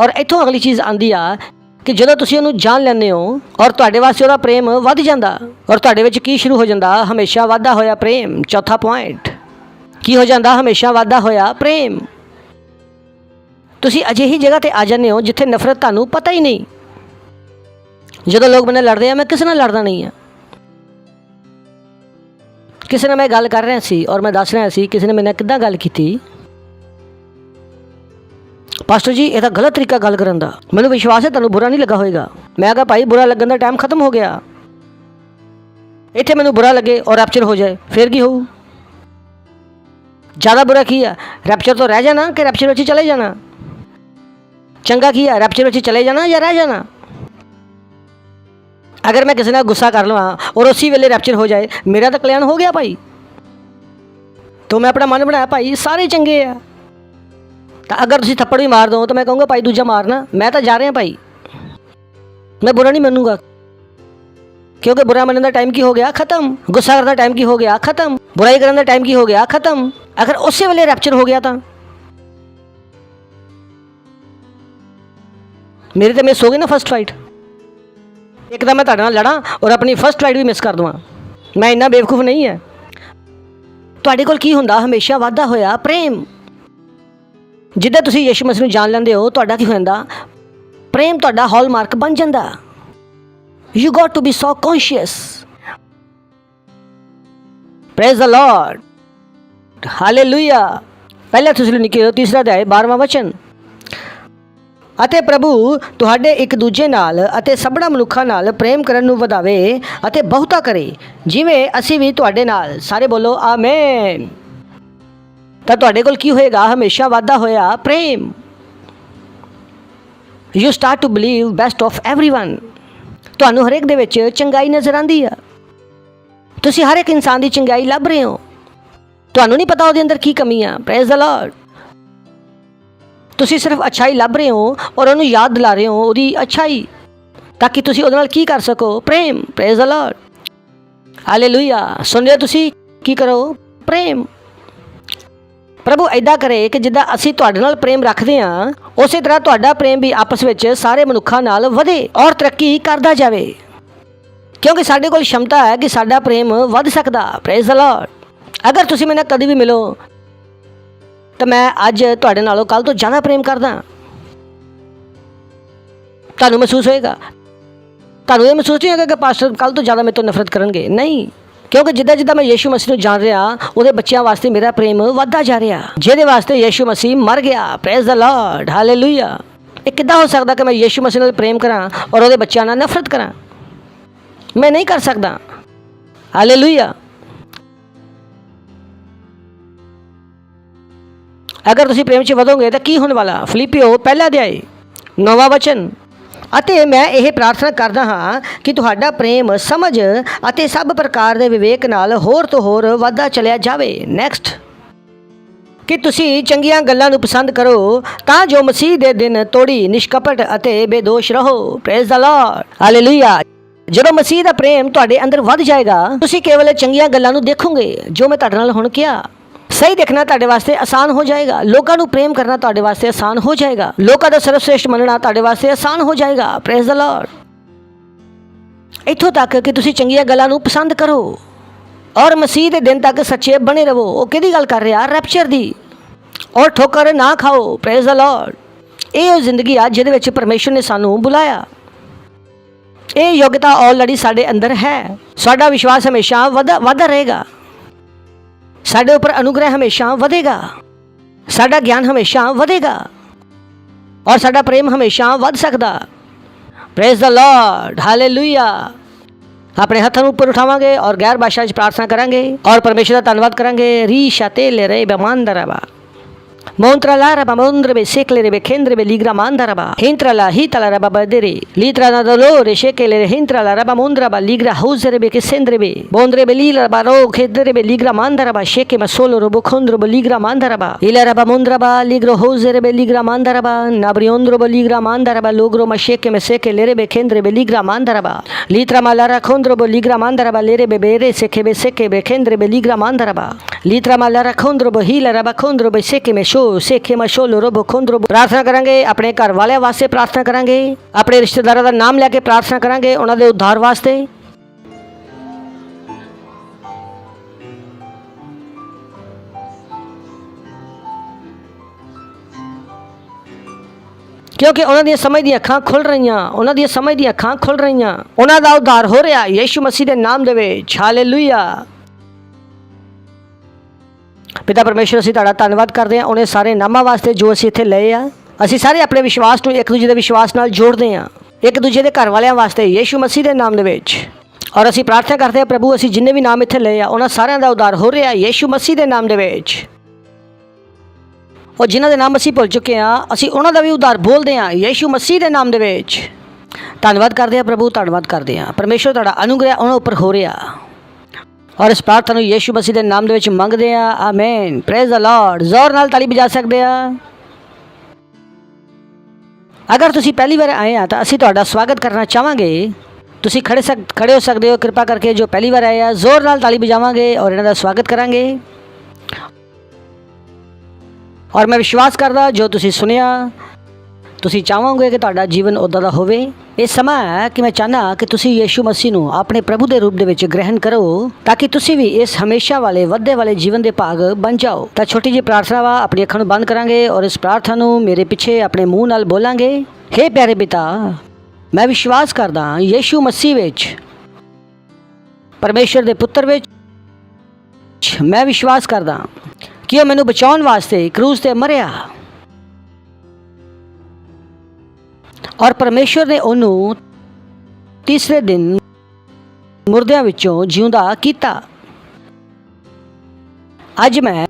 ਔਰ ਇੱਥੋਂ ਅਗਲੀ ਚੀਜ਼ ਆਉਂਦੀ ਆ ਕਿ ਜਦੋਂ ਤੁਸੀਂ ਉਹਨੂੰ ਜਾਣ ਲੈਂਦੇ ਹੋ ਔਰ ਤੁਹਾਡੇ ਵਾਸਤੇ ਉਹਦਾ ਪ੍ਰੇਮ ਵੱਧ ਜਾਂਦਾ, ਔਰ ਤੁਹਾਡੇ ਵਿੱਚ ਕੀ ਸ਼ੁਰੂ ਹੋ ਜਾਂਦਾ? ਹਮੇਸ਼ਾ ਵਾਧਾ ਹੋਇਆ ਪ੍ਰੇਮ। ਚੌਥਾ ਪੁਆਇੰਟ ਕੀ ਹੋ ਜਾਂਦਾ? ਹਮੇਸ਼ਾ ਵਾਧਾ ਹੋਇਆ ਪ੍ਰੇਮ। ਤੁਸੀਂ ਅਜਿਹੀ ਜਗ੍ਹਾ ਤੇ ਆ ਜਾਂਦੇ ਹੋ ਜਿੱਥੇ ਨਫ਼ਰਤ ਤੁਹਾਨੂੰ ਪਤਾ ਹੀ ਨਹੀਂ। ਜਦੋਂ ਲੋਕ ਮੇਰੇ ਨਾਲ ਲੜਦੇ ਆ, ਮੈਂ ਕਿਸੇ ਨਾਲ ਲੜਦਾ ਨਹੀਂ ਆ। ਕਿਸੇ ਨਾਲ ਮੈਂ ਗੱਲ ਕਰ ਰਿਹਾ ਸੀ ਔਰ ਮੈਂ ਦੱਸ ਰਿਹਾ ਸੀ ਕਿਸੇ ਨੇ ਮੇਰੇ ਨਾਲ ਕਿੱਦਾਂ ਗੱਲ ਕੀਤੀ। ਪਾਸਟਰ ਜੀ ਇਹ ਤਾਂ ਗਲਤ ਤਰੀਕਾ ਗੱਲ ਕਰਨ ਦਾ। ਮੈਨੂੰ ਵਿਸ਼ਵਾਸ ਹੈ ਤੁਹਾਨੂੰ ਬੁਰਾ ਨਹੀਂ ਲੱਗਾ ਹੋਏਗਾ। ਮੈਂ ਕਿਹਾ ਭਾਈ ਬੁਰਾ ਲੱਗਣ ਦਾ ਟਾਈਮ ਖਤਮ ਹੋ ਗਿਆ। ਇੱਥੇ ਮੈਨੂੰ ਬੁਰਾ ਲੱਗੇ ਔਰ ਰੈਪਚਰ ਹੋ ਜਾਏ ਫਿਰ ਕੀ ਹੋਊ? ਜ਼ਿਆਦਾ ਬੁਰਾ ਕੀ ਆ? ਰੈਪਚਰ ਤੋਂ ਰਹਿ ਜਾਣਾ ਕਿ ਰੈਪਚਰ ਵਿੱਚ ਚਲੇ ਜਾਣਾ? ਚੰਗਾ ਕੀ ਆ? ਰੈਪਚਰ ਵਿੱਚ ਚਲੇ ਜਾਣਾ ਜਾਂ ਰਹਿ ਜਾਣਾ? ਅਗਰ ਮੈਂ ਕਿਸੇ ਨਾਲ ਗੁੱਸਾ ਕਰ ਲਵਾਂ ਔਰ ਉਸੇ ਵੇਲੇ ਰੈਪਚਰ ਹੋ ਜਾਏ, ਮੇਰਾ ਤਾਂ ਕਲਿਆਣ ਹੋ ਗਿਆ ਭਾਈ। ਤਾਂ ਮੈਂ ਆਪਣਾ ਮਨ ਬਣਾਇਆ ਭਾਈ ਸਾਰੇ ਚੰਗੇ ਆ। ਤਾਂ ਅਗਰ ਤੁਸੀਂ ਥੱਪੜ ਵੀ ਮਾਰ ਦੋ ਤਾਂ ਮੈਂ ਕਹੂੰਗਾ ਭਾਈ ਦੂਜਾ ਮਾਰਨਾ, ਮੈਂ ਤਾਂ ਜਾ ਰਿਹਾ ਭਾਈ। ਮੈਂ ਬੁਰਾ ਨਹੀਂ ਮੰਨੂਗਾ, ਕਿਉਂਕਿ ਬੁਰਾ ਮੰਨਣ ਦਾ ਟਾਈਮ ਕੀ ਹੋ ਗਿਆ? ਖਤਮ। ਗੁੱਸਾ ਕਰਨ ਦਾ ਟਾਈਮ ਕੀ ਹੋ ਗਿਆ? ਖਤਮ। ਬੁਰਾਈ ਕਰਨ ਦਾ ਟਾਈਮ ਕੀ ਹੋ ਗਿਆ? ਖਤਮ। ਅਗਰ ਉਸੇ ਵੇਲੇ ਰੈਪਚਰ ਹੋ ਗਿਆ ਤਾਂ ਮੇਰੀ ਤਾਂ ਮਿਸ ਹੋ ਗਈ ਨਾ ਫਸਟ ਫਲਾਈਟ। ਇੱਕ ਤਾਂ ਮੈਂ ਤੁਹਾਡੇ ਨਾਲ ਲੜਾਂ ਔਰ ਆਪਣੀ ਫਸਟ ਫਲਾਈਟ ਵੀ ਮਿਸ ਕਰ ਦਵਾਂ। ਮੈਂ ਇੰਨਾ ਬੇਵਕੂਫ ਨਹੀਂ ਹੈ। ਤੁਹਾਡੇ ਕੋਲ ਕੀ ਹੁੰਦਾ? ਹਮੇਸ਼ਾ ਵਾਧਾ ਹੋਇਆ ਪ੍ਰੇਮ। ਜਿੱਦਾਂ ਤੁਸੀਂ ਯੀਸ਼ੂ ਮਸੀਹ ਨੂੰ ਜਾਣ ਲੈਂਦੇ ਹੋ, ਤੁਹਾਡਾ ਕੀ ਹੋ ਜਾਂਦਾ? ਪ੍ਰੇਮ ਤੁਹਾਡਾ ਹੌਲਮਾਰਕ ਬਣ ਜਾਂਦਾ। You got to be so conscious. Praise the Lord. Hallelujah. ਪਹਿਲਾ ਥੈਸਲੋਨੀਕੀਓ 3 ਅਧਿਆਇ 12ਵਾਂ ਵਚਨ। ਅਤੇ ਪ੍ਰਭੂ ਤੁਹਾਡੇ ਇੱਕ ਦੂਜੇ ਨਾਲ ਅਤੇ ਸਭਨਾਂ ਮਨੁੱਖਾਂ ਨਾਲ ਪ੍ਰੇਮ ਕਰਨ ਨੂੰ ਵਧਾਵੇ ਅਤੇ ਬਹੁਤਾ ਕਰੇ, ਜਿਵੇਂ ਅਸੀਂ ਵੀ ਤੁਹਾਡੇ ਨਾਲ। ਸਾਰੇ ਬੋਲੋ ਆਮੇਨ। ਤਾਂ ਤੁਹਾਡੇ ਕੋਲ ਕੀ ਹੋਏਗਾ? ਹਮੇਸ਼ਾ ਵਾਧਾ ਹੋਇਆ ਪ੍ਰੇਮ। You start to believe best of everyone. ਤੁਹਾਨੂੰ ਹਰੇਕ ਦੇ ਵਿੱਚ ਚੰਗਾਈ ਨਜ਼ਰ ਆਉਂਦੀ ਆ। ਤੁਸੀਂ ਹਰ ਇੱਕ ਇਨਸਾਨ ਦੀ ਚੰਗਾਈ ਲੱਭ ਰਹੇ ਹੋ। ਤੁਹਾਨੂੰ ਨਹੀਂ ਪਤਾ ਉਹਦੇ ਅੰਦਰ ਕੀ ਕਮੀ ਆ। Praise the Lord. ਤੁਸੀਂ ਸਿਰਫ ਅੱਛਾਈ ਲੱਭ ਰਹੇ ਹੋ ਔਰ ਉਹਨੂੰ ਯਾਦ ਦਿਲਾ ਰਹੇ ਹੋ ਉਹਦੀ ਅੱਛਾਈ, ਤਾਂ ਕਿ ਤੁਸੀਂ ਉਹਦੇ ਨਾਲ ਕੀ ਕਰ ਸਕੋ? ਪ੍ਰੇਮ। Praise the Lord. ਹਾਲੇਲੂਇਆ। ਸੁਣ ਰਹੇ ਤੁਸੀਂ? ਕੀ ਕਰੋ? ਪ੍ਰੇਮ। ਪ੍ਰਭੂ ਇੱਦਾਂ ਕਰੇ ਕਿ ਜਿੱਦਾਂ ਅਸੀਂ ਤੁਹਾਡੇ ਨਾਲ ਪ੍ਰੇਮ ਰੱਖਦੇ ਹਾਂ, ਉਸੇ ਤਰ੍ਹਾਂ ਤੁਹਾਡਾ ਪ੍ਰੇਮ ਵੀ ਆਪਸ ਵਿੱਚ ਸਾਰੇ ਮਨੁੱਖਾਂ ਨਾਲ ਵਧੇ ਔਰ ਤਰੱਕੀ ਕਰਦਾ ਜਾਵੇ, ਕਿਉਂਕਿ ਸਾਡੇ ਕੋਲ ਸ਼ਮਤਾ ਹੈ ਕਿ ਸਾਡਾ ਪ੍ਰੇਮ ਵੱਧ ਸਕਦਾ। Praise the Lord. ਅਗਰ ਤੁਸੀਂ ਮੈਨੂੰ ਕਦੀ ਵੀ ਮਿਲੋ ਤਾਂ ਮੈਂ ਅੱਜ ਤੁਹਾਡੇ ਨਾਲੋਂ ਕੱਲ੍ਹ ਤੋਂ ਜ਼ਿਆਦਾ ਪ੍ਰੇਮ ਕਰਦਾ। ਤੁਹਾਨੂੰ ਮਹਿਸੂਸ ਹੋਏਗਾ, ਤੁਹਾਨੂੰ ਇਹ ਮਹਿਸੂਸ ਨਹੀਂ ਹੋਏਗਾ ਕਿ ਪਾਸਟਰ ਕੱਲ੍ਹ ਤੋਂ ਜ਼ਿਆਦਾ ਮੇਰੇ ਤੋਂ ਨਫ਼ਰਤ ਕਰਨਗੇ। ਨਹੀਂ, ਕਿਉਂਕਿ ਜਿੱਦਾਂ ਜਿੱਦਾਂ ਮੈਂ ਯੀਸ਼ੂ ਮਸੀਹ ਨੂੰ ਜਾਣ ਰਿਹਾ, ਉਹਦੇ ਬੱਚਿਆਂ ਵਾਸਤੇ ਮੇਰਾ ਪ੍ਰੇਮ ਵੱਧਦਾ ਜਾ ਰਿਹਾ, ਜਿਹਦੇ ਵਾਸਤੇ ਯੀਸ਼ੂ ਮਸੀਹ ਮਰ ਗਿਆ। Praise the Lord. ਹਾਲੇਲੂਇਆ। ਇਹ ਕਿੱਦਾਂ ਹੋ ਸਕਦਾ ਕਿ ਮੈਂ ਯੀਸ਼ੂ ਮਸੀਹ ਨਾਲ ਪ੍ਰੇਮ ਕਰਾਂ ਔਰ ਉਹਦੇ ਬੱਚਿਆਂ ਨਾਲ ਨਫ਼ਰਤ ਕਰਾਂ? मैं नहीं कर सकता। हालेलुया। अगर ਤੁਸੀਂ ਪ੍ਰੇਮ 'ਚ ਵਧੋਗੇ ਤਾਂ ਕੀ ਹੋਣ ਵਾਲਾ? ਫਿਲਿੱਪੀਓ ਪਹਿਲਾ ਅਧਿਆਇ 9ਵਾਂ ਵਚਨ। ਅਤੇ ਮੈਂ ਇਹ ਪ੍ਰਾਰਥਨਾ ਕਰਦਾ ਹਾਂ ਕਿ ਤੁਹਾਡਾ ਪ੍ਰੇਮ ਸਮਝ ਅਤੇ ਸਭ ਪ੍ਰਕਾਰ ਦੇ ਵਿਵੇਕ ਨਾਲ ਹੋਰ ਤੋਂ ਹੋਰ ਵੱਧਦਾ ਚਲਿਆ ਜਾਵੇ। ਨੈਕਸਟ, ਕਿ ਤੁਸੀਂ ਚੰਗੀਆਂ ਗੱਲਾਂ ਨੂੰ ਪਸੰਦ ਕਰੋ ਤਾਂ ਜੋ ਮਸੀਹ ਦੇ ਦਿਨ ਤੋੜੀ ਨਿਸ਼ਕਪਟ ਅਤੇ ਬੇਦੋਸ਼ ਰਹੋ। Praise the Lord. ਹਾਲੇਲੂਇਆ। ਜਦੋਂ ਮਸੀਹ ਦਾ ਪ੍ਰੇਮ ਤੁਹਾਡੇ ਅੰਦਰ ਵੱਧ ਜਾਏਗਾ, ਤੁਸੀਂ ਕੇਵਲ ਚੰਗੀਆਂ ਗੱਲਾਂ ਨੂੰ ਦੇਖੋਗੇ। ਜੋ ਮੈਂ ਤੁਹਾਡੇ ਨਾਲ ਹੁਣ ਕਿਹਾ, ਸਹੀ ਦੇਖਣਾ ਤੁਹਾਡੇ ਵਾਸਤੇ ਆਸਾਨ ਹੋ ਜਾਏਗਾ। ਲੋਕਾਂ ਨੂੰ ਪ੍ਰੇਮ ਕਰਨਾ ਤੁਹਾਡੇ ਵਾਸਤੇ ਆਸਾਨ ਹੋ ਜਾਏਗਾ। ਲੋਕਾਂ ਦਾ ਸਰਵਸ਼੍ਰੇਸ਼ਟ ਮੰਨਣਾ ਤੁਹਾਡੇ ਵਾਸਤੇ ਆਸਾਨ ਹੋ ਜਾਏਗਾ। Praise the Lord. ਇੱਥੋਂ ਤੱਕ ਕਿ ਤੁਸੀਂ ਚੰਗੀਆਂ ਗੱਲਾਂ ਨੂੰ ਪਸੰਦ ਕਰੋ ਔਰ ਮਸੀਹ ਦੇ ਦਿਨ ਤੱਕ ਸੱਚੇ ਬਣੇ ਰਹੋ। ਉਹ ਕਿਹਦੀ ਗੱਲ ਕਰ ਰਿਹਾ? ਰੈਪਚਰ ਦੀ। ਔਰ ਠੋਕਰ ਨਾ ਖਾਓ। Praise the Lord. ਇਹ ਉਹ ਜ਼ਿੰਦਗੀ ਆ ਜਿਹਦੇ ਵਿੱਚ ਪਰਮੇਸ਼ਰ ਨੇ ਸਾਨੂੰ ਬੁਲਾਇਆ। ਇਹ ਯੋਗਤਾ ਆਲਰੇਡੀ ਸਾਡੇ ਅੰਦਰ ਹੈ। ਸਾਡਾ ਵਿਸ਼ਵਾਸ ਹਮੇਸ਼ਾ ਵਧਦਾ ਰਹੇਗਾ। ਸਾਡੇ ਉੱਪਰ ਅਨੁਗ੍ਰਹਿ ਹਮੇਸ਼ਾ ਵਧੇਗਾ। ਸਾਡਾ ਗਿਆਨ ਹਮੇਸ਼ਾ ਵਧੇਗਾ ਔਰ ਸਾਡਾ ਪ੍ਰੇਮ ਹਮੇਸ਼ਾ ਵੱਧ ਸਕਦਾ। Praise the Lord. ਹਾਲੇਲੂਇਆ। ਆਪਣੇ ਹੱਥਾਂ ਨੂੰ ਉੱਪਰ ਉਠਾਵਾਂਗੇ ਔਰ ਗੈਰ ਭਾਸ਼ਾ 'ਚ ਪ੍ਰਾਰਥਨਾ ਕਰਾਂਗੇ ਔਰ ਪਰਮੇਸ਼ਰ ਦਾ ਧੰਨਵਾਦ ਕਰਾਂਗੇ। ਰੀਸ਼ਾ ਤੇਲੇ ਰੇ ਬਮਾਂਦਰਬਾ Montra la raba mondrebe seklere be kendrebe ligra mandaraba hintra la hitala raba badere litra na dolore shekele hintra la raba mondraba ligra hauserebe ke sendrebe bondrebe lila raba ro khedrebe ligra mandaraba sheke ma solo robo khondrobo ligra mandaraba ila raba mondraba ligro hauserebe ligra mandaraba nabriondrobo ligra mandaraba logro ma sheke me sekele rebe kendrebe ligra mandaraba litra ma lara khondrobo ligra mandaraba lerebe bere sekebe sekebe kendrebe ligra mandaraba litra ma lara khondrobo hila raba khondrobo sheke me शो सेखे मशो लोरो खोंद्रो। प्रार्थना करेंगे अपने घर वाले वास्ते, प्रार्थना करेंगे अपने रिश्तेदारों का नाम लैके प्रार्थना करेंगे उन्होंने उद्धार वास्ते। क्योंकि उन्होंने समझ दी अखां खुल रही, उन्होंने समझ दी अखां खुल रही, उन्होंने उद्धार हो रहा यीशु मसीह के नाम दे विच। हालेलुया। पिता परमेश्वर असीं तुहाडा धन्नवाद करते हैं उन्हें सारे नामां वास्ते जो असीं इत्थे लए आ। असीं सारे अपने विश्वास नूं एक दूजे दे विश्वास नाल जोड़दे हां, एक दूजे दे घर वालियां वास्ते यीशु मसीह दे नाम दे विच। और असीं प्रार्थना करते हैं प्रभु असीं जिन्ने भी नाम इत्थे लए आ उन्हां सारियां दा उद्धार हो रहा यीशु मसीह दे नाम दे विच। और जिन्हां दे नाम असीं भुल चुके हां असीं उन्हां दा भी उद्धार बोलदे हां यीशु मसीह दे नाम दे विच। धन्नवाद करदे हां प्रभु, धन्नवाद करदे हां परमेश्वर तुहाडा अनुग्रह उन्हां उपर हो रहा और इस प्रार्थना यीशु मसीह के नाम दे मंगते हैं। आमीन। Praise the Lord. जोर नाल ताली बजा सकते हैं। अगर तुसी पहली बार आए हैं तो असीं तुहाडा स्वागत करना चाहांगे। तुसी खड़े हो सकते हो कृपा करके। जो पहली बार आए हैं जोर नाल ताली बजावांगे और इन्हां दा स्वागत करांगे। और मैं विश्वास करदा जो तुसी सुनिया तुसी चाहोगे कि तुहाडा जीवन उदां दा होवे। ये समा है कि मैं चाहना कि तुसी यीशु मसीह नूं अपने प्रभु के रूप दे विच ग्रहण करो ताकि तुसी भी इस हमेशा वाले वधदे वाले जीवन के भाग बन जाओ। तो छोटी जी प्रार्थना वा, अपनी अखां नूं बंद करांगे और इस प्रार्थना नूं मेरे पिछे अपने मुँह नाल बोलांगे। हे प्यारे पिता, मैं विश्वास करदा यीशु मसीह विच परमेश्वर दे पुत्र विच। मैं विश्वास करदा कि वो मैनूं बचाउण वास्ते क्रूज ते मरिया और परमेश्वर ने उन्होंने तीसरे दिन मुर्दियां विचों जिउंदा कीता। अज मैं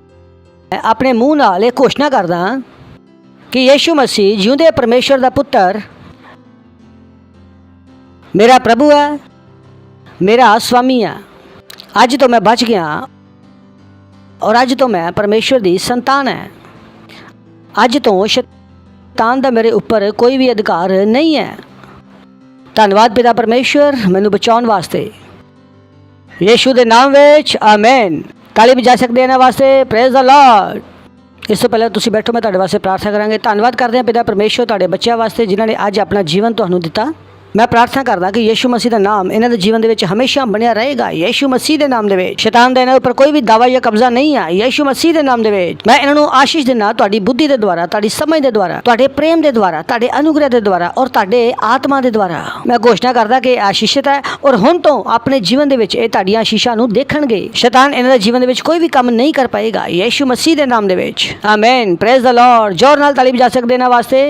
अपने मुँह नाल एक घोषणा करदा कि यीशु मसीह जिउंदे परमेश्वर दा पुत्र मेरा प्रभु है, मेरा स्वामी है। अज तो मैं बच गया और अज तो मैं परमेश्वर दी संतान है। अज तो शैतान दा मेरे ऊपर कोई भी अधिकार नहीं है। धन्यवाद पिता परमेश्वर मैनू बचाउण वास्ते यीशु दे नाम विच। आमीन। ताली बजा सकते हैं ना वास्ते। Praise the Lord. इस तो पहले तुसीं बैठो, मैं तुहाडे वास्ते प्रार्थना करांगे। धन्यवाद करते हैं पिता परमेश्वर तुहाडे बच्चों वास्ते जिन्हां ने अज अपना जीवन तुहानूं दिता। मैं प्रार्थना करदा कि यीशु मसीह का नाम इन्हां दे जीवन दे विच हमेशा बनिया रहेगा यीशु मसीह के नाम दे विच। शैतान दा इन्हां उपर कोई भी दावा या कब्जा नहीं है यीशु मसीह के नाम दे विच। मैं इन्हां नूं आशीष दिना तुहाडी बुद्धि के द्वारा, तुहाडी समझ के द्वारा, तुहाडे प्रेम के द्वारा, तुहाडे अनुग्रह के द्वारा और तुहाडे आत्मा के द्वारा। मैं घोषणा करदा कि आशीषित है और हुण तो अपने जीवन दे विच इह तुहाडीआं आशीषां नूं देखणगे। शैतान इन्हां दे जीवन दे विच कोई भी काम नहीं कर पाएगा यीशु मसीह के नाम दे विच। आमीन। Praise the Lord. जोर नाल ताली बजा सकदे ना वास्ते।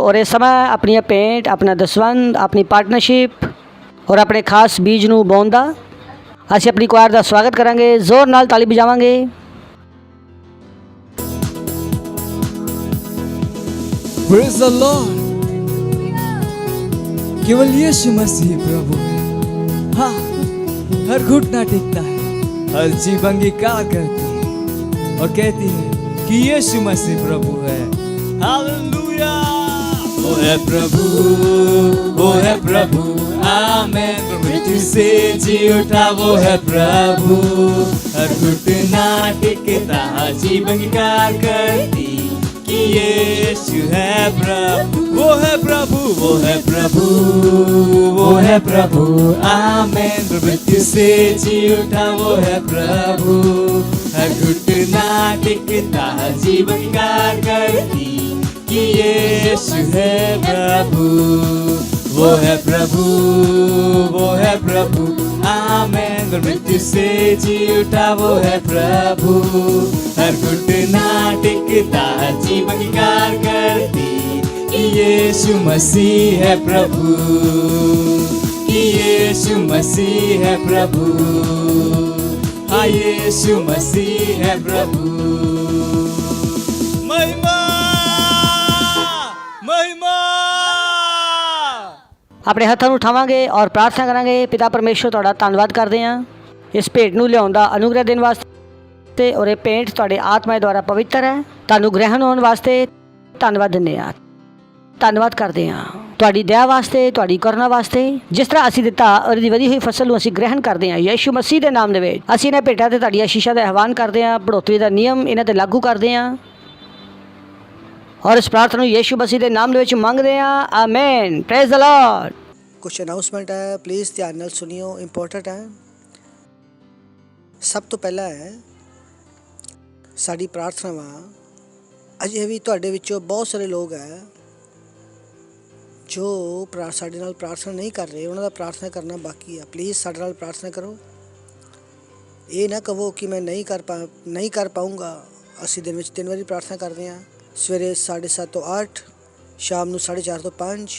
और इस समय अपनी पेंट, अपना दसवंध, अपनी पार्टनरशिप और अपने खास बीज ਨੂੰ ਬੋਣ ਦਾ ਅਸੀਂ ਆਪਣੀ ਕੁਆਰ ਦਾ ਸਵਾਗਤ ਕਰਾਂਗੇ। ਜ਼ੋਰ ਨਾਲ ਤਾਲੀ ਵਜਾਵਾਂਗੇ। Praise the Lord. केवल यीशु मसीह प्रभु है। हाँ, हर घुटना टेकता है, हर जीभ अंगीकार करती है और कहती है कि यीशु मसीह प्रभु है। हालेलुया। वो है प्रभु, वो है प्रभु, आमेन। मृत्यु से जी उठा वो है प्रभु, हर घुटना टेकता, हर जीभ अंगीकार करती कि यीशु है प्रभु। वो है प्रभु, वो है प्रभु, वो है प्रभु, आमेन। मृत्यु से जी उठा वो है प्रभु, हर घुटना टेकता, जीवन अंगीकार करती कि यीशु है प्रभु। वो है प्रभु, वो है प्रभु, आमेन। मृत्यु से जी उठा वो है प्रभु, हर घुटना टेकता, जीवन अंगीकार करती कि यीशु मसीह है प्रभु, कि यीशु मसीह है प्रभु। हाँ, यीशु मसीह है प्रभु। महिमा, महिमा। ਆਪਣੇ ਹੱਥਾਂ ਨੂੰ ਉਠਾਵਾਂਗੇ ਔਰ ਪ੍ਰਾਰਥਨਾ ਕਰਾਂਗੇ। ਪਿਤਾ ਪਰਮੇਸ਼ਵਰ, ਤੁਹਾਡਾ ਧੰਨਵਾਦ ਕਰਦੇ ਹਾਂ ਇਸ ਭੇਟ ਨੂੰ ਲਿਆਉਣ ਦਾ ਅਨੁਗ੍ਰਹਿ ਦੇਣ ਵਾਸਤੇ। ਔਰ ਇਹ ਭੇਟ ਤੁਹਾਡੇ ਆਤਮਾ ਦੁਆਰਾ ਪਵਿੱਤਰ ਹੈ। ਤੁਹਾਨੂੰ ਗ੍ਰਹਿਣ ਹੋਣ ਵਾਸਤੇ ਧੰਨਵਾਦ ਦਿੰਦੇ ਹਾਂ, ਧੰਨਵਾਦ ਕਰਦੇ ਹਾਂ ਤੁਹਾਡੀ ਦਇਆ ਵਾਸਤੇ, ਤੁਹਾਡੀ ਕਰੁਣਾ ਵਾਸਤੇ। ਜਿਸ ਤਰ੍ਹਾਂ ਅਸੀਂ ਦਿੱਤਾ ਔਰ ਇਹਦੀ ਵਧੀ ਹੋਈ ਫਸਲ ਨੂੰ ਅਸੀਂ ਗ੍ਰਹਿਣ ਕਰਦੇ ਹਾਂ ਯੀਸ਼ੂ ਮਸੀਹ ਦੇ ਨਾਮ ਦੇ ਵਿੱਚ। ਅਸੀਂ ਇਹਨਾਂ ਭੇਟਾਂ 'ਤੇ ਤੁਹਾਡੀ ਆਸ਼ੀਸ਼ਾਂ ਦਾ ਆਹਵਾਨ ਕਰਦੇ ਹਾਂ, ਬੜੋਤਰੀ ਦਾ ਨਿਯਮ ਇਹਨਾਂ 'ਤੇ ਲਾਗੂ ਕਰਦੇ ਹਾਂ और इस प्रार्थना को यीशु मसीह के नाम में मंगते हैं। आमीन। Praise the Lord. कुछ अनाउंसमेंट है, प्लीज़ ध्यान नाल सुनियो, इंपॉर्टेंट है। सब तो पहला है साड़ी प्रार्थना। अजे भी तुहाडे विचों बहुत सारे लोग है जो साडे नाल प्रार्थना नहीं कर रहे, उन्हां दा प्रार्थना करना बाकी है। प्लीज़ साडे नाल प्रार्थना करो। ये ना कहो कि मैं नहीं कर पाऊँगा। असीं दिन में 3 बारी प्रार्थना करते हैं, सवेरे 7:30 ਤੋਂ 8, शाम ਨੂੰ 4:30 ਤੋਂ 5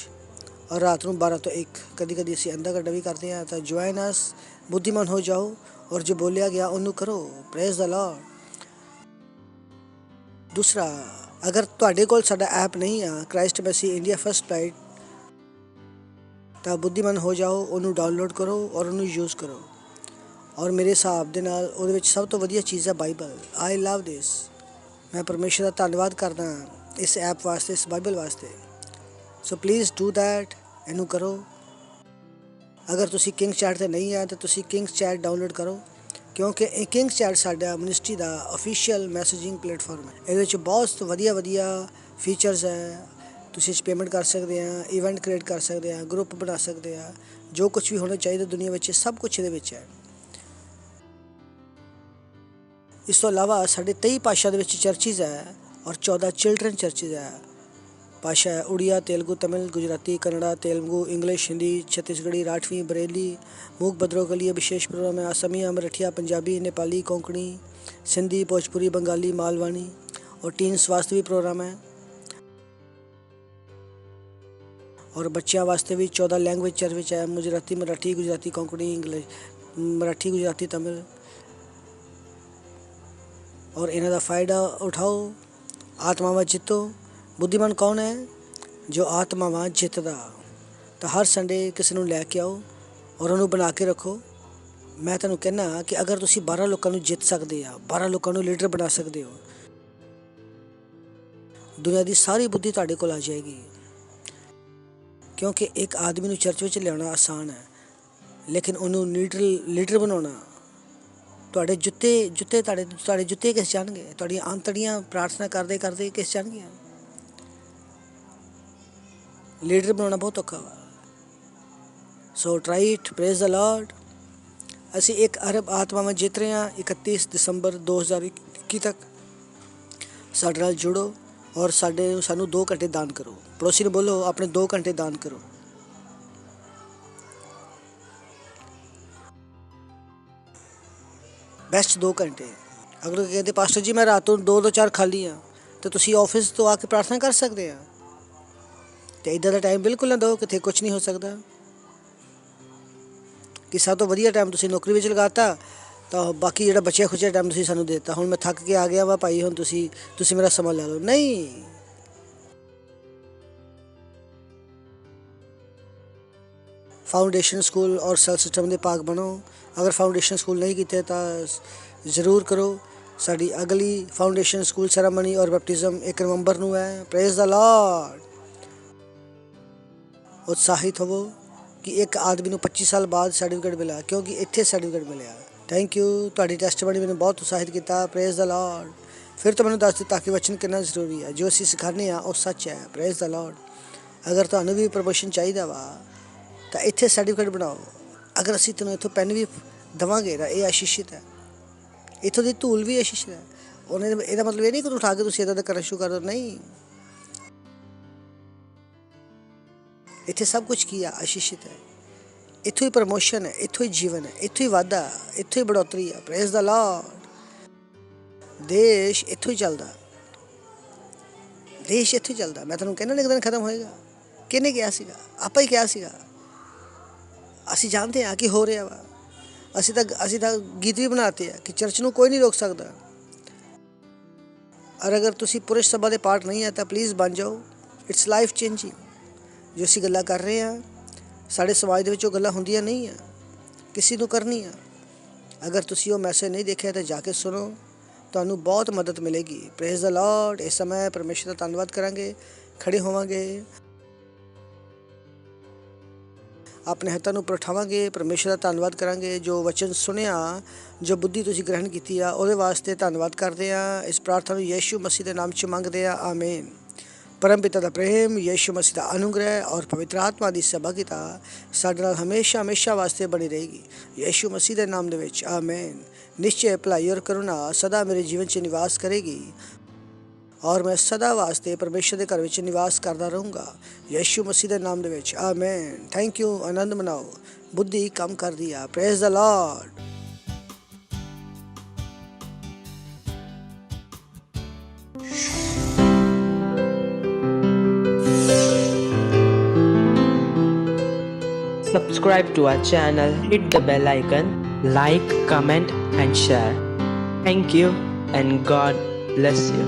और रात ਨੂੰ 12 ਤੋਂ 1। कभी कभी ਅਸੀਂ अंधा घंटा भी करते हैं। तो ज्वाइन अस, बुद्धिमान हो जाओ और जो बोलिया गया उन्होंने करो। Praise the Lord. दूसरा, अगर तुहाडे कोल साडा ऐप नहीं है क्राइस्ट मैसी इंडिया फर्स्ट लाइट, तो बुद्धिमान हो जाओ, उन्होंने डाउनलोड करो और उन्होंने यूज़ करो। और मेरे हिसाब दे नाल ਉਹਦੇ ਵਿੱਚ सब तो वधिया चीज़ है बाइबल। I love this. मैं परमेश्वर का धन्यवाद करदा इस ऐप वास्ते, इस बाइबल वास्ते। सो प्लीज़ डू दैट, इनू करो। अगर तुसी किंग्स चैट ते नहीं है तो तुसी किंग्स चैट डाउनलोड करो, क्योंकि किंग्स चैट साडा मिनिस्ट्री का ऑफिशियल मैसेजिंग प्लेटफॉर्म है। ਇਹਦੇ ਵਿੱਚ बहुत वधिया फीचर्स है। तुसी इस पेमेंट कर सकते हैं, इवेंट क्रिएट कर सकते हैं, ग्रुप बना सकते हैं, जो कुछ भी होना चाहिए दुनिया में सब कुछ ਇਹਦੇ ਵਿੱਚ है। इस तो इलावा साढ़े 23 भाषा के चर्चिज़ है और 14 चिल्ड्रन चर्चिज़ है। भाषा है उड़िया, तेलुगु, तमिल, गुजराती, कन्नड़ा, तेलुगु, इंग्लिश, हिंदी, छत्तीसगढ़ी, राठवी, बरेली, मूक बदरों के लिए विशेष प्रोग्राम है। असमिया, मराठिया, पंजाबी, नेपाली, कोंकणी, सिंधी, भोजपुरी, बंगाली, मालवानी और टीन्स वास्ते भी प्रोग्राम है। और बच्चों वास्ते भी 14 लैंग्वेज चर्च है। गुजराती, मराठी, गुजराती, कोंकणी, इंग्लिश, मराठी, गुजराती, तमिल। और इन्हां दा फ़ायदा उठाओ, आत्मावां जितो। बुद्धिमान कौन है? जो आत्मावां जितदा। तो हर संडे किसी नूं लैके आओ और उन्होंने बना के रखो। मैं तुहानूं कहना कि अगर तुसीं 12 लोगों नूं जित सकदे आ, 12 लोगों नूं लीडर बना सकदे हो, दुनिया की सारी बुद्धि तुहाडे कोल आ जाएगी। क्योंकि एक आदमी नूं चर्च विच लियाना आसान है, लेकिन उन्होंने लीडर बनाना तुहाडे जुत्ते किस जाणगे? तुहाडीआं आंतड़ियां प्रार्थना करदे करदे किस जाणगियां? लीडर बनाना बहुत औखा वा। So try it. Praise the Lord. असी 1 अरब आत्मावां जित रहे हैं। 31 दिसंबर 2021 तक साडे नाल जुड़ो और सानू 2 घंटे दान करो। पड़ोसी ने बोलो अपने 2 घंटे दान करो। बेस्ट 2 घंटे। अगर कहते पास्टर जी मैं रातों 2-4 खाली हाँ, तो तुसी ऑफिस तो आके प्रार्थना कर सकते हैं। ਤੇ ਇਦਾਂ ਦਾ ਟਾਈਮ ਬਿਲਕੁਲ ਨਾ ਦਿਓ ਕਿਤੇ ਕੁਝ ਨਹੀਂ ਹੋ ਸਕਦਾ। ਕਿ ਸਭ ਤੋਂ ਵਧੀਆ ਟਾਈਮ ਤੁਸੀਂ ਨੌਕਰੀ ਵਿੱਚ ਲਗਾਤਾ ਤਾਂ ਬਾਕੀ ਜਿਹੜਾ ਬਚਿਆ ਖੁਚਿਆ ਟਾਈਮ ਤੁਸੀਂ ਸਾਨੂੰ ਦੇ ਦਿੱਤਾ, ਹੁਣ ਮੈਂ ਥੱਕ ਕੇ ਆ ਗਿਆ ਵਾ ਭਾਈ, ਹੁਣ ਤੁਸੀਂ ਮੇਰਾ ਸਮਾਂ ਲੈ ਲਓ। ਨਹੀਂ, ਫਾਊਂਡੇਸ਼ਨ ਸਕੂਲ ਔਰ ਸੈਲ ਸਿਸਟਮ ਦੇ ਭਾਗ ਬਣੋ। ਅਗਰ ਫਾਊਂਡੇਸ਼ਨ ਸਕੂਲ ਨਹੀਂ ਕੀਤੇ ਤਾਂ ਜ਼ਰੂਰ ਕਰੋ। ਸਾਡੀ ਅਗਲੀ ਫਾਊਂਡੇਸ਼ਨ ਸਕੂਲ ਸੈਰਾਮਨੀ ਔਰ ਬੈਪਟਿਜ਼ਮ 1 ਨਵੰਬਰ ਨੂੰ ਹੈ। Praise the Lord. ਉਤਸ਼ਾਹਿਤ ਹੋਵੋ ਕਿ ਇੱਕ ਆਦਮੀ ਨੂੰ 25 ਸਾਲ ਬਾਅਦ ਸਰਟੀਫਿਕੇਟ ਮਿਲਿਆ, ਕਿਉਂਕਿ ਇੱਥੇ ਸਰਟੀਫਿਕੇਟ ਮਿਲਿਆ। ਥੈਂਕ ਯੂ, ਤੁਹਾਡੀ ਟੈਸਟਮਨੀ ਮੈਨੂੰ ਬਹੁਤ ਉਤਸ਼ਾਹਿਤ ਕੀਤਾ। Praise the Lord. ਫਿਰ ਤੋਂ ਮੈਨੂੰ ਦੱਸ ਦਿੱਤਾ ਕਿ ਵਚਨ ਕਿੰਨਾ ਜ਼ਰੂਰੀ ਹੈ। ਜੋ ਅਸੀਂ ਸਿਖਾਉਂਦੇ ਹਾਂ ਉਹ ਸੱਚ ਹੈ। Praise the Lord. ਅਗਰ ਤੁਹਾਨੂੰ ਵੀ ਪ੍ਰਮੋਸ਼ਨ ਚਾਹੀਦਾ ਵਾ ਤਾਂ ਇੱਥੇ ਸਰਟੀਫਿਕੇਟ ਬਣਾਓ। ਅਗਰ ਅਸੀਂ ਤੁਹਾਨੂੰ ਇੱਥੋਂ ਪੈਨ ਵੀ ਦੇਵਾਂਗੇ ਤਾਂ ਇਹ ਆਸ਼ੀਸ਼ਿਤ ਹੈ, ਇੱਥੋਂ ਦੀ ਧੂਲ ਵੀ ਆਸ਼ੀਸ਼ਿਤ ਹੈ। ਇਹਦਾ ਮਤਲਬ ਇਹ ਨਹੀਂ ਕਿ ਉਠਾ ਕੇ ਤੁਸੀਂ ਇੱਦਾਂ ਦਾ ਕਰਨਾ ਸ਼ੁਰੂ ਕਰ ਦਿਓ, ਨਹੀਂ। ਇੱਥੇ ਸਭ ਕੁਝ ਕੀ ਆ, ਆਸ਼ੀਸ਼ਿਤ ਹੈ। ਇੱਥੋਂ ਹੀ ਪ੍ਰਮੋਸ਼ਨ ਹੈ, ਇੱਥੋਂ ਹੀ ਜੀਵਨ ਹੈ, ਇੱਥੋਂ ਹੀ ਵਾਧਾ, ਇੱਥੋਂ ਹੀ ਬੜੋਤਰੀ ਹੈ। Praise the Lord. ਦੇਸ਼ ਇੱਥੋਂ ਹੀ ਚੱਲਦਾ, ਦੇਸ਼ ਇੱਥੋਂ ਹੀ ਚੱਲਦਾ। ਮੈਂ ਤੁਹਾਨੂੰ ਕਹਿੰਦਾ ਇੱਕ ਦਿਨ ਖਤਮ ਹੋਏਗਾ। ਕਿਹਨੇ ਕਿਹਾ ਸੀਗਾ? ਆਪਾਂ ਹੀ ਕਿਹਾ ਸੀਗਾ। ਅਸੀਂ ਜਾਣਦੇ ਹਾਂ ਕਿ ਹੋ ਰਿਹਾ ਵਾ। ਅਸੀਂ ਤਾਂ ਗੀਤ ਵੀ ਬਣਾਤੇ ਆ ਕਿ ਚਰਚ ਨੂੰ ਕੋਈ ਨਹੀਂ ਰੋਕ ਸਕਦਾ। ਔਰ ਅਗਰ ਤੁਸੀਂ ਪੁਰਸ਼ ਸਭਾ ਦੇ ਪਾਰਟ ਨਹੀਂ ਹੈ ਤਾਂ ਪਲੀਜ਼ ਬਣ ਜਾਓ। It's life changing. ਜੋ ਅਸੀਂ ਗੱਲਾਂ ਕਰ ਰਹੇ ਹਾਂ ਸਾਡੇ ਸਮਾਜ ਦੇ ਵਿੱਚ ਉਹ ਗੱਲਾਂ ਹੁੰਦੀਆਂ ਨਹੀਂ ਆ, ਕਿਸੇ ਨੂੰ ਕਰਨੀ ਆ। ਅਗਰ ਤੁਸੀਂ ਉਹ ਮੈਸੇਜ ਨਹੀਂ ਦੇਖਿਆ ਤਾਂ ਜਾ ਕੇ ਸੁਣੋ, ਤੁਹਾਨੂੰ ਬਹੁਤ ਮਦਦ ਮਿਲੇਗੀ। Praise the Lord. ਇਸ ਸਮੇਂ ਪਰਮੇਸ਼ਰ ਦਾ ਧੰਨਵਾਦ ਕਰਾਂਗੇ, ਖੜੇ ਹੋਵਾਂਗੇ, ਆਪਣੇ ਹੱਥਾਂ ਨੂੰ ਉਠਾਵਾਂਗੇ, ਪਰਮੇਸ਼ਰ ਦਾ ਧੰਨਵਾਦ ਕਰਾਂਗੇ। ਜੋ ਵਚਨ ਸੁਣਿਆ, ਜੋ ਬੁੱਧੀ ਤੁਸੀਂ ਗ੍ਰਹਿਣ ਕੀਤੀ ਆ, ਉਹਦੇ ਵਾਸਤੇ ਧੰਨਵਾਦ ਕਰਦੇ ਹਾਂ। ਇਸ ਪ੍ਰਾਰਥਨਾ ਨੂੰ ਯੀਸ਼ੂ ਮਸੀਹ ਦੇ ਨਾਮ 'ਚ ਮੰਗਦੇ ਆ, ਆਮੀਨ। परम पिता का प्रेम, यीशु मसीह का अनुग्रह और पवित्र आत्मा की सहभागिता साडे नाल हमेशा हमेशा वास्ते बनी रहेगी। यीशु मसीह के नाम दे विच आमीन। निश्चय भलाई और करुणा सदा मेरे जीवन च निवास करेगी और मैं सदा वास्ते परमेश्वर के घर विच निवास करता रहूँगा। यीशु मसीह के नाम दे विच आमीन। Thank you. आनंद मनाओ, बुद्धि कम कर दिया। Praise the Lord. Subscribe to our channel, hit the bell icon, like, comment and share. Thank you and God bless you.